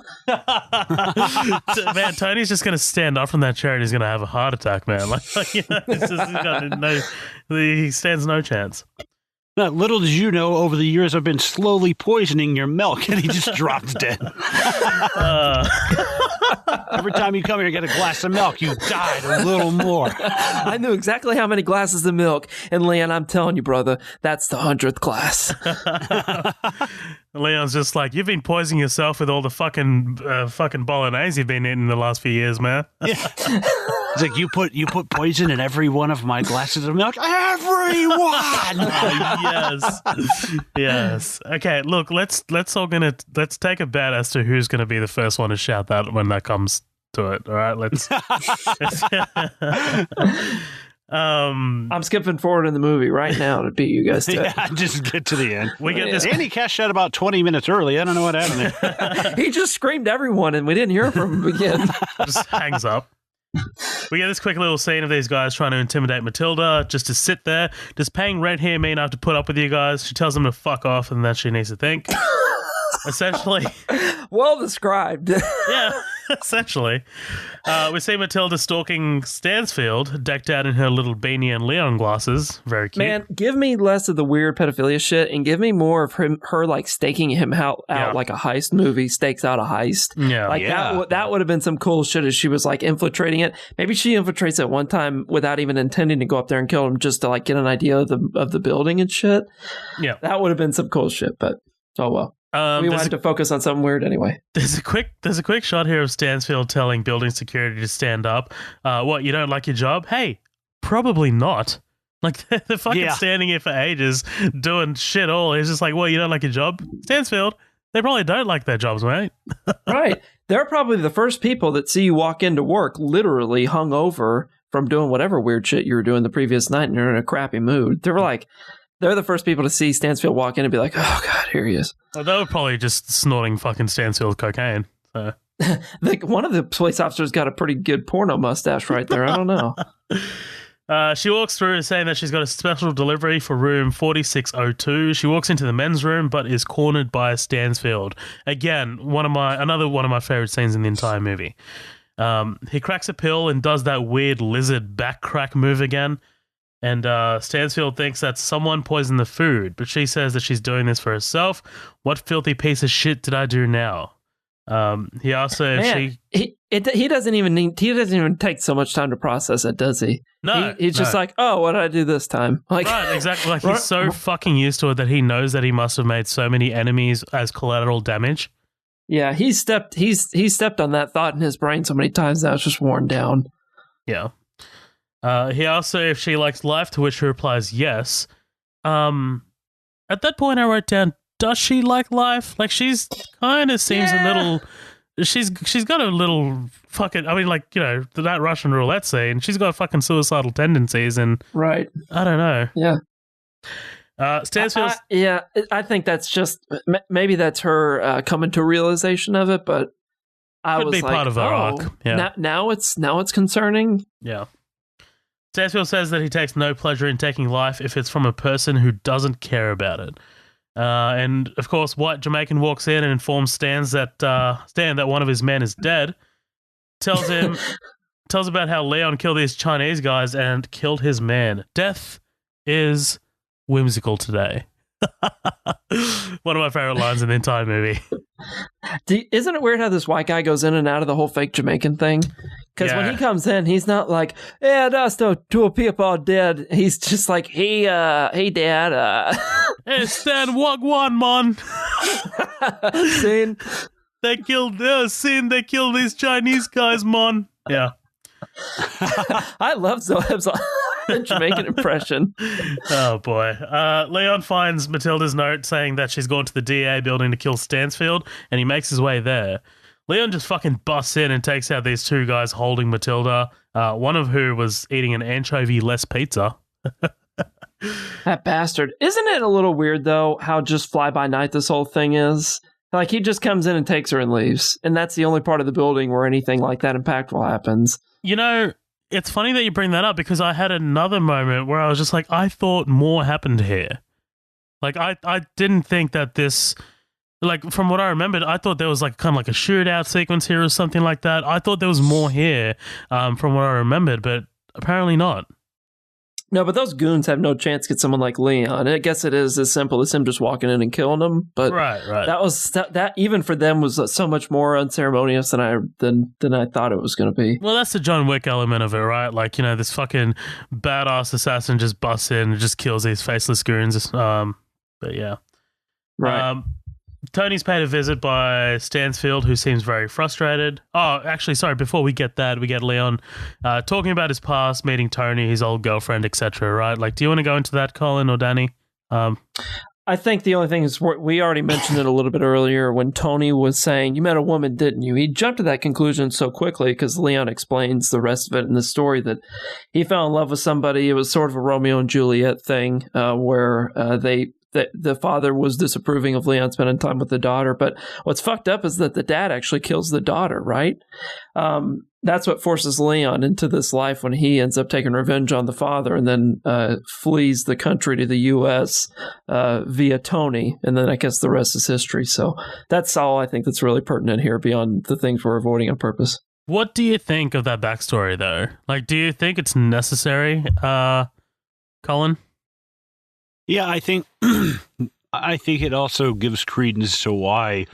Man, Tony's just going to stand up from that chair and he's going to have a heart attack, man. He stands no chance. Now, little did you know, over the years I've been slowly poisoning your milk, and he just drops dead. Every time you come here and get a glass of milk, you died a little more. I knew exactly how many glasses of milk. And Leon, I'm telling you, brother, that's the 100th glass. Leon's just like, you've been poisoning yourself with all the fucking bolognese you've been eating the last few years, man. Yeah. It's like, you put poison in every one of my glasses of milk. Everyone! Yes. Okay, look, let's take a bet as to who's gonna be the first one to shout that when that comes to it. All right, let's. I'm skipping forward in the movie right now to beat you guys to it. Yeah, just get to the end. We get this. Andy Cash shot about 20 minutes early. I don't know what happened there. He just screamed everyone, and we didn't hear from him again. Just hangs up. We get this quick little scene of these guys trying to intimidate Matilda just to sit there. Does paying rent here mean I have to put up with you guys? She tells them to fuck off and that she needs to think. Essentially. Well described. Yeah, essentially. We see Matilda stalking Stansfield, decked out in her little beanie and Leon glasses. Very cute. Man, give me less of the weird pedophilia shit and give me more of her like staking him out like a heist movie stakes out a heist. Yeah. Like that would have been some cool shit as she was like infiltrating it. Maybe she infiltrates it one time without even intending to go up there and kill him, just to like get an idea of the building and shit. Yeah. That would have been some cool shit, but oh well. We wanted to focus on something weird anyway. There's a quick shot here of Stansfield telling building security to stand up. What, you don't like your job? Hey, probably not. Like, they're fucking standing here for ages doing shit all. It's just like, what, you don't like your job? Stansfield, they probably don't like their jobs, mate. Right. They're probably the first people that see you walk into work literally hungover from doing whatever weird shit you were doing the previous night and you're in a crappy mood. They're the first people to see Stansfield walk in and be like, oh, God, here he is. Well, they were probably just snorting fucking Stansfield cocaine. So. Like one of the police officers got a pretty good porno mustache right there. I don't know. She walks through saying that she's got a special delivery for room 4602. She walks into the men's room but is cornered by Stansfield. Again, another one of my favorite scenes in the entire movie. He cracks a pill and does that weird lizard back crack move again. And Stansfield thinks that someone poisoned the food, but she says that she's doing this for herself. What filthy piece of shit did I do now? He also he doesn't even take so much time to process it, does he? No, he's just like, oh, what did I do this time? Like, right, exactly. Like he's so fucking used to it that he knows that he must have made so many enemies as collateral damage. Yeah, he's stepped on that thought in his brain so many times now it's just worn down. Yeah. He asked her if she likes life, to which she replies yes. At that point, I wrote down, does she like life? Like, she's kind of seems a little... She's got a little fucking... I mean, like, you know, that Russian roulette scene, she's got fucking suicidal tendencies and... Right. I don't know. Yeah. Stansfield's... I think that's just... Maybe that's her coming to a realization of it, but I was like, part of her arc. Yeah. Now it's concerning. Yeah. Stansfield says that he takes no pleasure in taking life if it's from a person who doesn't care about it. And, of course, White Jamaican walks in and informs Stan that one of his men is dead. Tells about how Leon killed these Chinese guys and killed his man. Death is whimsical today. One of my favorite lines in the entire movie. Isn't it weird how this white guy goes in and out of the whole fake Jamaican thing? Because when he comes in, he's not like, yeah, that's the two people dead. He's just like, hey, dad. Hey, Stan, Wagwan, man. Scene. They killed these Chinese guys, mon. Yeah. I love Zoeb's Jamaican impression. Oh, boy. Leon finds Matilda's note saying that she's gone to the DA building to kill Stansfield, and he makes his way there. Leon just fucking busts in and takes out these two guys holding Matilda, one of who was eating an anchovy-less pizza. That bastard. Isn't it a little weird, though, how just fly-by-night this whole thing is? Like, he just comes in and takes her and leaves. And that's the only part of the building where anything like that impactful happens. You know, it's funny that you bring that up because I had another moment where I was just like, I thought more happened here. Like, I didn't think that this... Like, from what I remembered, I thought there was like kind of like a shootout sequence here or something like that. I thought there was more here from what I remembered, but apparently not. No, but those goons have no chance to get someone like Leon. I guess it is as simple as him just walking in and killing them. But right. that even for them was so much more unceremonious than I thought it was going to be. Well, that's the John Wick element of it, right? Like, you know, this fucking badass assassin just busts in and just kills these faceless goons. But yeah. Right. Tony's paid a visit by Stansfield, who seems very frustrated. Oh, actually, sorry, before we get that, we get Leon talking about his past, meeting Tony, his old girlfriend, etc., right? Like, do you want to go into that, Colin or Danny? I think the only thing is we already mentioned it a little bit earlier when Tony was saying, you met a woman, didn't you? He jumped to that conclusion so quickly because Leon explains the rest of it in the story that he fell in love with somebody. It was sort of a Romeo and Juliet thing where the father was disapproving of Leon spending time with the daughter. But what's fucked up is that the dad actually kills the daughter, right? That's what forces Leon into this life when he ends up taking revenge on the father and then flees the country to the U.S. Via Tony. And then I guess the rest is history. So that's all I think that's really pertinent here beyond the things we're avoiding on purpose. What do you think of that backstory, though? Like, do you think it's necessary, Colin? Yeah, I think it also gives credence to why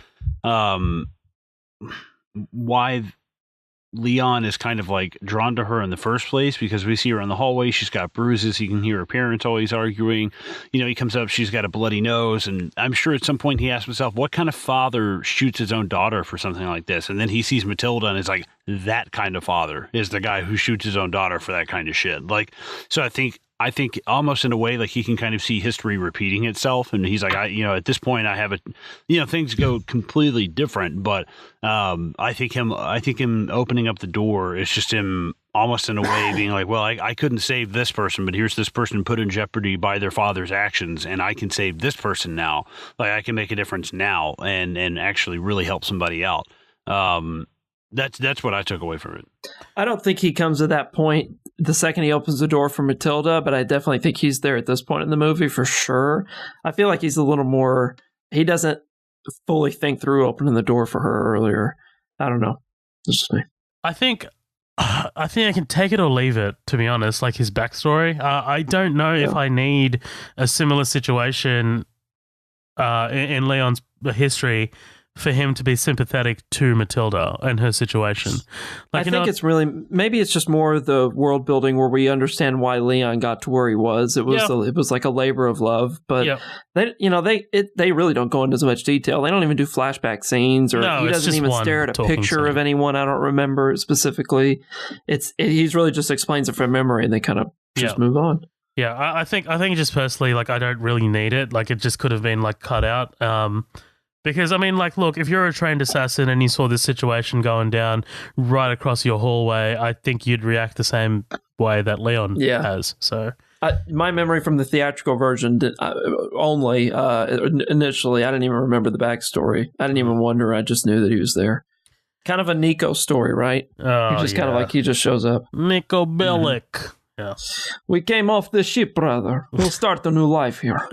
Leon is kind of like drawn to her in the first place, because we see her in the hallway. She's got bruises. He can hear her parents always arguing. You know, he comes up, she's got a bloody nose. And I'm sure at some point he asks himself, what kind of father shoots his own daughter for something like this? And then he sees Matilda and is like, that kind of father is the guy who shoots his own daughter for that kind of shit. Like, so I think almost in a way, like he can kind of see history repeating itself. And he's like, at this point I have things go completely different, but I think him opening up the door is just him almost in a way being like, well, I couldn't save this person, but here's this person put in jeopardy by their father's actions, and I can save this person now. Like, I can make a difference now and actually really help somebody out. That's what I took away from it. I don't think he comes to that point the second he opens the door for Matilda, but I definitely think he's there at this point in the movie for sure. I feel like he's a little more, he doesn't fully think through opening the door for her earlier. I don't know. That's just me. I think I can take it or leave it, to be honest, like his backstory. I don't know if I need a similar situation in Leon's history for him to be sympathetic to Matilda and her situation. Like, I think it's really, maybe it's just more the world building where we understand why Leon got to where he was. It was like a labor of love, but they really don't go into as much detail. They don't even do flashback scenes, or he doesn't even stare at a picture of anyone. I don't remember specifically. He's really just explains it from memory, and they kind of just move on. Yeah, I think just personally, like, I don't really need it. Like, it just could have been like cut out. Because, I mean, like, look, if you're a trained assassin and you saw this situation going down right across your hallway, I think you'd react the same way that Leon has. So, my memory from the theatrical version only initially, I didn't even remember the backstory. I didn't even wonder. I just knew that he was there. Kind of a Nico story, right? Oh, He's just kind of like he just shows up. Nico Bellic. Mm-hmm. Yeah. We came off the ship, brother. We'll start a new life here.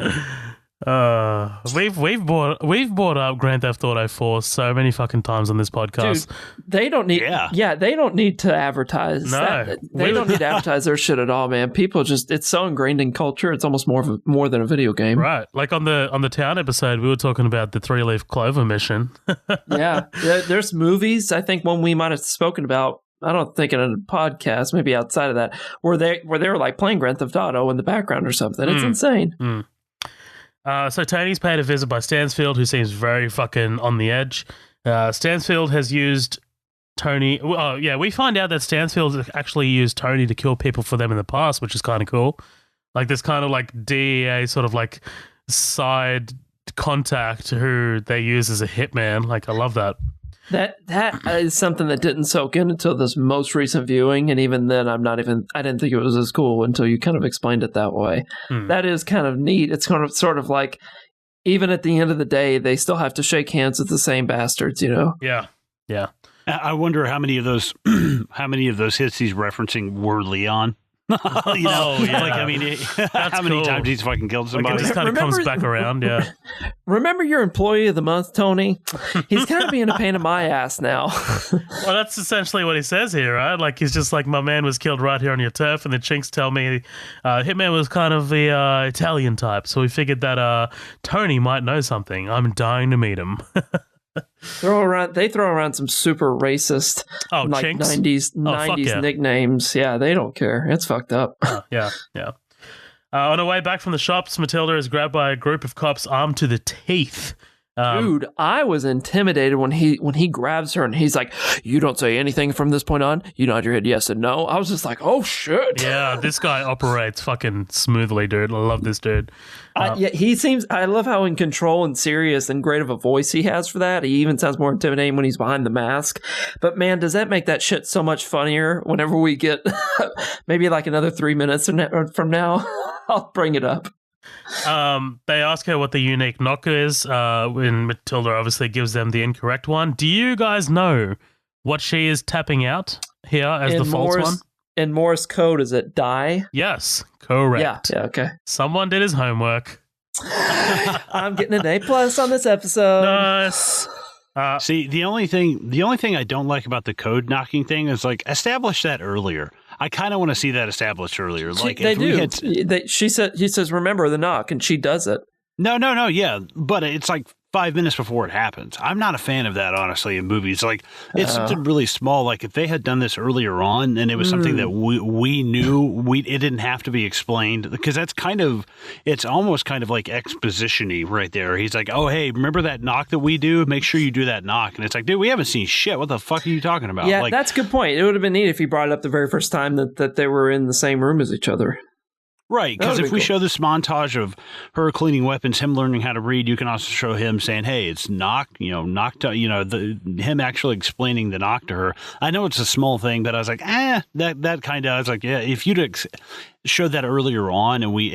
We've brought up Grand Theft Auto 4 so many fucking times on this podcast. Dude, they don't need they don't need to advertise. No. They don't need to advertise their shit at all, man. People just, it's so ingrained in culture. It's almost more than a video game. Right. Like on the town episode, we were talking about the 3-leaf clover mission. Yeah. There's movies, I think one we might have spoken about, I don't think in a podcast, maybe outside of that, where they were like playing Grand Theft Auto in the background or something. It's insane. So Tony's paid a visit by Stansfield, who seems very fucking on the edge. Stansfield has used Tony. Oh, yeah, we find out that Stansfield actually used Tony to kill people for them in the past, which is kind of cool. Like this kind of like DEA sort of like side contact who they use as a hitman. Like I love that. That is something that didn't soak in until this most recent viewing, and even then, I didn't think it was as cool until you kind of explained it that way. That is kind of neat. It's kind of sort of like, even at the end of the day, they still have to shake hands with the same bastards, you know? Yeah. I wonder how many of those hits he's referencing were Leon. Yeah. Like, I mean, how many times he's fucking killed somebody? Like it just kind of comes back around, yeah. Remember your employee of the month, Tony? He's kind of being a pain in my ass now. Well, that's essentially what he says here, right? Like, he's just like, my man was killed right here on your turf, and the chinks tell me Hitman was kind of the Italian type, so we figured that Tony might know something. I'm dying to meet him. They throw around some super racist, like chinks? 90s nicknames. Yeah, they don't care. It's fucked up. Yeah. On her way back from the shops, Matilda is grabbed by a group of cops armed to the teeth. Dude, I was intimidated when he grabs her and he's like, "You don't say anything from this point on. You nod your head yes and no." I was just like, "Oh shit!" Yeah, this guy operates fucking smoothly, dude. I love this dude. Yeah, he seems. I love how in control and serious and great of a voice he has for that. He even sounds more intimidating when he's behind the mask. But man, does that make that shit so much funnier? Whenever we get maybe like another 3 minutes from now, I'll bring it up. They ask her what the unique knock is, when Matilda obviously gives them the incorrect one. Do you guys know what she is tapping out here as the false one? In Morse code, is it die? Yes, correct. Yeah, okay. Someone did his homework. I'm getting an A+ on this episode. Nice. See, the only thing I don't like about the code knocking thing is like establish that earlier. I kind of want to see that established earlier. Like they do. He says, "Remember the knock," and she does it. No, yeah, but it's like 5 minutes before it happens. I'm not a fan of that, honestly, in movies. Like, it's something really small. Like, if they had done this earlier on, and it was something that we knew, it didn't have to be explained, because that's it's almost kind of like exposition-y right there. He's like, "Oh, hey, remember that knock that we do? Make sure you do that knock." And it's like, dude, we haven't seen shit. What the fuck are you talking about? Yeah, like, that's a good point. It would have been neat if he brought it up the very first time that they were in the same room as each other. Right, because if we show this montage of her cleaning weapons, him learning how to read, you can also show him saying, "Hey, it's knock," him actually explaining the knock to her. I know it's a small thing, but I was like, that kind of, I was like, yeah, if you'd showed that earlier on, and we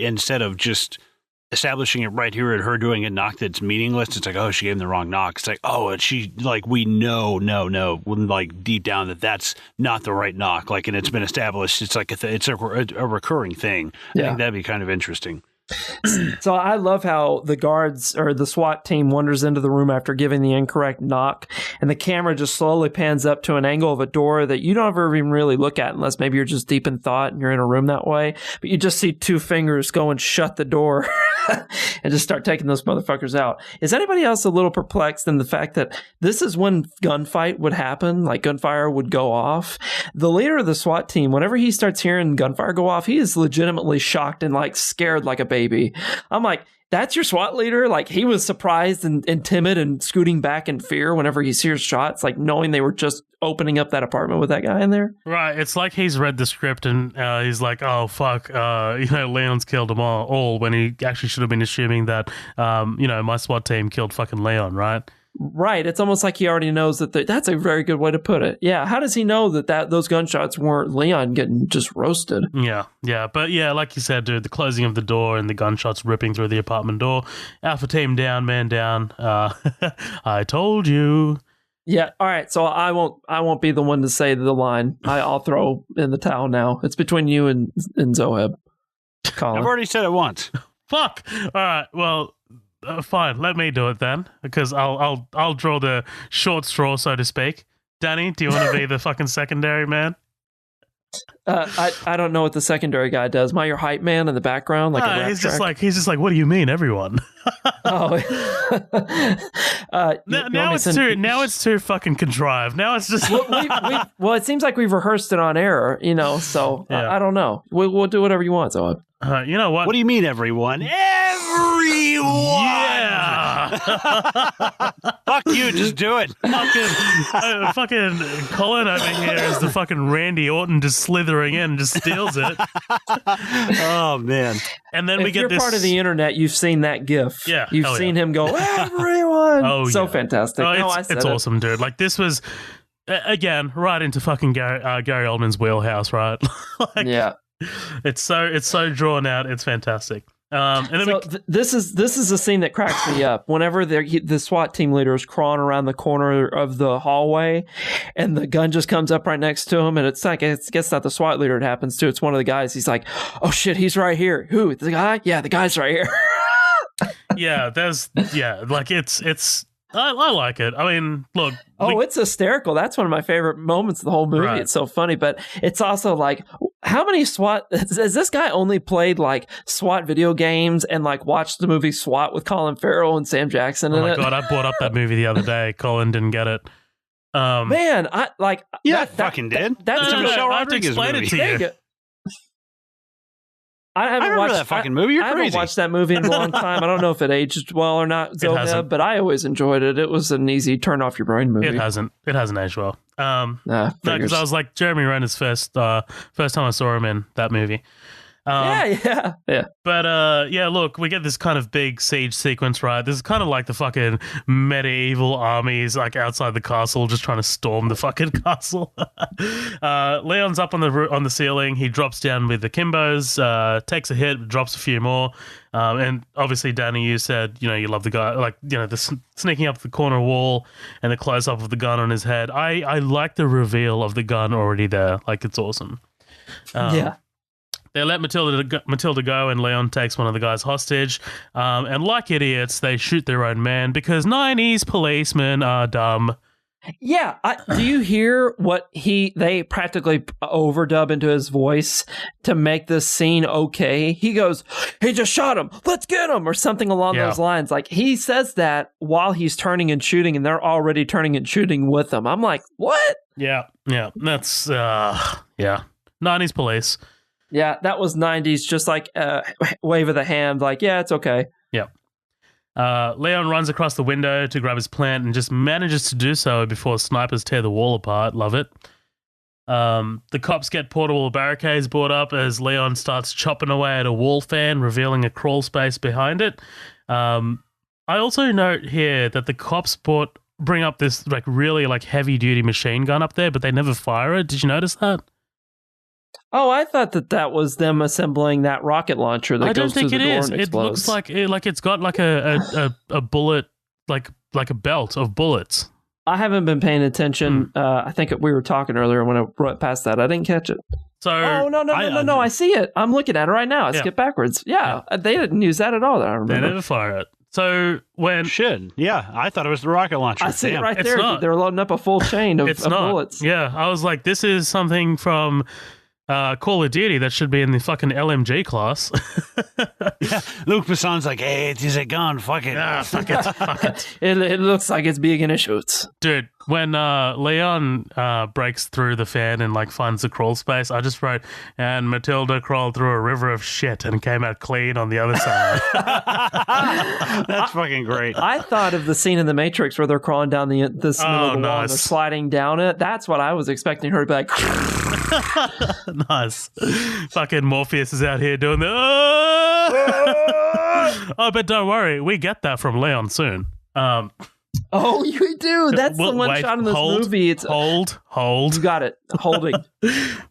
instead of just establishing it right here at her doing a knock that's meaningless, it's like, oh, she gave him the wrong knock. It's like, oh, and she, like, we know, like, deep down that's not the right knock. Like, and it's been established. It's like it's a recurring thing. Yeah. I think that'd be kind of interesting. So I love how the guards or the SWAT team wanders into the room after giving the incorrect knock, and the camera just slowly pans up to an angle of a door that you don't ever even really look at unless maybe you're just deep in thought and you're in a room that way. But you just see two fingers go and shut the door and just start taking those motherfuckers out. Is anybody else a little perplexed in the fact that this is when gunfight would happen, like gunfire would go off? The leader of the SWAT team, whenever he starts hearing gunfire go off, he is legitimately shocked and like scared like a baby. I'm like, that's your SWAT leader? Like, he was surprised and timid and scooting back in fear whenever he hears shots, like knowing they were just opening up that apartment with that guy in there. Right. It's like he's read the script and he's like, oh, fuck, Leon's killed them all, when he actually should have been assuming that, my SWAT team killed fucking Leon, right? Right. It's almost like he already knows that that's a very good way to put it. Yeah. How does he know that those gunshots weren't Leon getting just roasted? Yeah. But yeah, like you said, dude, the closing of the door and the gunshots ripping through the apartment door. Alpha team down, man down. I told you. Yeah. All right. So I won't be the one to say the line. I'll throw in the towel now. It's between you and Zoheb. Colin. I've already said it once. Fuck. All right. Well, fine, let me do it then, because I'll draw the short straw, so to speak. Danny, do you want to be the fucking secondary man? I don't know what the secondary guy does. Am I your hype man in the background? Like a rap he's track? just like, what do you mean, everyone? Oh, now it's too fucking contrived. Now it's just well, it seems like we've rehearsed it on air, So yeah. I don't know. We'll do whatever you want, so. You know what? What do you mean, everyone? Everyone! Yeah! Fuck you, just do it. Fucking Colin over here is the fucking Randy Orton just slithering in and just steals it. Oh, man. And then if we get you're this part of the internet, you've seen that GIF. Yeah. You've seen him go, everyone. Oh, so yeah. fantastic. Oh, No, I it's said it. awesome, dude. Like, this was, again, right into fucking Gary Oldman's wheelhouse, right? Like, Yeah. It's so drawn out. It's fantastic. And then So this is a scene that cracks me up. Whenever the SWAT team leader is crawling around the corner of the hallway, and the gun just comes up right next to him, and it's like it's not the SWAT leader it happens to. It's one of the guys. He's like, "Oh shit, he's right here." Who? The guy? Yeah, the guy's right here. like it's. I like it. I mean, look. It's hysterical. That's one of my favorite moments of the whole movie. Right. It's so funny, but it's also like, how many SWAT has this guy only played like SWAT video games and like watched the movie SWAT with Colin Farrell and Sam Jackson in Oh my it? god, I brought up that movie the other day. Colin didn't get it. Man, I like. Yeah, I fucking did. That's It's a a Michelle I have to Rodriguez explain movie. it to you. Dang it. I haven't remember watched that fucking movie. You're I crazy. haven't watched that movie in a long time. I don't know if it aged well or not, Zoheb, hasn't. but I always enjoyed it. It was an easy turn off your brain movie. It hasn't aged well. Nah, No, because figures. I was like Jeremy Renner's first time I saw him in that movie. Yeah. But yeah, look, we get this kind of big siege sequence, right? This is kind of like the fucking medieval armies like outside the castle, just trying to storm the fucking castle. Leon's up on the ceiling. He drops down with the Kimbos, takes a hit, drops a few more. And obviously, Danny, you said, you love the guy, like, the sneaking up the corner wall and the close up of the gun on his head. I like the reveal of the gun already there. Like, it's awesome. Yeah. They let Matilda go, and Leon takes one of the guys hostage. And like idiots, they shoot their own man because 90s policemen are dumb. Yeah. Do you hear what they practically overdub into his voice to make this scene okay? He goes, "He just shot him. Let's get him," or something along those lines. Like, he says that while he's turning and shooting, and they're already turning and shooting with him. I'm like, what? Yeah. That's 90s police. Yeah, that was 90s, just like wave of the hand, like, yeah, it's okay. Yeah. Leon runs across the window to grab his plant and just manages to do so before snipers tear the wall apart. Love it. The cops get portable barricades brought up as Leon starts chopping away at a wall fan, revealing a crawl space behind it. I also note here that the cops bring up this like really like heavy duty machine gun up there, but they never fire it. Did you notice that? Oh, I thought that was them assembling that rocket launcher that goes through the door and explodes. It looks like it's got like a bullet, like a belt of bullets. I haven't been paying attention. I think we were talking earlier when I brought past that. I didn't catch it. So No, I see it. I'm looking at it right now. I skipped backwards. Yeah, they didn't use that at all. That I remember. They never fire it. So when I thought it was the rocket launcher. I see it right It's there. not. They're loading up a full chain of bullets. Yeah, I was like, this is something from Call of Duty that should be in the fucking LMG class. Yeah, Luke Besson's like, hey, it is a gun. Fuck it. Fuck it. It looks like it's big and it shoots. Dude, when Leon breaks through the fan and like finds the crawl space, I just wrote, and Matilda crawled through a river of shit and came out clean on the other side. That's fucking great. I thought of the scene in The Matrix where they're crawling down this middle of the wall and they're sliding down it. That's what I was expecting her to be like. Nice. Fucking Morpheus is out here doing the oh, but don't worry, we get that from Leon soon. Oh, you do. That's the one shot in this movie. It's hold. You got it. Holding.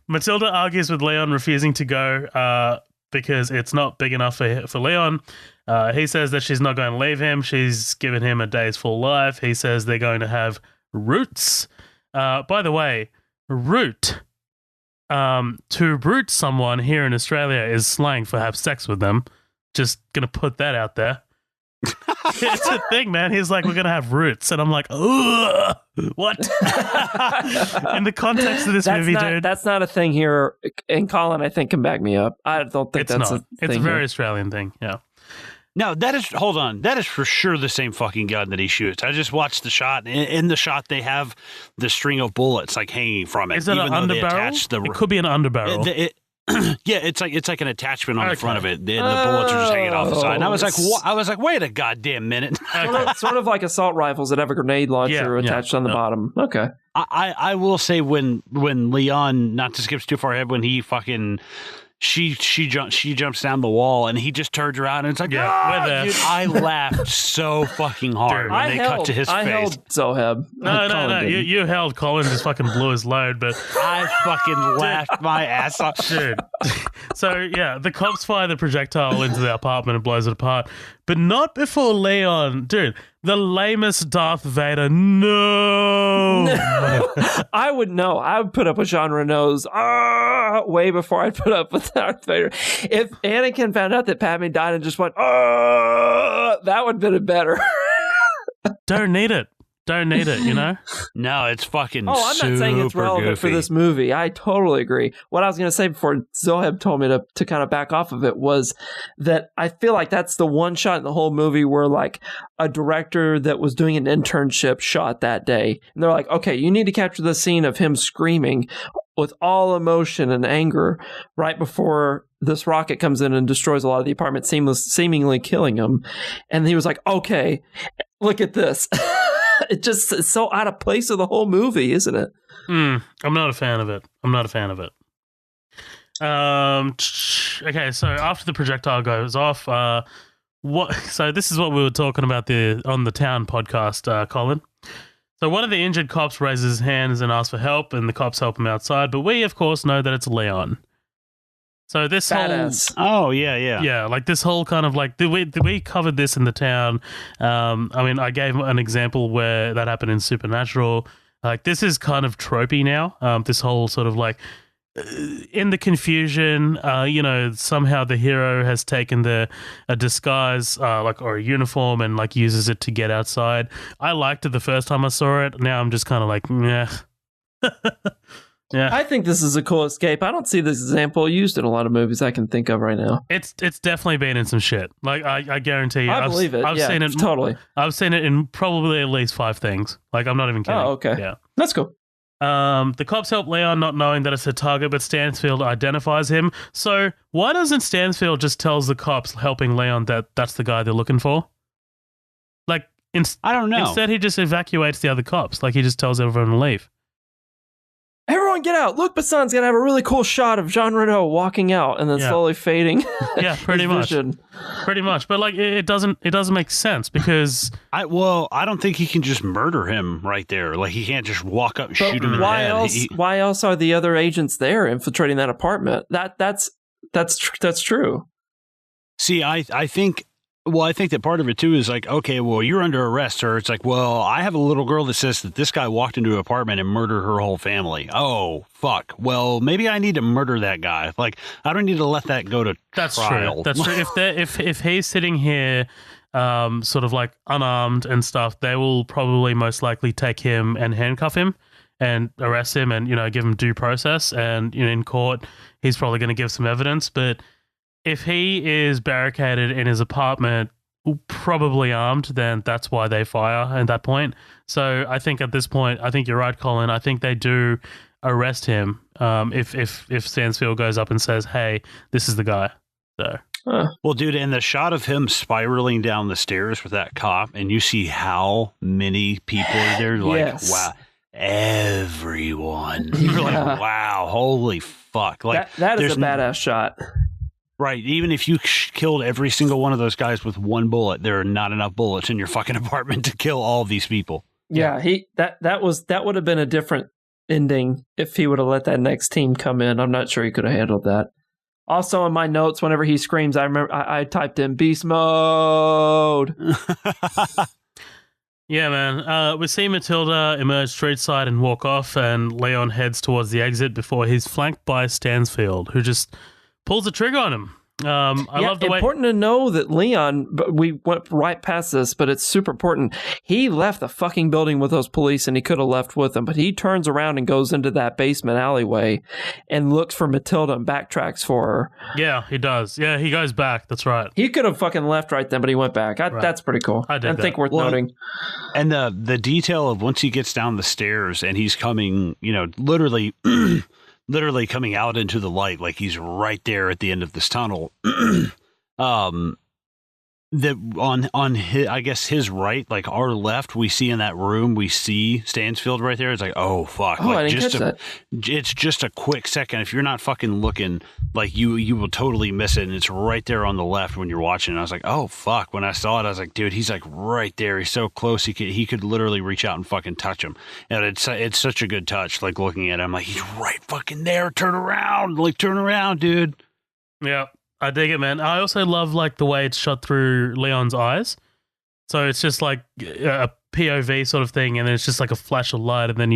Matilda argues with Leon, refusing to go because it's not big enough for Leon. He says that she's not going to leave him. She's given him a day's full life. He says they're going to have roots. By the way, root. To root someone here in Australia is slang for have sex with them. Just gonna put that out there. It's a thing, man. He's like, we're gonna have roots, and I'm like, ugh, what? In the context of this movie, dude, that's not a thing here. And Colin, I think, can back me up. I don't think that's a thing. It's a very Australian thing. Yeah. No, hold on. That is for sure the same fucking gun that he shoots. I just watched the shot. In the shot, they have the string of bullets like hanging from it. Is it an underbarrel? It could be an underbarrel. Yeah, it's like an attachment on the front of it, and the bullets are just hanging off the side. And I was like, wait a goddamn minute. Sort of like assault rifles that have a grenade launcher attached on the bottom. Okay. I will say when Leon, not to skip too far ahead, when he fucking she jumps down the wall and he just turns around and it's like, dude, I laughed so fucking hard when they cut to his face. I held Zoheb. No. You held Colin, just fucking blew his load, but I fucking laughed my ass off. Dude. So, yeah, the cops fire the projectile into the apartment and blows it apart, but not before Leon. Dude, the lamest Darth Vader. No. I would know. I would put up with Jean Reno's way before I'd put up with Darth Vader. If Anakin found out that Padme died and just went, that would have been better. Don't need it. Don't need it, you know? No, it's fucking I'm not saying it's relevant for this movie. I totally agree. What I was going to say before Zoheb told me to kind of back off of it was that I feel like that's the one shot in the whole movie where like a director that was doing an internship shot that day. And they're like, okay, you need to capture the scene of him screaming with all emotion and anger right before this rocket comes in and destroys a lot of the apartment, seemingly killing him. And he was like, okay, look at this. It's so out of place of the whole movie, isn't it? I'm not a fan of it. Okay, so after the projectile goes off, so this is what we were talking about on the Town podcast, Colin. So one of the injured cops raises his hands and asks for help, and the cops help him outside, but we, of course, know that it's Leon. So this Badass. Yeah, like this whole kind of like we covered this in the Town. I mean, I gave an example where that happened in Supernatural. Like this is kind of tropey now. This whole sort of like in the confusion, somehow the hero has taken a disguise, or a uniform, and like uses it to get outside. I liked it the first time I saw it. Now I'm just kind of like, meh. Yeah, I think this is a cool escape. I don't see this example used in a lot of movies I can think of right now. It's definitely been in some shit. Like I guarantee you, I believe it. I've seen it totally. I've seen it in probably at least 5 things. Like I'm not even kidding. Oh, okay. Yeah, that's cool. The cops help Leon, not knowing that it's a target, but Stansfield identifies him. So why doesn't Stansfield just tells the cops helping Leon that that's the guy they're looking for? Like I don't know. Instead, he just evacuates the other cops. Like he just tells everyone to leave. Everyone get out. Luc Besson's going to have a really cool shot of Jean Reno walking out and then slowly fading. Yeah, pretty much. Pretty much. But like it doesn't make sense because I don't think he can just murder him right there. Like he can't just walk up and shoot him in the head. Why else are the other agents there infiltrating that apartment? That's true. See, I think that part of it, too, is like, okay, well, you're under arrest, or it's like, well, I have a little girl that says that this guy walked into an apartment and murdered her whole family. Oh, fuck. Well, maybe I need to murder that guy. Like, I don't need to let that go to trial. That's true. If he's sitting here sort of like unarmed and stuff, they will probably most likely take him and handcuff him and arrest him and, give him due process. And in court, he's probably going to give some evidence, but if he is barricaded in his apartment, probably armed, then that's why they fire at that point. So I think at this point, I think you're right, Colin. I think they do arrest him if Stansfield goes up and says, "Hey, this is the guy." So. Well, dude, and the shot of him spiraling down the stairs with that cop, and you see how many people are there, like, wow, everyone. You're like, wow, holy fuck. Like that is a badass shot. Right. Even if you killed every single one of those guys with one bullet, there are not enough bullets in your fucking apartment to kill all of these people. Yeah, that would have been a different ending if he would have let that next team come in. I'm not sure he could have handled that. Also, in my notes, whenever he screams, I remember I typed in beast mode. Yeah, man. We see Matilda emerge street side and walk off, and Leon heads towards the exit before he's flanked by Stansfield, who just pulls the trigger on him. I love the way. Important to know that Leon, but we went right past this, but it's super important. He left the fucking building with those police and he could have left with them, but he turns around and goes into that basement alleyway and looks for Matilda and backtracks for her. Yeah, he does. Yeah, he goes back. That's right. He could have fucking left right then, but he went back. Right. That's pretty cool. I think worth noting. And the detail of once he gets down the stairs and he's coming, literally literally coming out into the light, like he's right there at the end of this tunnel. That on his, I guess his right, like our left, we see in that room, we see Stansfield right there. It's like, oh fuck! Oh, like, I didn't catch that. It's just a quick second. If you're not fucking looking, like you will totally miss it. And it's right there on the left when you're watching. I was like, oh fuck! When I saw it, I was like, dude, he's like right there. He's so close. He could literally reach out and fucking touch him. And it's such a good touch. Like looking at him, like he's right fucking there. Turn around, dude. Yeah. I dig it, man. I also love like the way it's shot through Leon's eyes. So it's just like a POV sort of thing, and then it's just like a flash of light, and then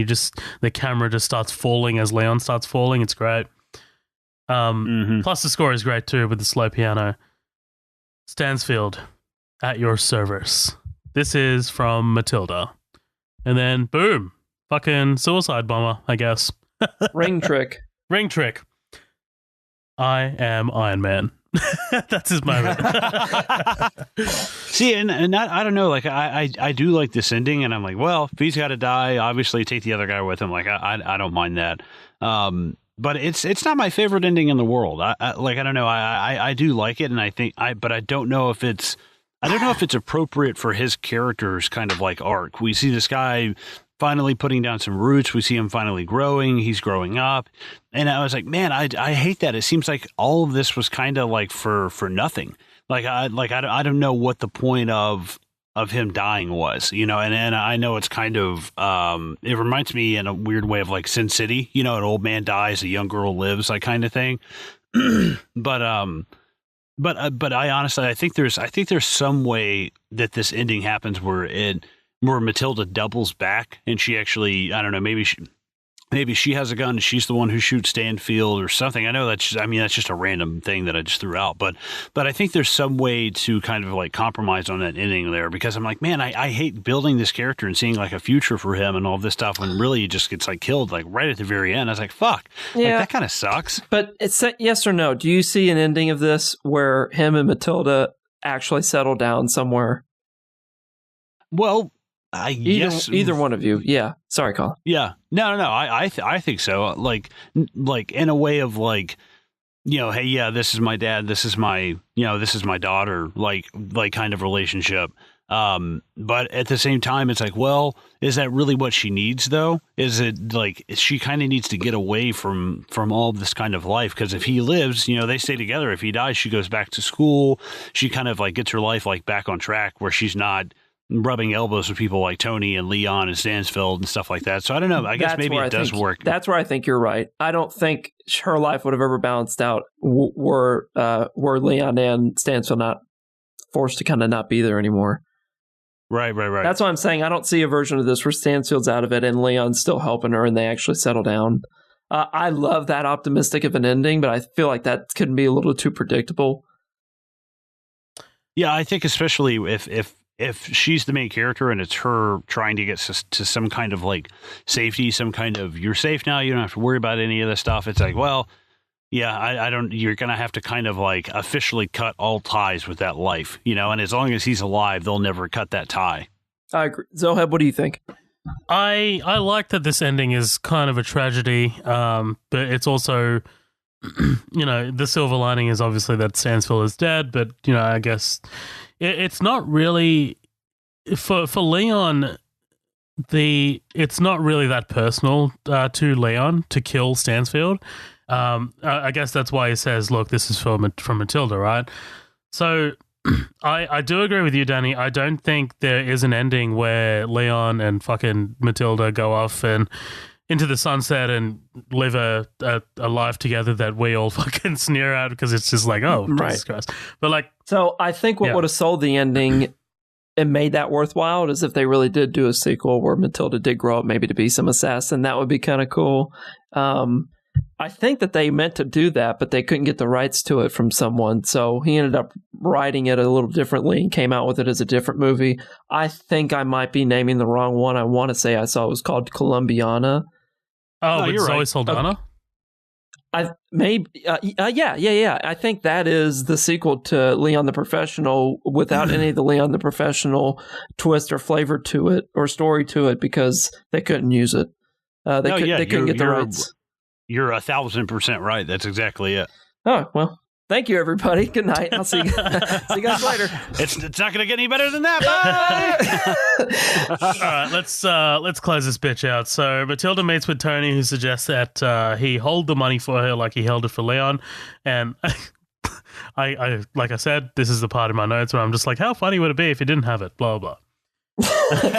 the camera just starts falling as Leon starts falling. It's great. Plus the score is great too with the slow piano. Stansfield, at your service. This is from Matilda. And then boom, fucking suicide bomber, I guess. Ring trick. Ring trick. I am Iron Man. That's his moment. See, and I don't know, like I do like this ending, and I'm like, well, if he's got to die, obviously take the other guy with him. Like I don't mind that. But it's not my favorite ending in the world. I don't know. I do like it, and but I don't know if it's appropriate for his character's kind of like arc. We see this guy finally putting down some roots. We see him finally growing. He's growing up. And I was like, man, I hate that. It seems like all of this was kind of like for nothing. I don't know what the point of him dying was, and I know it's kind of, it reminds me in a weird way of like Sin City, an old man dies, a young girl lives, like kind of thing. But I honestly, I think there's some way that this ending happens where Matilda doubles back, and she actually, I don't know, maybe she has a gun and she's the one who shoots Stanfield or something. I know that's just a random thing that I just threw out, but I think there's some way to kind of like compromise on that ending there, because I'm like, man, I hate building this character and seeing like a future for him and all this stuff when really he just gets like killed like right at the very end. I was like, fuck, yeah, like, that kind of sucks. But it's yes or no. Do you see an ending of this where him and Matilda actually settle down somewhere? Well, either one of you. Yeah. Sorry, Colin. Yeah. No. I think so. Like in a way of like, hey, yeah, this is my dad. This is my daughter, like kind of relationship. But at the same time, it's like, well, is that really what she needs though? Is it like she kind of needs to get away from all this kind of life? Because if he lives, they stay together. If he dies, she goes back to school. She kind of like gets her life like back on track where she's not rubbing elbows with people like Tony and Leon and Stansfield and stuff like that. So I don't know. I guess maybe it does work. That's where I think you're right. I don't think her life would have ever balanced out were Leon and Stansfield not forced to kind of not be there anymore. Right. That's why I'm saying I don't see a version of this where Stansfield's out of it and Leon's still helping her and they actually settle down. I love that optimistic of an ending, but I feel like that could be a little too predictable. Yeah, I think especially if she's the main character and it's her trying to get to some kind of like safety, some kind of you're safe now, you don't have to worry about any of this stuff. It's like, well, yeah, I don't, you're going to have to kind of like officially cut all ties with that life, and as long as he's alive, they'll never cut that tie. I agree. Zoheb, what do you think? I like that this ending is kind of a tragedy, but it's also, the silver lining is obviously that Stansfield is dead, but, I guess it's not really, for Leon, it's not really that personal to Leon to kill Stansfield. I guess that's why he says, look, this is from Matilda, right? So I do agree with you, Danny. I don't think there is an ending where Leon and fucking Matilda go off and into the sunset and live a life together that we all fucking sneer at because it's just like, oh, right. Jesus Christ. But like, so I think what would have sold the ending and made that worthwhile is if they really did do a sequel where Matilda did grow up maybe to be some assassin. That would be kind of cool. I think that they meant to do that, but they couldn't get the rights to it from someone. So he ended up writing it a little differently and came out with it as a different movie. I think I might be naming the wrong one. I want to say I saw it was called Columbiana. Oh, with Zoe right. Saldana? Yeah. I think that is the sequel to Leon the Professional without any of the Leon the Professional twist or flavor to it or story to it because they couldn't use it. They couldn't get the rights. You're 1,000% right. That's exactly it. Oh, well, thank you, everybody. Good night. I'll see you, see you guys later. It's not going to get any better than that. Bye. All right, let's close this bitch out. So Matilda meets with Tony, who suggests that he hold the money for her like he held it for Leon. And I like I said, this is the part of my notes where I'm just like, how funny would it be if he didn't have it? Blah, blah.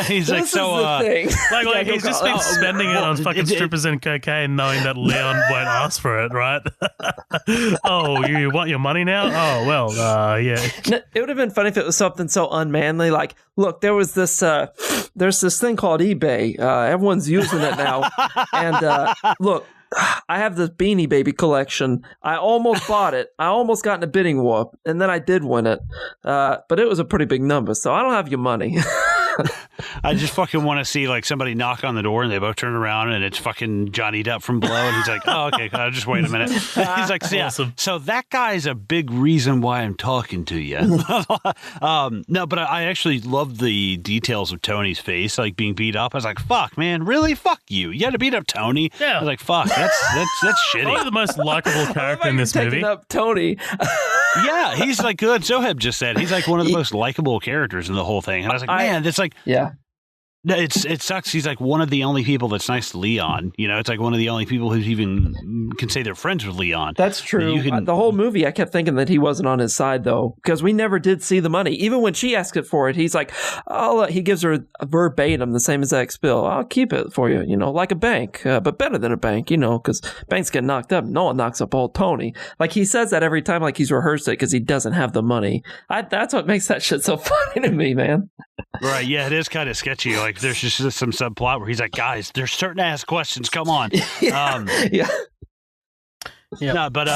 He's like, so, like he's just been spending it on fucking strippers and cocaine, knowing that Leon won't ask for it, right? Oh, you want your money now? Oh, well, yeah. It would have been funny if it was something so unmanly. Like, look, there's this thing called eBay. Everyone's using it now, and look. I have this Beanie Baby collection. I almost bought it. I almost got in a bidding war, and then I did win it. But it was a pretty big number, so I don't have your money. I just fucking want to see like somebody knock on the door and they both turn around and it's fucking Johnny Depp from Below, and he's like, "Oh, okay, just wait a minute." He's like, "Yeah, awesome. So that guy's a big reason why I'm talking to you." No, but I actually love the details of Tony's face, like being beat up. I was like, "Fuck, man, really? Fuck you! You had to beat up Tony." Yeah, I was like, "Fuck, that's shitty." Probably the most likable character in this movie. Up Tony. Yeah, he's like good. Zoheb just said he's like one of the most likable characters in the whole thing. And I was like, man, it's like, yeah. It sucks. He's like one of the only people that's nice to Leon. You know, it's like one of the only people who even can say they're friends with Leon. That's true. The whole movie, I kept thinking that he wasn't on his side, though, because we never did see the money. Even when she asked it for it, he's like, he gives her a verbatim, the same exact spill. I'll keep it for you, you know, like a bank, but better than a bank, you know, because banks get knocked up. No one knocks up old Tony. Like, he says that every time, like he's rehearsed it because he doesn't have the money. That's what makes that shit so funny to me, man. Right. Yeah, it is kind of sketchy. Like, there's just some subplot where he's like, guys, there's certain ass questions. Come on. Yeah. No, but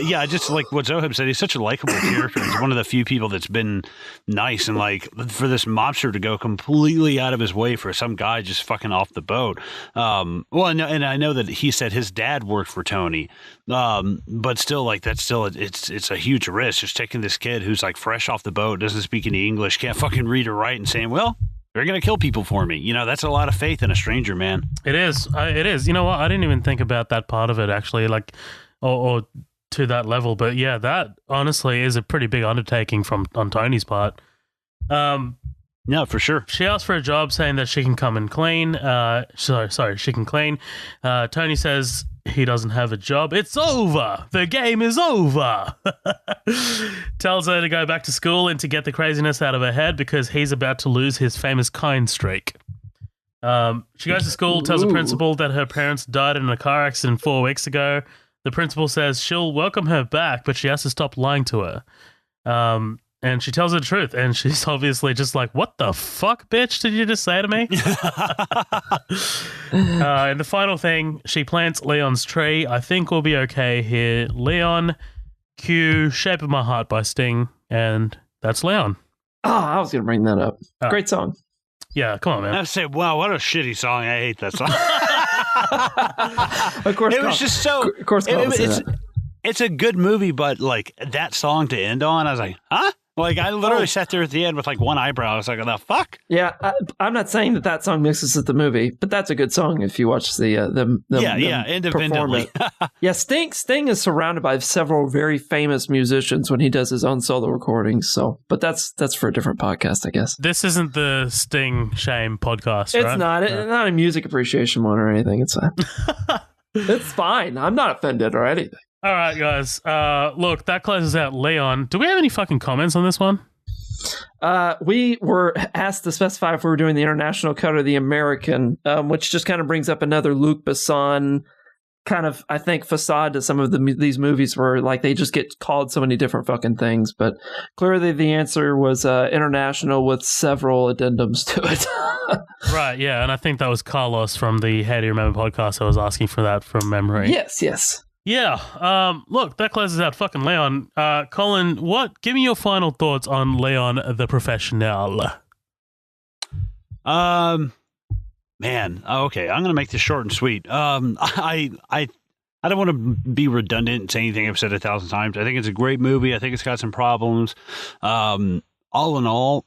yeah, just like what Zoheb said, he's such a likable character. He's one of the few people that's been nice, and like for this mobster to go completely out of his way for some guy just fucking off the boat. And I know that he said his dad worked for Tony, but still, like that's still it's a huge risk just taking this kid who's like fresh off the boat, doesn't speak any English, can't fucking read or write, and saying, well, they're going to kill people for me. You know, that's a lot of faith in a stranger, man. It is. It is. You know what? I didn't even think about that part of it, actually, like, or to that level. But yeah, that honestly is a pretty big undertaking on Tony's part. No, for sure. She asked for a job saying that she can come and clean. She can clean. Tony says he doesn't have a job. It's over. The game is over. Tells her to go back to school and to get the craziness out of her head because he's about to lose his famous kind streak. She goes to school, tells the principal that her parents died in a car accident 4 weeks ago. The principal says she'll welcome her back, but she has to stop lying to her. And she tells her the truth, and she's obviously just like, what the fuck, bitch, did you just say to me? And the final thing, she plants Leon's tree. I think we'll be okay here. Leon, cue Shape of My Heart by Sting, and that's Leon. Oh, I was going to bring that up. Great song. Yeah, come on, man. I said, wow, what a shitty song. I hate that song. Of course, it was just so... Of course, it's a good movie, but like that song to end on, I was like, huh? Like, I literally sat there at the end with like one eyebrow. I was like, what the fuck? Yeah, I'm not saying that song mixes with the movie, but that's a good song if you watch the independently. Yeah, Sting is surrounded by several very famous musicians when he does his own solo recordings. So, but that's for a different podcast, I guess. This isn't the Sting Shame podcast, it's right? Not. It's not a music appreciation one or anything. It's fine. It's fine. I'm not offended or anything. All right, guys. Look, that closes out Leon. Do we have any fucking comments on this one? We were asked to specify if we were doing the international cut or the American, which just kind of brings up another Luc Besson kind of, I think, facade to some of these movies where like they just get called so many different fucking things. But clearly the answer was international with several addendums to it. Right, yeah. And I think that was Carlos from the How Do You Remember podcast that was asking for that from memory. Yes. Yeah. Look, that closes out fucking Leon. Colin, give me your final thoughts on Leon the Professional. Man. Okay. I'm going to make this short and sweet. I don't want to be redundant and say anything I've said 1,000 times. I think it's a great movie. I think it's got some problems. all in all,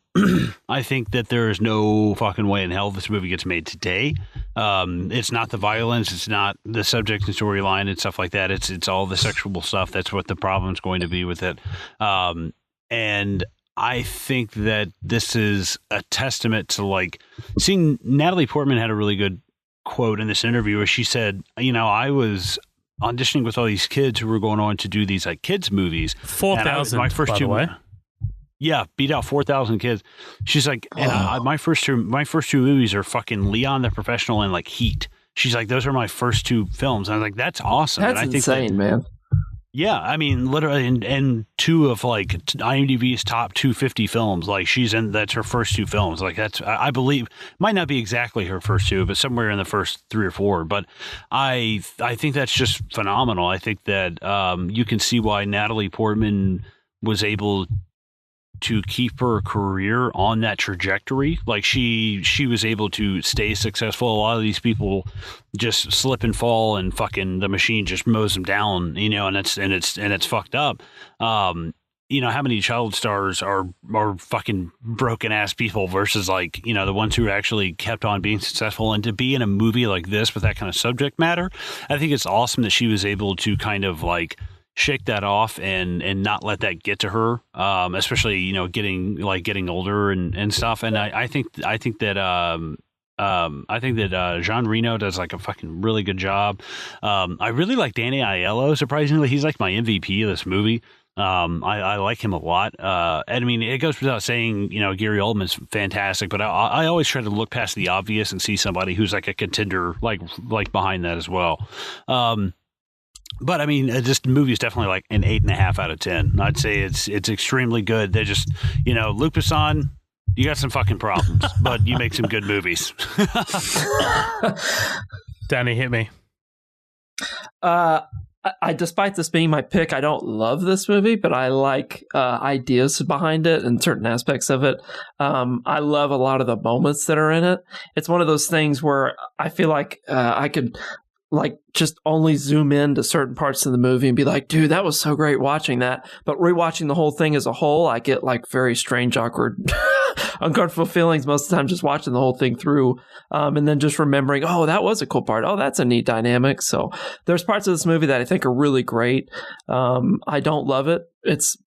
I think that there is no fucking way in hell this movie gets made today. It's not the violence, it's not the subject and storyline and stuff like that. It's all the sexual stuff. That's what the problem's going to be with it. And I think that this is a testament to like seeing Natalie Portman had a really good quote in this interview where she said, I was auditioning with all these kids who were going on to do these like kids movies. 4,000, by the way. Yeah, beat out 4,000 kids. She's like, and my first two movies are fucking Leon the Professional and like Heat. She's like, those are my first two films. And I was like, that's awesome. That's and I insane, man. Yeah, I mean, literally, and two of like IMDb's top 250 films. Like that's her first two films. Like that's, I believe, might not be exactly her first two, but somewhere in the first three or four. But I think that's just phenomenal. I think that you can see why Natalie Portman was able to keep her career on that trajectory. Like she was able to stay successful. A lot of these people just slip and fall and fucking the machine just mows them down, and it's fucked up. How many child stars are fucking broken ass people versus like, the ones who actually kept on being successful. And to be in a movie like this with that kind of subject matter, I think it's awesome that she was able to kind of like shake that off and not let that get to her, especially getting older and stuff. And I think that Jean Reno does like a fucking really good job. I really like Danny Aiello. Surprisingly, he's like my MVP of this movie. I like him a lot. And I mean, it goes without saying, Gary Oldman's fantastic, but I always try to look past the obvious and see somebody who's like a contender, like behind that as well. But I mean, this movie is definitely like an 8.5 out of 10. I'd say it's extremely good. They just, Luc Besson, you got some fucking problems, but you make some good movies. Danny, hit me. Despite this being my pick, I don't love this movie, but I like ideas behind it and certain aspects of it. I love a lot of the moments that are in it. It's one of those things where I feel like I could like just only zoom in to certain parts of the movie and be like, dude, that was so great watching that. But rewatching the whole thing as a whole, I get like very strange, awkward, uncomfortable feelings most of the time just watching the whole thing through. And then just remembering, oh, that was a cool part. Oh, that's a neat dynamic. So there's parts of this movie that I think are really great. I don't love it. It's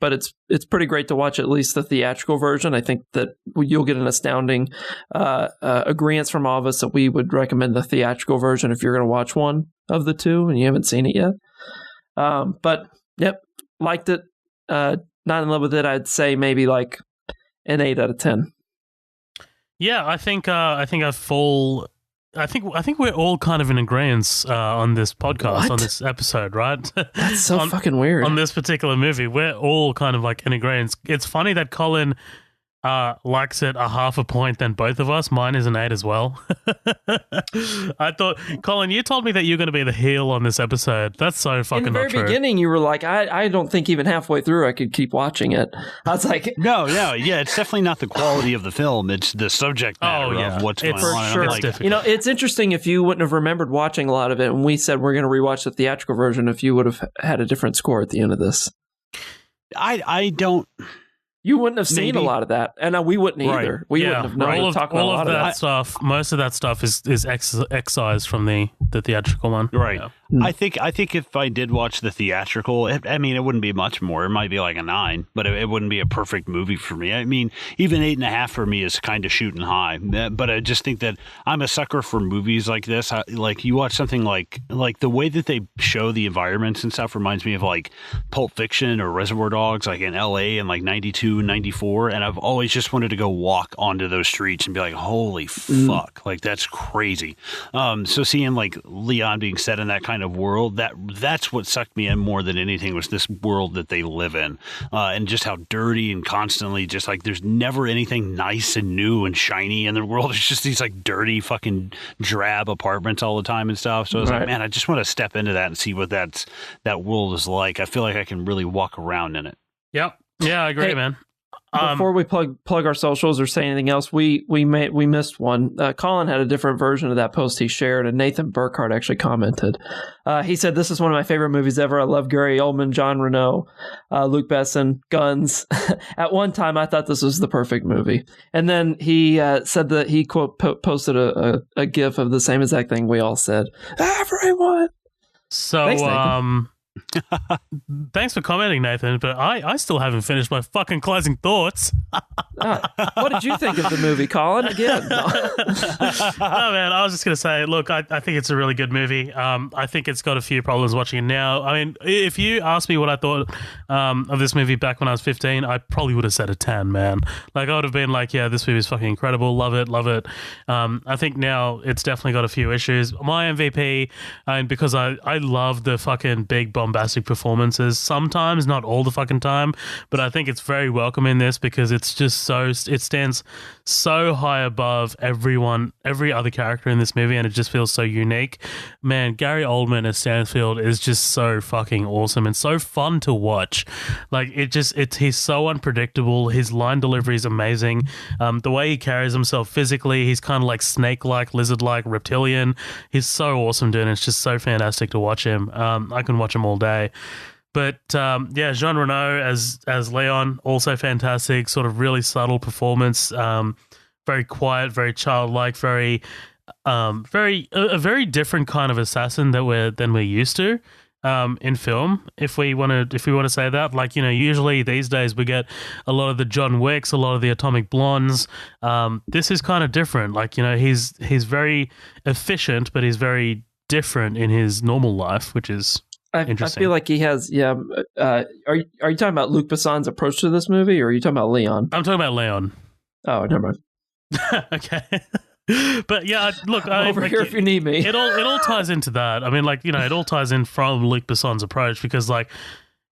pretty great to watch at least the theatrical version. I think that you'll get an astounding agreement from all of us that we would recommend the theatrical version if you're going to watch one of the two and you haven't seen it yet. But yep, liked it. Not in love with it. I'd say maybe like an 8 out of 10. Yeah, I think we're all kind of in agreement on this podcast, on this episode, right? That's so fucking weird. On this particular movie, we're all kind of like in agreement. It's funny that Colin likes it a 0.5 point than both of us. Mine is an 8 as well. I thought, Colin, you told me that you're going to be the heel on this episode. That's so fucking not true. In the very beginning, you were like, I don't think even halfway through I could keep watching it. I was like... No, yeah, it's definitely not the quality of the film. It's the subject matter of what's going on. Sure. It's interesting if you wouldn't have remembered watching a lot of it and we said we're going to rewatch the theatrical version if you would have had a different score at the end of this. I don't... You wouldn't have seen a lot of that, and we wouldn't either. We wouldn't have known to talk about a lot of that stuff. Most of that stuff is excised from the theatrical one. Right. Yeah. I think if I did watch the theatrical, it wouldn't be much more. It might be like a 9, but it wouldn't be a perfect movie for me. I mean, even 8.5 for me is kind of shooting high. But I just think that I'm a sucker for movies like this. Like you watch something like the way that they show the environments and stuff reminds me of like Pulp Fiction or Reservoir Dogs, like in LA in like 92 and 94. And I've always just wanted to go walk onto those streets and be like, holy fuck, like that's crazy. So seeing like Leon being set in that kind of world, that's what sucked me in more than anything, was this world that they live in, and just how dirty and constantly just like there's never anything nice and new and shiny in the world. It's just these like dirty fucking drab apartments all the time and stuff. So I was like, man, I just want to step into that and see what that world is like. I feel like I can really walk around in it. Yep. Yeah, I agree, man. Before we plug our socials or say anything else, we missed one. Colin had a different version of that post he shared, and Nathan Burkhart actually commented. He said, "This is one of my favorite movies ever. I love Gary Oldman, John Reno, Luke Besson, guns. At one time, I thought this was the perfect movie." And then he said that he quote posted a GIF of the same exact thing we all said. Everyone. So, Thanks, Nathan. Thanks for commenting, Nathan, but I still haven't finished my fucking closing thoughts. What did you think of the movie, Colin? Again. No. No, man, I was just going to say, look, I think it's a really good movie. I think it's got a few problems watching it now. I mean, if you asked me what I thought of this movie back when I was 15, I probably would have said a 10, man. Like, I would have been like, yeah, this movie is fucking incredible. Love it, love it. I think now it's definitely got a few issues. My MVP, and because I love the fucking big bombastic performances, sometimes, not all the fucking time, but I think it's very welcome in this because it's just it stands so high above every other character in this movie, and it just feels so unique. Man, Gary Oldman as Stansfield is just so fucking awesome and so fun to watch. Like, he's so unpredictable. His line delivery is amazing. The way he carries himself physically, he's kind of like snake-like, lizard-like, reptilian. He's so awesome, dude. It's just so fantastic to watch him. I can watch him all day. But yeah, Jean Reno as Leon, also fantastic. Sort of really subtle performance. Very quiet, very childlike, very a very different kind of assassin than we're used to in film. If we want to say that, like, you know, usually these days we get a lot of the John Wicks, a lot of the Atomic Blondes. This is kind of different. Like, you know, he's very efficient, but he's very different in his normal life, which is. I feel like he has, yeah. Are you talking about Luc Besson's approach to this movie, or are you talking about Leon? I'm talking about Leon. Oh, never mind. Okay. But yeah, look, I'm over here if you need me. It all ties into that. I mean, like, you know, it all ties in from Luc Besson's approach because, like,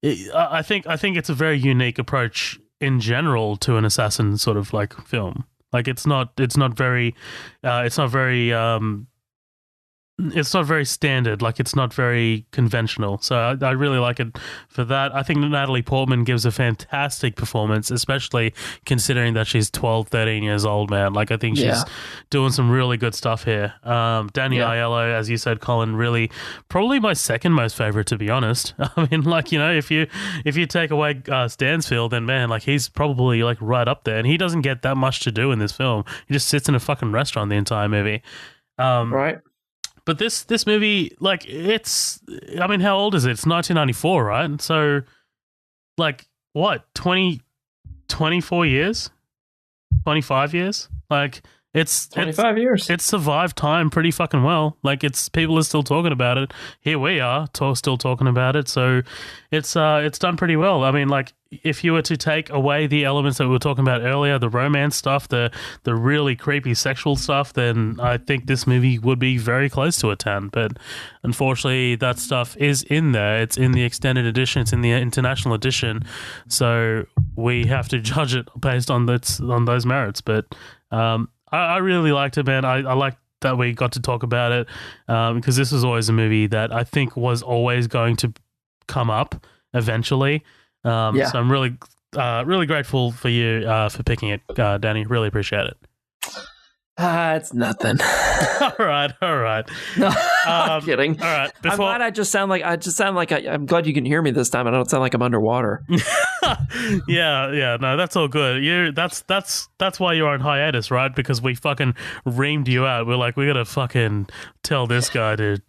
I think it's a very unique approach in general to an assassin sort of like film. Like, it's not very standard, like it's not very conventional. So I really like it for that. I think Natalie Portman gives a fantastic performance, especially considering that she's 12, 13 years old, man. Like, I think she's doing some really good stuff here. Danny Aiello, as you said, Colin, really probably my second most favorite, to be honest. I mean, like, you know, if you take away Stansfield, then man, like, he's probably like right up there, and he doesn't get that much to do in this film. He just sits in a fucking restaurant the entire movie. Right. But this movie, like, I mean, how old is it? It's 1994, right? So, like, what, 24 years? 25 years? Like, it's 25 years. It's survived time pretty fucking well. Like, people are still talking about it. Here we are, still talking about it. So it's done pretty well. I mean, like, if you were to take away the elements that we were talking about earlier, the romance stuff, the really creepy sexual stuff, then I think this movie would be very close to a 10. But unfortunately, that stuff is in there. It's in the extended edition. It's in the international edition. So we have to judge it based on those merits. But I really liked it, man. I liked that we got to talk about it because this was always a movie that I think was always going to come up eventually. So I'm really grateful for you for picking it, Danny. Really appreciate it. It's nothing. All right. No, I'm kidding. All right. I'm glad I'm glad you can hear me this time. I don't sound like I'm underwater. Yeah. No, that's all good. That's why you're on hiatus, right? Because we fucking reamed you out. We're like, we gotta fucking tell this guy to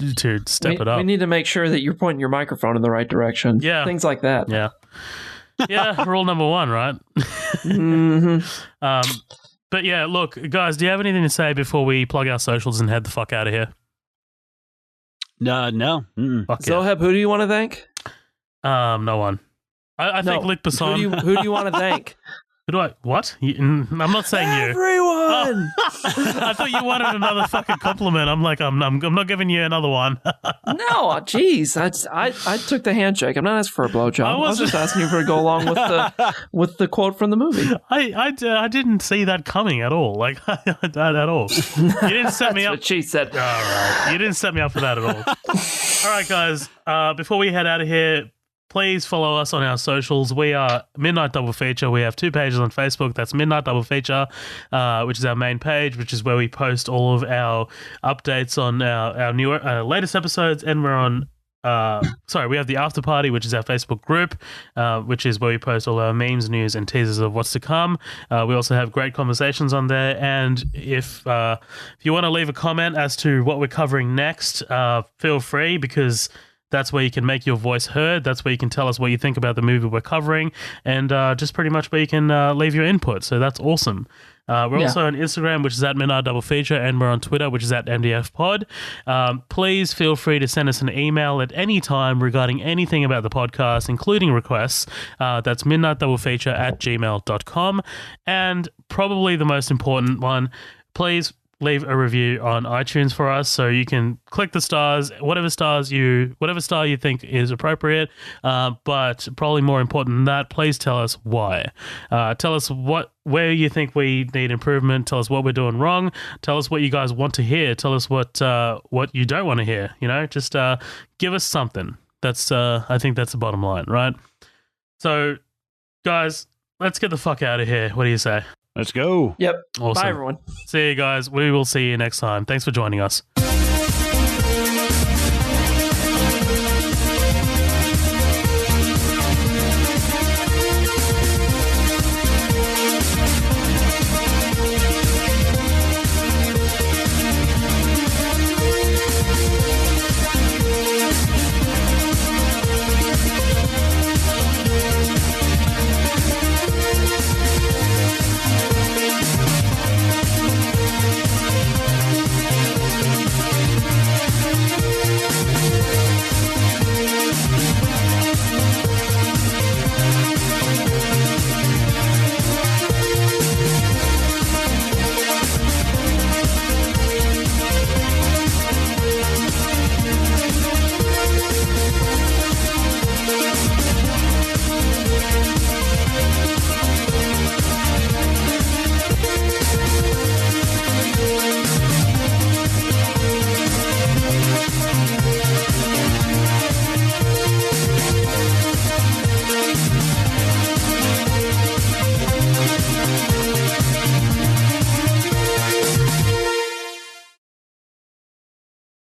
step it up. We need to make sure that you're pointing your microphone in the right direction. Yeah. Things like that. Yeah. Yeah. Rule number 1, right? Mm-hmm. But yeah, look, guys, do you have anything to say before we plug our socials and head the fuck out of here? No. Zoheb, who do you want to thank? No one. I think Luc Besson. Who do you want to thank? Who do I? What? I'm not saying you. Everyone. I thought you wanted another fucking compliment. I'm like, I'm not giving you another one. No, jeez, I took the handshake. I'm not asking for a blowjob. I was just asking you for to go along with the quote from the movie. I didn't see that coming at all. Like at all. You didn't set me up. That's what she said. All right. You didn't set me up for that at all. All right, guys. Before we head out of here, please follow us on our socials. We are Midnight Double Feature. We have 2 pages on Facebook. That's Midnight Double Feature, which is our main page, which is where we post all of our updates on our newer, latest episodes. And we're on, we have the After Party, which is our Facebook group, which is where we post all our memes, news, and teasers of what's to come. We also have great conversations on there. And if you want to leave a comment as to what we're covering next, feel free, because that's where you can make your voice heard. That's where you can tell us what you think about the movie we're covering, and just pretty much where you can leave your input. So that's awesome. We're also on Instagram, which is at Midnight Double Feature, and we're on Twitter, which is at MDF Pod. Please feel free to send us an email at any time regarding anything about the podcast, including requests. That's midnightdoublefeature@gmail.com. And probably the most important one, please leave a review on iTunes for us, so you can click the stars, whatever star you think is appropriate. But probably more important than that, please tell us why. Tell us where you think we need improvement. Tell us what we're doing wrong. Tell us what you guys want to hear. Tell us what you don't want to hear. Just give us something. That's I think that's the bottom line, right? So, guys, let's get the fuck out of here. What do you say? Let's go. Yep. Awesome. Bye, everyone. See you guys. We will see you next time. Thanks for joining us.